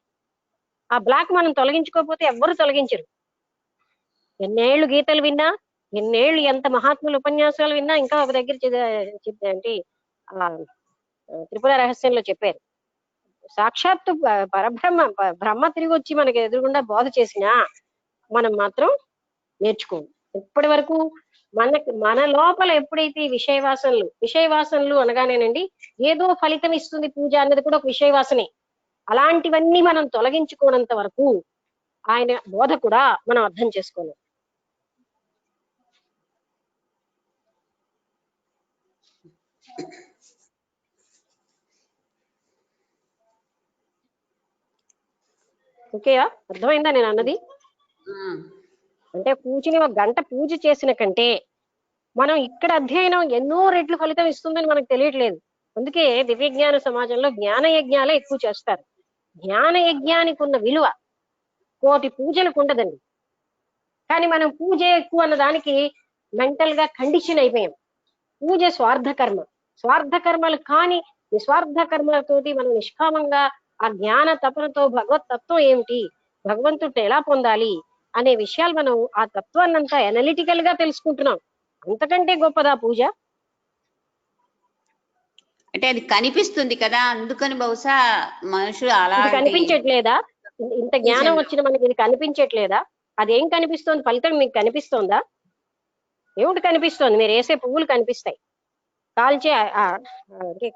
ఆ బ్లాక్ మనం తొలగించుకోకపోతే ఎవ్వరు తొలగించరు. ఎన్నేళ్లు గీతలు విన్నా, ఎన్నేళ్లు ఎంత మహాత్ముల ఉపన్యాసాలు విన్నా, ఇంకా ఒక దగ్గర అంటే త్రిపుర రహస్యంలో చెప్పారు, సాక్షాత్తు బ్రహ్మ తిరిగి వచ్చి మనకి ఎదురుగుండా బోధ చేసినా మనం మాత్రం నేర్చుకోము. ఇప్పటి వరకు మన లోపల ఎప్పుడైతే విషయవాసనలు అనగానేనండి, ఏదో ఫలితం ఇస్తుంది పూజ అన్నది కూడా ఒక విషయవాసనే. అలాంటివన్నీ మనం తొలగించుకోనంత వరకు ఆయన బోధ కూడా మనం అర్థం చేసుకోలేం. ఓకేయా? అర్థమైందా నేను అన్నది? అంటే పూజని 1 గంట పూజ చేసిన కంటే మనం ఇక్కడ అధ్యయనం ఎన్నో రెట్లు ఫలితం ఇస్తుందని మనకు తెలియట్లేదు. అందుకే దివ్యజ్ఞాన సమాజంలో జ్ఞాన యజ్ఞాలే ఎక్కువ చేస్తారు. జ్ఞాన యజ్ఞానికి ఉన్న విలువ 1 కోటి పూజలకు ఉండదండి. కానీ మనం పూజ ఎక్కువ అన్న దానికి మెంటల్ గా కండిషన్ అయిపోయాం. పూజ స్వార్థ కర్మలు కానీ నిస్వార్థ కర్మలతోటి మనం నిష్కామంగా ఆ జ్ఞాన తపనతో భగవతత్వం ఏమిటి, భగవంతుడిని ఎలా పొందాలి అనే విషయాలు మనం ఆ తత్వాన్నంతా ఎనలిటికల్ గా తెలుసుకుంటున్నాం. అంతకంటే గొప్పదా పూజ? అంటే అది కనిపిస్తుంది కదా, అందుకని బహుశా మనుషులు అలా కనిపించట్లేదా? ఇంత జ్ఞానం వచ్చిన మనకి ఇది కనిపించట్లేదా? అదేం కనిపిస్తోంది? ఫలితం మీకు కనిపిస్తోందా? ఏమిటి కనిపిస్తోంది? మీరు వేసే పువ్వులు కనిపిస్తాయి, కాల్చే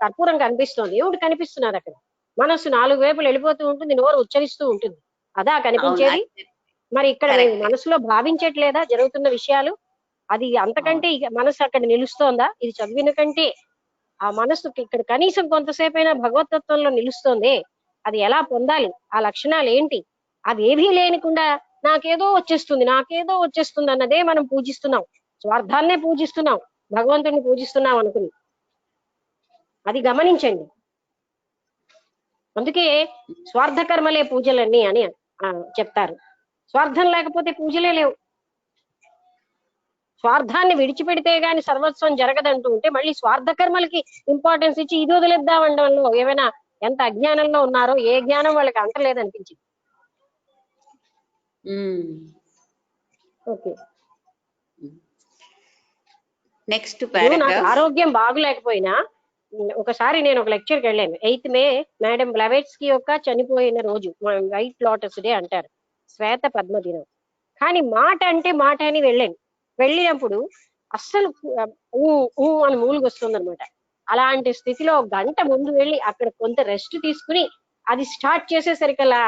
కర్పూరం కనిపిస్తోంది. ఏమిటి కనిపిస్తున్నారు అక్కడ? మనస్సు 4 వైపులు వెళ్ళిపోతూ ఉంటుంది, నోరు ఉచ్చరిస్తూ ఉంటుంది. అదా కనిపించేది? మరి ఇక్కడ మనసులో భావించట్లేదా జరుగుతున్న విషయాలు? అది అంతకంటే మనసు అక్కడ నిలుస్తోందా? ఇది చదివిన కంటే ఆ మనస్సుకి ఇక్కడ కనీసం కొంతసేపైనా భగవతత్వంలో నిలుస్తోంది. అది ఎలా పొందాలి, ఆ లక్షణాలు ఏంటి, అది ఏమీ లేనికుండా నాకేదో వచ్చేస్తుంది అన్నదే మనం పూజిస్తున్నాం. స్వార్థాన్నే పూజిస్తున్నాం, భగవంతుడిని పూజిస్తున్నాం అనుకుని. అది గమనించండి. అందుకే స్వార్థ కర్మలే పూజలన్నీ అని చెప్తారు. స్వార్థం లేకపోతే పూజలే లేవు. స్వార్థాన్ని విడిచిపెడితే గాని సర్వస్వం జరగదంటూ ఉంటే మళ్ళీ స్వార్థ కర్మలకి ఇంపార్టెన్స్ ఇచ్చి ఇది వదిలేద్దామండంలో ఏమైనా ఎంత అజ్ఞానంలో ఉన్నారో, ఏ జ్ఞానం వాళ్ళకి అంటలేదనిపించింది. ఓకే. నెక్స్ట్ నాకు పారాగ్రాఫ్. ఆరోగ్యం బాగులేకపోయినా ఒకసారి నేను ఒక లెక్చర్కి వెళ్ళాను. 8th మే మేడం బ్లవెట్స్కి యొక్క చనిపోయిన రోజు, వైట్ లోటస్ డే అంటారు, శ్వేత పద్మదినం. కానీ మాట అంటే మాట అని వెళ్ళాను. వెళ్ళినప్పుడు అస్సలు అని మూలుగు వస్తుంది అనమాట. అలాంటి స్థితిలో గంట ముందు వెళ్ళి అక్కడ కొంత రెస్ట్ తీసుకుని అది స్టార్ట్ చేసేసరికల్లా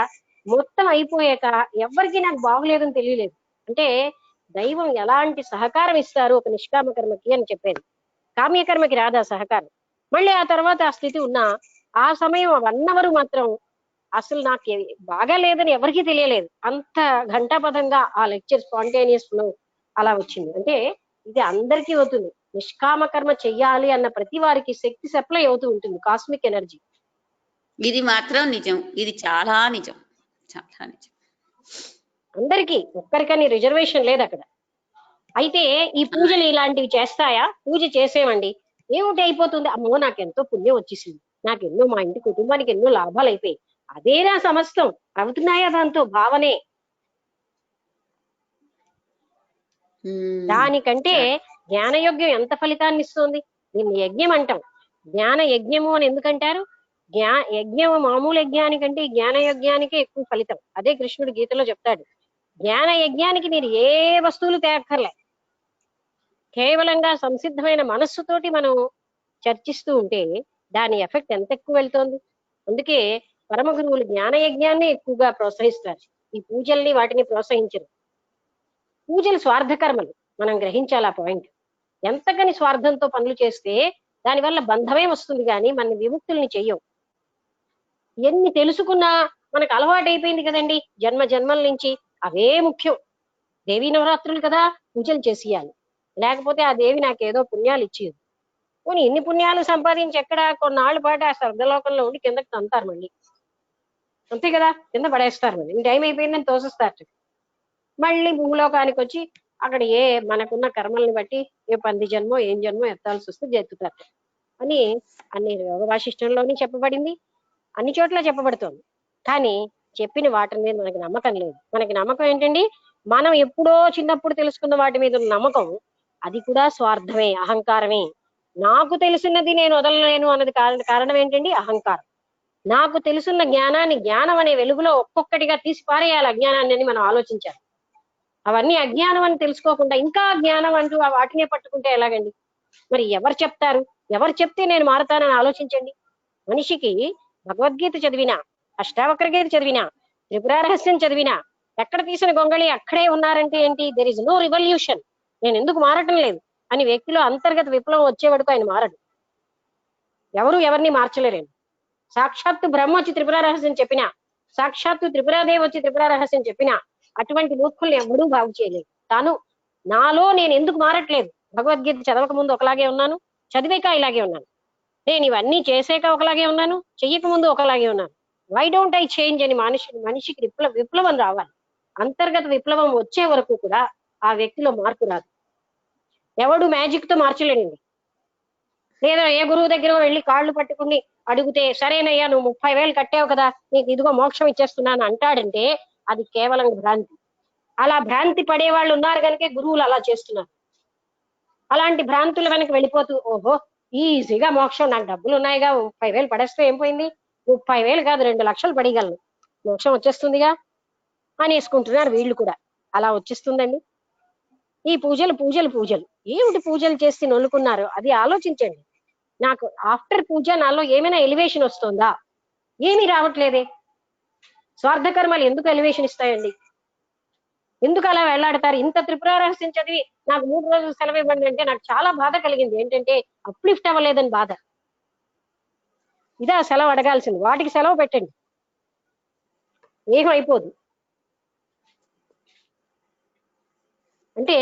మొత్తం అయిపోయాక ఎవరికి నాకు బాగులేదని తెలియలేదు. అంటే దైవం ఎలాంటి సహకారం ఇస్తారు ఒక నిష్కామ కర్మకి అని చెప్పేది. కామ్యకర్మకి రాదా సహకారం. మళ్ళీ ఆ తర్వాత ఆ స్థితి ఉన్నా ఆ సమయం 1 hour మాత్రం అసలు నాకు బాగా లేదని ఎవరికీ తెలియలేదు. అంత ఘంటాపథంగా ఆ లెక్చర్ స్పాంటేనియస్ ఫ్లో అలా వచ్చింది. అంటే ఇది అందరికీ అవుతుంది. నిష్కామ కర్మ చెయ్యాలి అన్న ప్రతి వారికి శక్తి సప్లై అవుతూ ఉంటుంది, కాస్మిక్ ఎనర్జీ. ఇది మాత్రం నిజం, ఇది చాలా నిజం, చాలా నిజం. అందరికీ, ఒక్కరికని రిజర్వేషన్ లేదు అక్కడ. అయితే ఈ పూజలు ఇలాంటివి చేస్తాయా? పూజ చేసేవండి, ఏమిటి అయిపోతుంది, అమ్మో నాకెంతో పుణ్యం వచ్చేసింది, నాకెన్నో మా ఇంటి కుటుంబానికి ఎన్నో లాభాలు అయిపోయాయి, అదేనా సమస్తం అవుతున్నాయా దాంతో భావనే. దానికంటే జ్ఞానయజ్ఞం ఎంత ఫలితాన్ని ఇస్తుంది? దీన్ని యజ్ఞం అంటాం. జ్ఞాన యజ్ఞము అని ఎందుకంటారు? యజ్ఞము మామూలు యజ్ఞానికంటే జ్ఞాన యజ్ఞానికే ఎక్కువ ఫలితం. అదే కృష్ణుడు గీతలో చెప్తాడు. జ్ఞాన యజ్ఞానికి మీరు ఏ వస్తువులు తేక్కర్లే, కేవలంగా సంసిద్ధమైన మనస్సుతోటి మనం చర్చిస్తూ ఉంటే దాని ఎఫెక్ట్ ఎంత ఎక్కువ వెళ్తోంది. అందుకే పరమ గురువులు జ్ఞాన యజ్ఞాన్ని ఎక్కువగా ప్రోత్సహిస్తారు, ఈ పూజల్ని వాటిని ప్రోత్సహించరు. పూజలు స్వార్థ కర్మలు, మనం గ్రహించాలి ఆ పాయింట్. ఎంతకని స్వార్థంతో పనులు చేస్తే దానివల్ల బంధమే వస్తుంది కానీ మన విముక్తుల్ని చెయ్యవు. ఎన్ని తెలుసుకున్నా మనకు అలవాటు అయిపోయింది కదండి జన్మ జన్మల నుంచి, అవే ముఖ్యం. దేవీ నవరాత్రులు కదా, పూజలు చేసేయాలి, లేకపోతే ఆ దేవి నాకేదో పుణ్యాలు ఇచ్చేది. పోనీ ఇన్ని పుణ్యాలు సంపాదించి ఎక్కడ కొన్నాళ్ళ పాటు ఆ స్వర్గలోకంలో ఉండి కిందకి తంతారు మళ్ళీ, అంతే కదా, కింద పడేస్తారు, మళ్ళీ టైం అయిపోయిందని తోసేస్తారు. మళ్ళీ భూలోకానికి వచ్చి అక్కడ మనకున్న కర్మల్ని బట్టి ఏ 10 జన్మో ఏం జన్మో ఎత్తాల్సి వస్తే జెత్తుతారు అని అన్ని యోగ వాసిష్టంలోని చెప్పబడింది, అన్ని చోట్ల చెప్పబడుతోంది. కానీ చెప్పిన వాటి మీద మనకి నమ్మకం లేదు. మనకి నమ్మకం ఏంటండి, మనం ఎప్పుడో చిన్నప్పుడు తెలుసుకున్న వాటి మీద ఉన్న నమ్మకం, అది కూడా స్వార్థమే, అహంకారమే. నాకు తెలిసినది నేను వదలలేను అన్నది కారణం ఏంటండి, అహంకారం. నాకు తెలుసున్న జ్ఞానాన్ని జ్ఞానం అనే వెలుగులో ఒక్కొక్కటిగా తీసి పారేయాలి అజ్ఞానాన్ని అని మనం ఆలోచించాలి. అవన్నీ అజ్ఞానం అని తెలుసుకోకుండా ఇంకా జ్ఞానం అంటూ వాటినే పట్టుకుంటే ఎలాగండి? మరి ఎవరు చెప్తారు, ఎవరు చెప్తే నేను మారతానని ఆలోచించండి. మనిషికి భగవద్గీత చదివినా, అష్టావక్ర గీత చదివినా, త్రిపుర రహస్యం చదివినా, ఎక్కడ తీసిన గొంగళి అక్కడే ఉన్నారంటే ఏంటి? There is no revolution. నేను ఎందుకు మారటం లేదు అని వ్యక్తిలో అంతర్గత విప్లవం వచ్చే వరకు ఆయన మారడు. ఎవరు ఎవరిని మార్చలేరండి. సాక్షాత్తు బ్రహ్మ వచ్చి త్రిపుర రహస్యం చెప్పినా, సాక్షాత్తు త్రిపురాదేవి వచ్చి త్రిపుర రహస్యం చెప్పినా అటువంటి మూర్ఖుల్ని ఎవరూ బాగు చేయలేదు. తాను నాలో నేను ఎందుకు మారట్లేదు? భగవద్గీత చదవక ముందు ఒకలాగే ఉన్నాను, చదివాక ఇలాగే ఉన్నాను. నేను ఇవన్నీ చేసాక ఒకలాగే ఉన్నాను, చెయ్యక ముందు ఒకలాగే ఉన్నాను. వై డోంట్ ఐ చేంజ్ అని మనిషికి విప్లవం రావాలి. అంతర్గత విప్లవం వచ్చే వరకు కూడా ఆ వ్యక్తిలో మార్పు రాదు. ఎవడు మ్యాజిక్ తో మార్చలేడండి. లేదా ఏ గురువు దగ్గర వెళ్ళి కాళ్ళు పట్టుకుని అడిగితే సరేనయ్యా నువ్వు 30,000 కట్టావు కదా నీకు ఇదిగో మోక్షం ఇచ్చేస్తున్నాను అంటాడంటే అది కేవలం భ్రాంతి. అలా భ్రాంతి పడే వాళ్ళు ఉన్నారు కనుక గురువులు అలా చేస్తున్నారు. అలాంటి భ్రాంతుల వెనక వెళ్ళిపోతూ ఓహో ఈజీగా మోక్షం, నాకు డబ్బులు ఉన్నాయిగా 30,000 పడేస్తే ఏం పోయింది, 30,000 కాదు 2 లక్షలు పడిగలను, మోక్షం వచ్చేస్తుందిగా అనేసుకుంటున్నారు వీళ్ళు కూడా. అలా వచ్చేస్తుందండి. ఈ పూజలు పూజలు పూజలు ఏమిటి పూజలు చేసి నొలుకున్నారు అది ఆలోచించండి. నాకు ఆఫ్టర్ పూజ నాలో ఏమైనా ఎలివేషన్ వస్తుందా? ఏమీ రావట్లేదే. స్వార్థ కర్మలు ఎందుకు ఎలివేషన్ ఇస్తాయండి? ఎందుకు అలా వెళ్లాడతారు? ఇంత త్రిపుర రహస్యం చదివి నాకు 3 రోజులు సెలవు ఇవ్వండి అంటే నాకు చాలా బాధ కలిగింది. ఏంటంటే అప్లిఫ్ట్ అవ్వలేదని బాధ. ఇదా సెలవు అడగాల్సింది? వాటికి సెలవు పెట్టండి, ఏం అయిపోదు. అంటే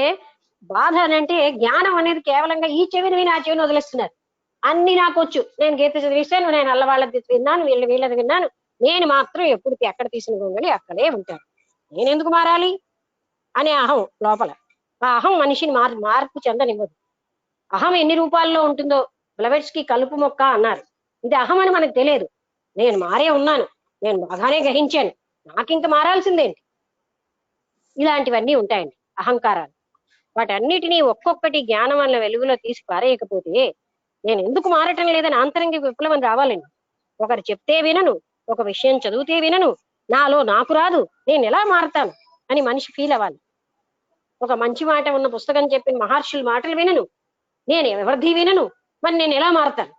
బాధ అని అంటే జ్ఞానం అనేది కేవలంగా ఈ చెవిని విని ఆ చెవిని వదిలేస్తున్నారు. అన్ని నాకు వచ్చు, నేను గీత చదివిస్తాను, నేను అల్లవాళ్ళది విన్నాను, వీళ్ళది విన్నాను, నేను మాత్రం ఎప్పుడు ఎక్కడ తీసిన గొంగళి అక్కడే ఉంటాను, నేను ఎందుకు మారాలి అనే అహం లోపల. ఆ అహం మనిషిని మార్పు చెందనివ్వదు. అహం ఎన్ని రూపాల్లో ఉంటుందో బ్లవెట్స్ కి కలుపు మొక్క అన్నారు. ఇది అహం అని మనకు తెలియదు. నేను మారే ఉన్నాను, నేను బాగానే గ్రహించాను, నాకింక మారాల్సిందేంటి? ఇలాంటివన్నీ ఉంటాయండి. అహంకారాలు. వాటన్నిటినీ ఒక్కొక్కటి జ్ఞానం వల్ల వెలుగులో తీసి పారేయకపోతే నేను ఎందుకు మారటం లేదని ఆంతరంగిక విప్లవం రావాలండి. ఒకరు చెప్తే వినను, ఒక విషయం చదివితే వినను, నాలో నాకు రాదు, నేను ఎలా మారతాను అని మనిషి ఫీల్ అవ్వాలి. ఒక మంచి మాట ఉన్న పుస్తకం చెప్పిన మహర్షుల మాటలు వినను, నేను ఎవరిది వినను, మరి నేను ఎలా మారతాను?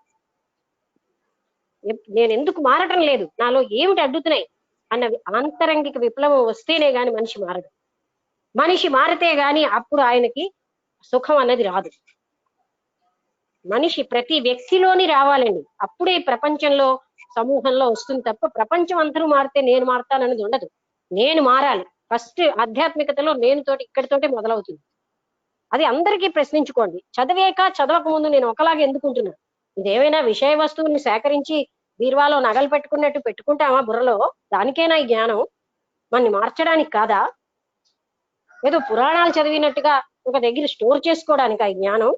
నేను ఎందుకు మారటం లేదు, నాలో ఏమిటి అడ్డుతున్నాయి అన్నది ఆంతరంగిక విప్లవం వస్తేనే గాని మనిషి మారడు. మనిషి మారితే గాని అప్పుడు ఆయనకి సుఖం అన్నది రాదు. మనిషి ప్రతి వ్యక్తిలోని రావాలండి, అప్పుడే ప్రపంచంలో సమూహంలో వస్తుంది తప్ప ప్రపంచం అందరూ మారితే నేను మారతానన్నది ఉండదు. నేను మారాలి ఫస్ట్. ఆధ్యాత్మికతలో నేను తోటి ఇక్కడితోటే మొదలవుతుంది. అది అందరికీ ప్రశ్నించుకోండి. చదివేక చదవక ముందు నేను ఒకలాగా ఎందుకుంటున్నాను? ఇదేమైనా విషయ వస్తువుని సేకరించి బీరువాలో నగలు పెట్టుకున్నట్టు పెట్టుకుంటామా బుర్రలో? దానికేనా ఈ జ్ఞానం? మనని మార్చడానికి కాదా? ఏదో పురాణాలు చదివినట్టుగా ఒక దగ్గర స్టోర్ చేసుకోవడానికి ఈ జ్ఞానం?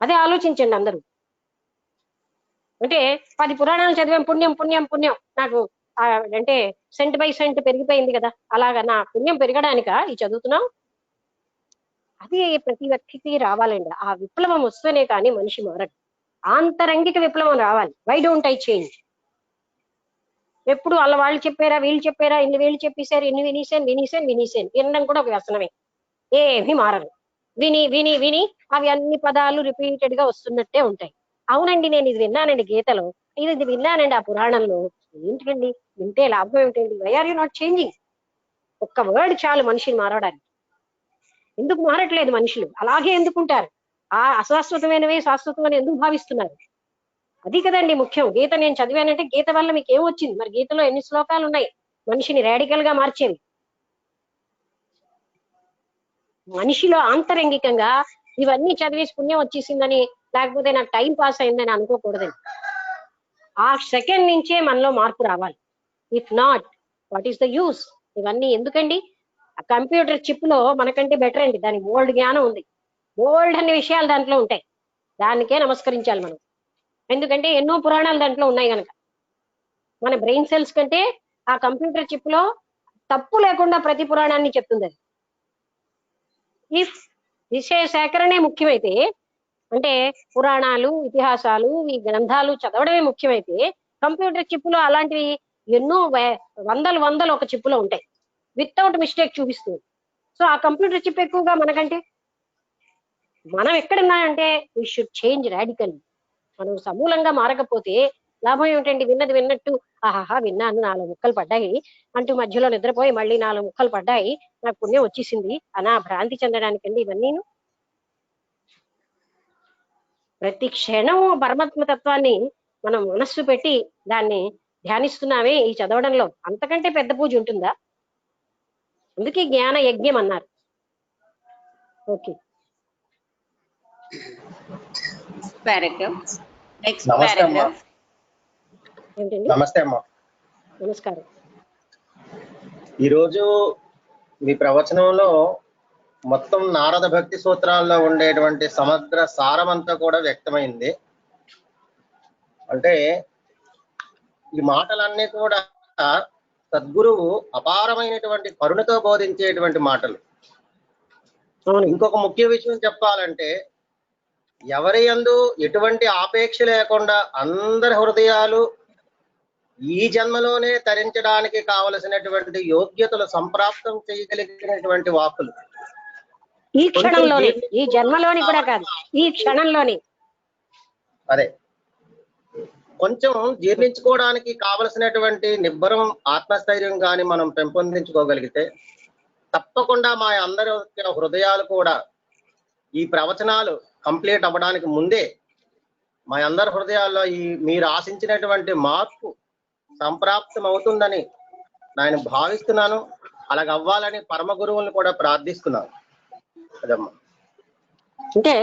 అదే ఆలోచించండి అందరూ. అంటే 10 పురాణాలు చదివాం, పుణ్యం పుణ్యం పుణ్యం, నాకు అంటే సెంట్ బై సెంట్ పెరిగిపోయింది కదా, అలాగా నా పుణ్యం పెరగడానికా ఈ చదువుతున్నాం? అది ప్రతి వ్యక్తికి రావాలండి. ఆ విప్లవం వస్తేనే కానీ మనిషి మారడు. ఆంతరంగిక విప్లవం రావాలి. Why don't I change? ఎప్పుడు అలా వాళ్ళు చెప్పారా వీళ్ళు చెప్పారా, ఇన్ని వీళ్ళు చెప్పేశారు, ఇన్ని వినేసాను వినడం కూడా ఒక వ్యసనమే. ఏమీ మారరు. విని విని విని అవి అన్ని పదాలు రిపీటెడ్ గా వస్తున్నట్టే ఉంటాయి. అవునండి నేను ఇది విన్నానండి గీతలో, ఇది విన్నానండి ఆ పురాణంలో. ఏంటండి వింటే లాభం ఏమిటండి? Why are you not changing? ఒక్క వర్డ్ చాలు మనిషిని మారడానికి. ఎందుకు మారట్లేదు మనుషులు? అలాగే ఎందుకుంటారు? ఆ అశాశ్వతమైనవే శాశ్వతం అని ఎందుకు భావిస్తున్నారు? అది కదండి ముఖ్యం. గీత నేను చదివానంటే గీత వల్ల మీకు ఏమొచ్చింది? మరి గీతలో ఎన్ని శ్లోకాలు ఉన్నాయి మనిషిని రాడికల్ గా మార్చేవి? మనిషిలో ఆంతరంగికంగా ఇవన్నీ చదివేసి పుణ్యం వచ్చేసిందని, లేకపోతే నాకు టైం పాస్ అయిందని అనుకోకూడదండి. ఆ సెకండ్ నుంచే మనలో మార్పు రావాలి. If not, what is the use? ఇవన్నీ ఎందుకండి? కంప్యూటర్ చిప్ లో మనకంటే బెటర్ అండి, దానికి బోల్డ్ జ్ఞానం ఉంది, బోల్డ్ అనే విషయాలు దాంట్లో ఉంటాయి. దానికే నమస్కరించాలి మనం. ఎందుకంటే ఎన్నో పురాణాలు దాంట్లో ఉన్నాయి కనుక. మన బ్రెయిన్ సెల్స్ కంటే ఆ కంప్యూటర్ చిప్ లో తప్పు లేకుండా ప్రతి పురాణాన్ని చెప్తుంది అది. ఇఫ్ విషయ సేకరణే ముఖ్యమైతే, అంటే పురాణాలు ఇతిహాసాలు ఈ గ్రంథాలు చదవడమే ముఖ్యమైతే, కంప్యూటర్ చిప్ లో అలాంటివి ఎన్నో వందలు ఒక చిప్ లో ఉంటాయి, వితౌట్ మిస్టేక్ చూపిస్తుంది. సో ఆ కంప్యూటర్ చిప్ ఎక్కువగా మనకంటే. మనం ఎక్కడున్నాయంటే వీ షుడ్ చేంజ్ రాడికల్. మనం సమూలంగా మారకపోతే లాభం ఏమిటండి? విన్నది విన్నట్టు ఆహాహా విన్నాను 4 ముక్కలు పడ్డాయి అంటూ మధ్యలో నిద్రపోయి మళ్ళీ 4 ముక్కలు పడ్డాయి నాకు పుణ్యం వచ్చేసింది అనా భ్రాంతి చెందడానికండి ఇవన్నీ. ప్రతి క్షణం పరమాత్మ తత్వాన్ని మనం మనస్సు పెట్టి దాన్ని ధ్యానిస్తున్నామే ఈ చదవడంలో. అంతకంటే పెద్ద పూజ ఉంటుందా? అందుకే జ్ఞాన యజ్ఞం అన్నారు. Okay, paragraph. Next నమస్తే అమ్మా. paragraph. ఏంటండి? నమస్తే అమ్మా. నమస్కారం. ఈరోజు మీ ప్రవచనంలో మొత్తం నారద భక్తి సూత్రాల్లో ఉండేటువంటి సమగ్ర సారమంతా కూడా వ్యక్తమైంది. అంటే ఈ మాటలన్నీ కూడా సద్గురువు అపారమైనటువంటి కరుణతో బోధించేటువంటి మాటలు. ఇంకొక ముఖ్య విషయం చెప్పాలంటే, ఎవరి యందు ఎటువంటి ఆపేక్ష లేకుండా అందరి హృదయాలు ఈ జన్మలోనే తరించడానికి కావలసినటువంటి యోగ్యతలు సంప్రాప్తం చేయగలిగినటువంటి వాక్కులు. ఈ క్షణంలోనే, ఈ జన్మలోని కూడా కాదు, ఈ క్షణంలోనే. అదే కొంచెం జీర్ణించుకోవడానికి కావలసినటువంటి నిబ్బరం ఆత్మస్థైర్యం కానీ మనం పెంపొందించుకోగలిగితే తప్పకుండా మా అందరి హృదయాలు కూడా ఈ ప్రవచనాలు కంప్లీట్ అవ్వడానికి ముందే మా అందరి హృదయాల్లో ఈ మీరు ఆశించినటువంటి మార్పు సంప్రాప్తం అవుతుందని నేను భావిస్తున్నాను. అలాగ అవ్వాలని పరమ గురువుల్ని కూడా ప్రార్థిస్తున్నాను. అదమ్మా. అంటే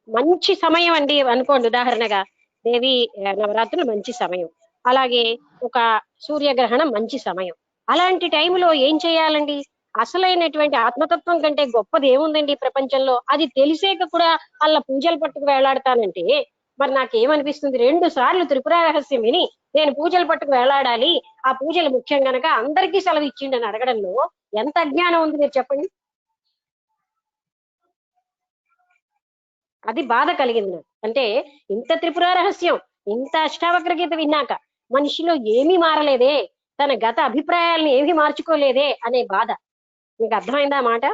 మంచి సమయం అండి అనుకోండి. ఉదాహరణగా దేవి నవరాత్రులు మంచి సమయం, అలాగే ఒక సూర్యగ్రహణం మంచి సమయం. అలాంటి టైంలో ఏం చేయాలండి? అసలైనటువంటి ఆత్మతత్వం కంటే గొప్పది ఏముందండి ప్రపంచంలో? అది తెలిసేక కూడా అలా పూజలు పట్టుకు వేలాడతానంటే మరి నాకేమనిపిస్తుంది? 2 సార్లు త్రిపుర రహస్యం విని నేను పూజలు పట్టుకు వేలాడాలి, ఆ పూజలు ముఖ్యం గనక అందరికీ సెలవు ఇచ్చిండని అడగడంలో ఎంత అజ్ఞానం ఉంది మీరు చెప్పండి. అది బాధ కలిగింది నాకు. అంటే ఇంత త్రిపుర రహస్యం, ఇంత అష్టావక్ర గీత విన్నాక మనిషిలో ఏమీ మారలేదే, తన గత అభిప్రాయాలను ఏమీ మార్చుకోలేదే అనే బాధ. మీకు అర్థమైందా మాట?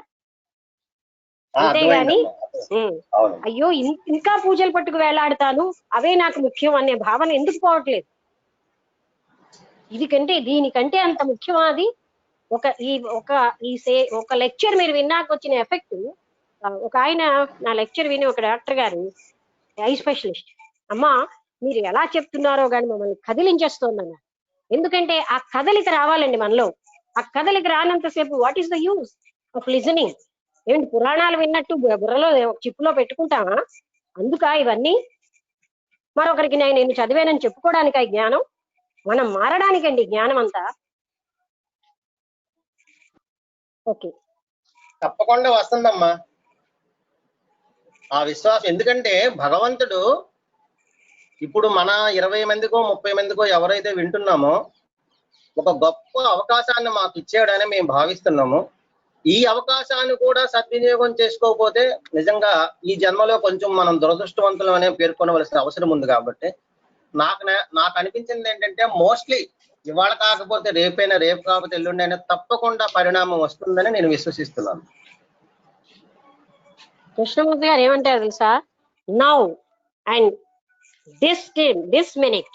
అంతేగాని అవును. అయ్యో ఇంకా పూజలు పట్టుకు వేలాడతాను, అవే నాకు ముఖ్యం అనే భావన ఎందుకు పోవట్లేదు? దీనికంటే అంత ముఖ్యమా అది? ఒక లెక్చర్ మీరు విన్నాక వచ్చిన ఎఫెక్ట్. ఒక ఆయన నా లెక్చర్ విని, ఒక డాక్టర్ గారు, ఐ స్పెషలిస్ట్, అమ్మా మీరు ఎలా చెప్తున్నారో కానీ మమ్మల్ని కదిలించేస్తోందన్నారు. ఎందుకంటే ఆ కదలిక రావాలండి మనలో. ఆ కదలిక రానంతసేపు what is the use of listening? ఏంటి పురాణాలు విన్నట్టు బుర్రలో చిప్పులో పెట్టుకుంటామా? అందుక ఇవన్నీ మరొకరికి నేను చదివానని చెప్పుకోవడానికి ఆ జ్ఞానం? మనం మారడానికండి జ్ఞానం అంతా. ఓకే, తప్పకుండా వస్తుందమ్మా ఆ విశ్వాసం. ఎందుకంటే భగవంతుడు ఇప్పుడు మన 20 మందికో 30 మందికో ఎవరైతే వింటున్నామో ఒక గొప్ప అవకాశాన్ని మాకు ఇచ్చాడని మేము భావిస్తున్నాము. ఈ అవకాశాన్ని కూడా సద్వినియోగం చేసుకోకపోతే నిజంగా ఈ జన్మలో కొంచెం మనం దురదృష్టవంతులం అనే పేర్కొనవలసిన అవసరం ఉంది. కాబట్టి నాకు అనిపించింది ఏంటంటే, మోస్ట్లీ ఇవాళ కాకపోతే రేపైనా, రేపు కాకపోతే ఎల్లుండైనా తప్పకుండా పరిణామం వస్తుందని నేను విశ్వసిస్తున్నాను. కృష్ణమూర్తి గారు ఏమంటారు తెలుసా? నౌ అండ్ దిస్ మినిట్,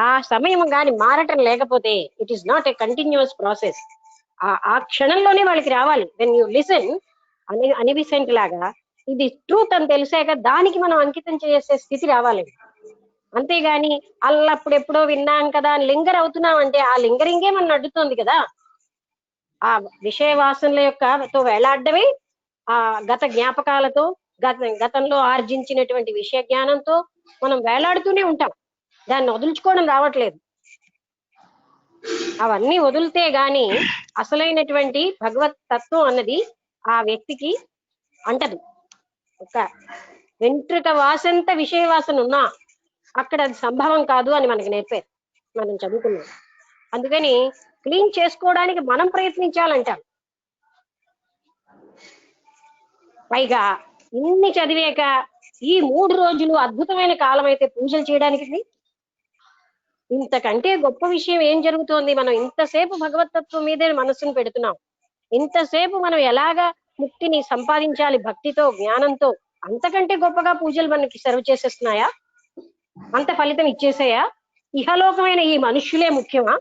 ఆ సమయం కానీ మారటం లేకపోతే it is not a continuous process. ఆ క్షణంలోనే వాళ్ళకి రావాలి. వెన్ యూ లిసన్ అనివిసెంట్ లాగా ఇది ట్రూత్ అని తెలిసాక దానికి మనం అంకితం చేసే స్థితి రావాలండి. అంతేగాని అల్లప్పుడెప్పుడో విన్నాం కదా అని లింగర్ అవుతున్నాం అంటే ఆ లింగరింగే మనం అడ్డుతోంది కదా. ఆ విషయ వాసనల తో వేలాడమే, ఆ గత జ్ఞాపకాలతో, గతంలో ఆర్జించినటువంటి విషయ జ్ఞానంతో మనం వేలాడుతూనే ఉంటాం. దాన్ని వదులుచుకోవడం రావట్లేదు. అవన్నీ వదిలితే గాని అసలైనటువంటి భగవత్ తత్వం అన్నది ఆ వ్యక్తికి అంటదు. ఒక వెంట్రుక వాసంత విషయ వాసన ఉన్నా అక్కడ అది సంభవం కాదు అని మనకి నేర్పారు, మనం చదువుకున్నాం. అందుకని క్లీన్ చేసుకోవడానికి మనం ప్రయత్నించాలంటాం. పైగా ఇన్ని చదివాక ఈ 3 రోజులు అద్భుతమైన కాలం అయితే పూజలు చేయడానికి ఇంతకంటే గొప్ప విషయం ఏం జరుగుతోంది? మనం ఇంతసేపు భగవతత్వం మీదే మనస్సును పెడుతున్నాం. ఇంతసేపు మనం ఎలాగా ముక్తిని సంపాదించాలి భక్తితో, జ్ఞానంతో, అంతకంటే గొప్పగా పూజలు మనకి సర్వ్ చేసేస్తున్నాయా? అంత ఫలితం ఇచ్చేసాయా? ఇహలోకమైన ఈ మనుష్యులే ముఖ్యమా?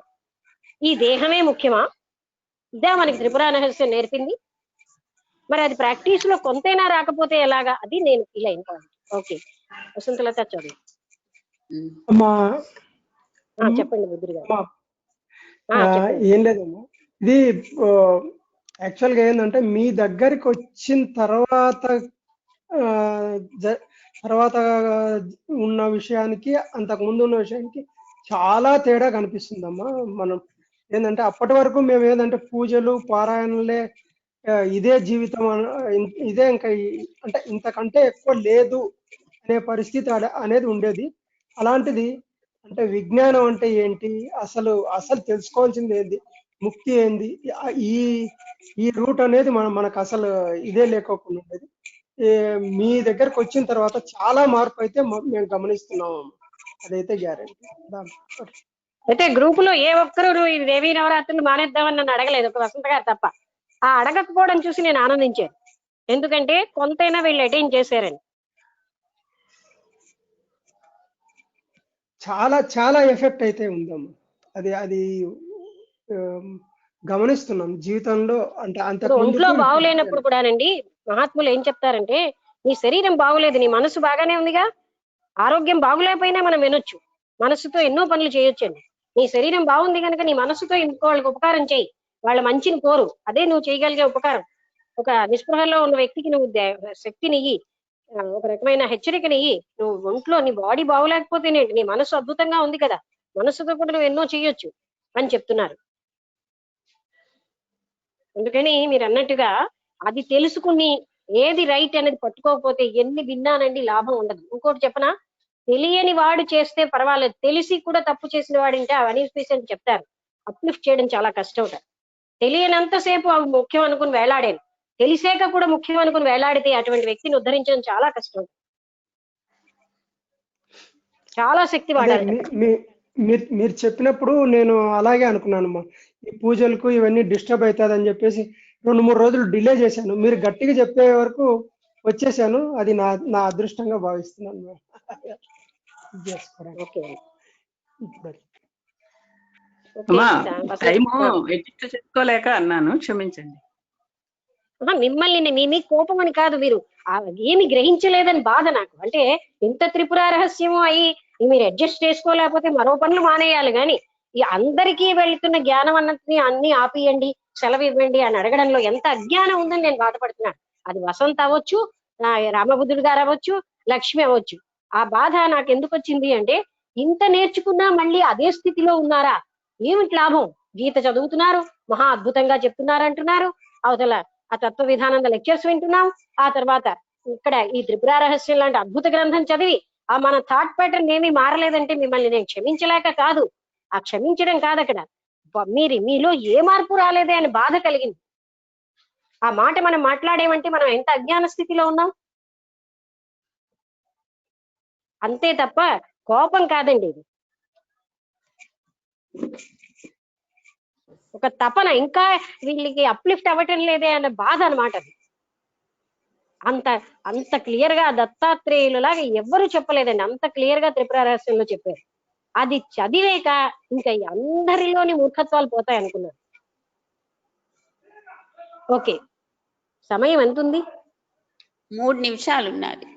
ఈ దేహమే ముఖ్యమా? ఇదా మనకి త్రిపుర రహస్యం నేర్పింది. మరి అది ప్రాక్టీస్ లో కొంతైనా రాకపోతే ఎలాగా? అది నేను ఇలా ఇంపార్టెంట్. ఓకే, వసంతలత చదువు. అమ్మా చెప్పండి బుద్ధుడు గారు. ఏం లేదమ్మా, ఇది యాక్చువల్ గా ఏంటంటే మీ దగ్గరికి వచ్చిన తర్వాత ఉన్న విషయానికి అంతకు ముందు ఉన్న విషయానికి చాలా తేడా కనిపిస్తుందమ్మా. మనం ఏంటంటే అప్పటి వరకు మేము ఏంటంటే పూజలు పారాయణలే ఇదే జీవితం ఇదే ఇంకా అంటే ఇంతకంటే ఎక్కువ లేదు అనే పరిస్థితి అనేది ఉండేది. అలాంటిది అంటే విజ్ఞానం అంటే ఏంటి, అసలు తెలుసుకోవాల్సింది ఏంది, ముక్తి ఏంది, ఈ ఈ రూట్ అనేది మనకు అసలు ఇదే లేకోకుండా ఉండేది. మీ దగ్గరకు వచ్చిన తర్వాత చాలా మార్పు అయితే మేము గమనిస్తున్నాము. అదైతే గ్యారెంటీ. అయితే గ్రూప్ లో ఏ ఒక్కరు ఈ దేవీ నవరాత్రులు మానేద్దామని నన్ను అడగలేదు, ఒక వసంత గారు తప్ప. ఆ అడగకపోవడం చూసి నేను ఆనందించాను. ఎందుకంటే కొంతైనా వీళ్ళు అటెండ్ చేశారని. చాలా చాలా ఎఫెక్ట్ అయితే ఉందమ్మా. అది గమనిస్తున్నాం జీవితంలో. అంటే అంత ఒంట్లో బాగులేనప్పుడు కూడానండి మహాత్ములు ఏం చెప్తారంటే, నీ శరీరం బాగులేదు, నీ మనసు బాగానే ఉందిగా. ఆరోగ్యం బాగులేకపోయినా మనం వినొచ్చు, మనసుతో ఎన్నో పనులు చేయొచ్చండి. నీ శరీరం బాగుంది కనుక నీ మనసుతో ఇంకోళ్ళకి ఉపకారం చేయి, వాళ్ళ మంచిని కోరు, అదే నువ్వు చేయగలిగే ఉపకారం. ఒక నిస్పృహలో ఉన్న వ్యక్తికి నువ్వు శక్తినియ్యి, ఒక రకమైన హెచ్చరికనియ్యి. నువ్వు ఒంట్లో నీ బాడీ బాగులేకపోతేనేంటి, నీ మనసు అద్భుతంగా ఉంది కదా, మనసుతో కూడా నువ్వు ఎన్నో చేయొచ్చు అని చెప్తున్నారు. అందుకని మీరు అన్నట్టుగా అది తెలుసుకుని ఏది రైట్ అనేది పట్టుకోకపోతే ఎన్ని విన్నానండి లాభం ఉండదు. ఇంకోటి చెప్పనా, తెలియని వాడు చేస్తే పర్వాలేదు, తెలిసి కూడా తప్పు చేసిన వాడింటే అవన్నీ చెప్తారు, అప్లిఫ్ట్ చేయడం చాలా కష్టం. తెలియనంతసేపు అవి ముఖ్యం అనుకుని వేలాడాను, తెలిసాక కూడా ముఖ్యం అనుకుని వేలాడితే అటువంటి వ్యక్తిని ఉద్ధరించడం చాలా కష్టం, చాలా శక్తి అదే వాడాలి. మీరు చెప్పినప్పుడు నేను అలాగే అనుకున్నానమ్మా. ఈ పూజలకు ఇవన్నీ డిస్టర్బ్ అవుతుందని చెప్పేసి 2-3 రోజులు డిలే చేశాను. మీరు గట్టిగా చెప్పే వరకు వచ్చేసాను. అది నా అదృష్టంగా భావిస్తున్నాను. చేసుకోవడానికి. ఓకే ఇప్పుడు అమ్మా ఓకే టైము ఎడిట్ చేసుకోలేక అన్నాను, క్షమించండి. మిమ్మల్ని మీ కోపం అని కాదు, మీరు ఏమి గ్రహించలేదని బాధ నాకు. అంటే ఇంత త్రిపుర రహస్యము అయ్యి మీరు అడ్జస్ట్ చేసుకోలేకపోతే మరో పనులు మానేయాలి, కానీ ఈ అందరికీ వెళ్తున్న జ్ఞానం అన్ని ఆపియండి, సెలవు ఇవ్వండి అని అడగడంలో ఎంత అజ్ఞానం ఉందని నేను బాధపడుతున్నాను. అది వసంత్ అవ్వచ్చు, రామబుద్ధుడు గారు అవ్వచ్చు, లక్ష్మి అవ్వచ్చు. ఆ బాధ నాకు ఎందుకు వచ్చింది అంటే, ఇంత నేర్చుకున్నా మళ్ళీ అదే స్థితిలో ఉన్నారా, ఏమిటి లాభం? గీత చదువుతున్నారు, మహా అద్భుతంగా చెప్తున్నారు అంటున్నారు, అవతల ఆ తత్వ విధానంద లెక్చర్స్ వింటున్నాం, ఆ తర్వాత ఇక్కడ ఈ త్రిపుర రహస్యం లాంటి అద్భుత గ్రంథం చదివి ఆ మన థాట్ ప్యాటర్న్ ఏమీ మారలేదంటే మిమ్మల్ని నేను క్షమించలేక కాదు, ఆ క్షమించడం కాదు, అక్కడ మీలో ఏ మార్పు రాలేదే అని బాధ కలిగింది. ఆ మాట మనం మాట్లాడేమంటే మనం ఎంత అజ్ఞాన స్థితిలో ఉన్నాం, అంతే తప్ప కోపం కాదండి. ఇది ఒక తపన, ఇంకా వీళ్ళకి అప్లిఫ్ట్ అవ్వటం లేదే అన్న బాధ అనమాట. అది అంత అంత క్లియర్ గా దత్తాత్రేయులులాగా ఎవ్వరూ చెప్పలేదండి, అంత క్లియర్ గా త్రిపుర రహస్యంలో చెప్పారు. అది చదివేక ఇంకా అందరిలోని మూర్ఖత్వాలు పోతాయి అనుకున్నాను. ఓకే, సమయం ఎంత ఉంది? 3 నిమిషాలు ఉన్నది.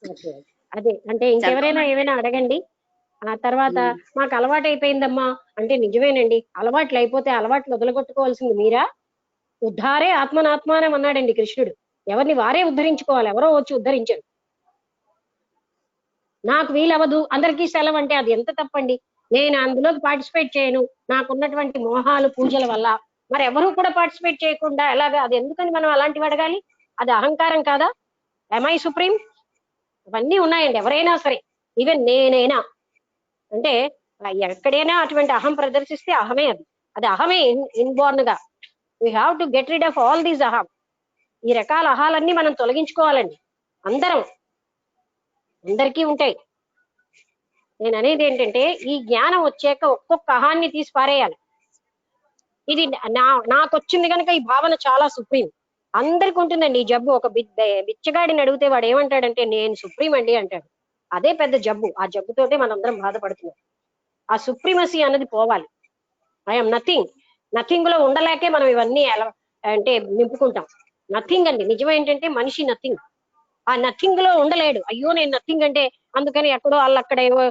ఓకే, అదే అంటే ఇంకెవరైనా ఏమైనా అడగండి. ఆ తర్వాత మాకు అలవాటు అయిపోయిందమ్మా అంటే నిజమేనండి, అలవాట్లు అయిపోతే అలవాట్లు వదలగొట్టుకోవాల్సింది మీరా? ఉద్ధారే ఆత్మనాత్మానం అన్నాడండి కృష్ణుడు. ఎవరిని వారే ఉద్ధరించుకోవాలి, ఎవరో వచ్చి ఉద్ధరించరు. నాకు వీలవదు, అందరికీ సెలవు అంటే అది ఎంత తప్పండి. నేను అందులోకి పార్టిసిపేట్ చేయను, నాకున్నటువంటి మోహాలు పూజల వల్ల. మరి ఎవరు కూడా పార్టిసిపేట్ చేయకుండా ఎలాగా? అది ఎందుకని మనం అలాంటివి అడగాలి? అది అహంకారం కాదా? MI supreme? అవన్నీ ఉన్నాయండి. ఎవరైనా సరే, ఈవెన్ నేనైనా అంటే ఎక్కడైనా అటువంటి అహం ప్రదర్శిస్తే అహమే, అది అహమే ఇన్బోర్న్ గా. We have to get rid of all these అహం. ఈ రకాల అహాలన్నీ మనం తొలగించుకోవాలండి. అందరికీ ఉంటాయి. నేను అనేది ఏంటంటే, ఈ జ్ఞానం వచ్చాక ఒక్కొక్క అహాన్ని తీసి పారేయాలి. ఇది నాకు వచ్చింది కనుక ఈ భావన చాలా సుప్రీం. అందరికి ఉంటుందండి ఈ జబ్బు. ఒక బిచ్చగాడిని అడిగితే వాడు ఏమంటాడంటే నేను సుప్రీం అండి అంటాడు. అదే పెద్ద జబ్బు. ఆ జబ్బుతోటే మనందరం బాధపడుతున్నాం. ఆ సుప్రీమసీ అన్నది పోవాలి. ఐఎమ్ నథింగ్, నథింగ్ లో ఉండలేకే మనం ఇవన్నీ ఎలా అంటే నింపుకుంటాం. నథింగ్ అండి నిజం ఏంటంటే మనిషి నథింగ్. ఆ నథింగ్ లో ఉండలేడు. అయ్యో నేను నథింగ్ అంటే అందుకని ఎక్కడో అల్లక్కడ ఏవో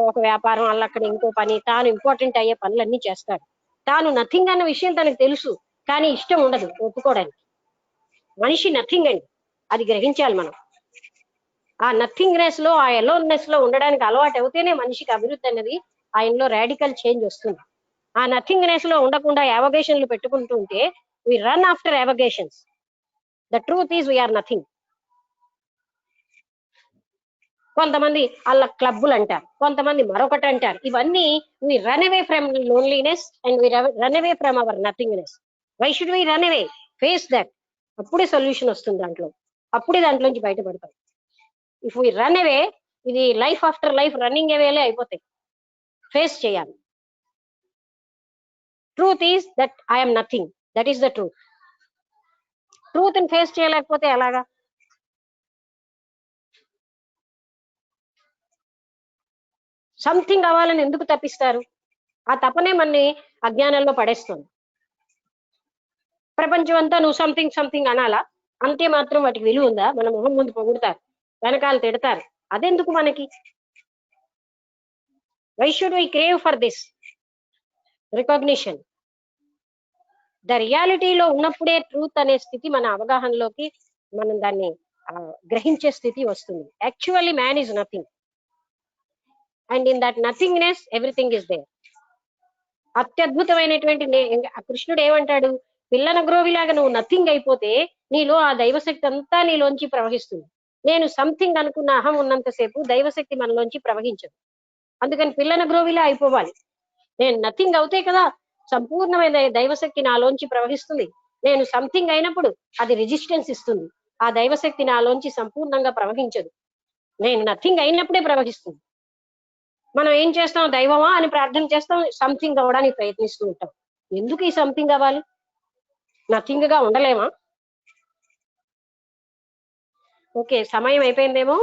ఒక వ్యాపారం, అల్లక్కడ ఇంకో పని, తాను ఇంపార్టెంట్ అయ్యే పనులన్నీ చేస్తాడు. తాను నథింగ్ అన్న విషయం తనకు తెలుసు, కానీ ఇష్టం ఉండదు ఒప్పుకోవడానికి. మనిషి నథింగ్ అండి, అది గ్రహించాలి మనం. ఆ నథింగ్నెస్ లో, ఆ ఎలోన్నెస్ లో ఉండడానికి అలవాటు అవుతేనే మనిషికి అభివృద్ధి అనేది ఆయనలో రాడికల్ చేంజ్ వస్తుంది. ఆ నథింగ్నెస్ లో ఉండకుండా యావగేషన్లు పెట్టుకుంటూ ఉంటే we run after avocations. The truth is we are nothing. కొంతమంది అల్ల క్లబ్బులు అంటారు, కొంతమంది మరొకటి అంటారు. ఇవన్నీ we run away from loneliness and we run away from our nothingness. Why should we run away? Face that. అప్పుడే సొల్యూషన్ వస్తుంది దాంట్లో, అప్పుడే దాంట్లోంచి బయటపడతాం. ఇఫ్ వి రన్ అవే, ఇది లైఫ్ ఆఫ్టర్ లైఫ్ రన్నింగ్ అవేలే అయిపోతాయి. ఫేస్ చేయాలి. Truth is that I'm nothing, that is the truth. Truth ని face చేయలేకపోతే ఎలాగా? సంథింగ్ అవ్వాలని ఎందుకు తప్పిస్తారు? ఆ తపనే మనని అజ్ఞానంలో పడేస్తుంది. ప్రపంచం అంతా నువ్వు సంథింగ్ సంథింగ్ అనాలా? అంతే మాత్రం వాటికి విలువ ఉందా? మన మొహం ముందు పొగుడుతారు, వెనకాల తిడతారు. అదెందుకు మనకి? Why should we crave for this recognition? The రియాలిటీలో ఉన్నప్పుడే ట్రూత్ అనే స్థితి మన అవగాహనలోకి, మనం దాన్ని గ్రహించే స్థితి వస్తుంది. Actually man is nothing, and in that nothingness everything is there. అత్యద్భుతమైనటువంటి కృష్ణుడు ఏమంటాడు? పిల్లన గ్రోవిలాగా నువ్వు నథింగ్ అయిపోతే నీలో ఆ దైవశక్తి అంతా నీలోంచి ప్రవహిస్తుంది. నేను సంథింగ్ అనుకున్న అహం ఉన్నంతసేపు దైవశక్తి మనలోంచి ప్రవహించదు. అందుకని పిల్లన గ్రోవిలా అయిపోవాలి. నేను నథింగ్ అవుతే కదా సంపూర్ణమైన దైవశక్తి నాలోంచి ప్రవహిస్తుంది. నేను సంథింగ్ అయినప్పుడు అది రెసిస్టెన్స్ ఇస్తుంది. ఆ దైవశక్తి నాలోంచి సంపూర్ణంగా ప్రవహించదు. నేను నథింగ్ అయినప్పుడే ప్రవహిస్తుంది. మనం ఏం చేస్తాం, దైవమా అని ప్రార్థన చేస్తాం, సంథింగ్ అవ్వడానికి ప్రయత్నిస్తూ ఉంటాం. ఎందుకు ఈ సంథింగ్ అవ్వాలి? నథింగ్ గా ఉండలేమా? ఓకే, సమయం అయిపోయిందేమో.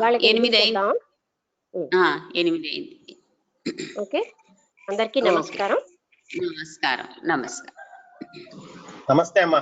వాళ్ళకి 8 అయింది. చేద్దాం. 8 అయింది. ఓకే, అందరికీ నమస్కారం. నమస్కారం. నమస్తే అమ్మా.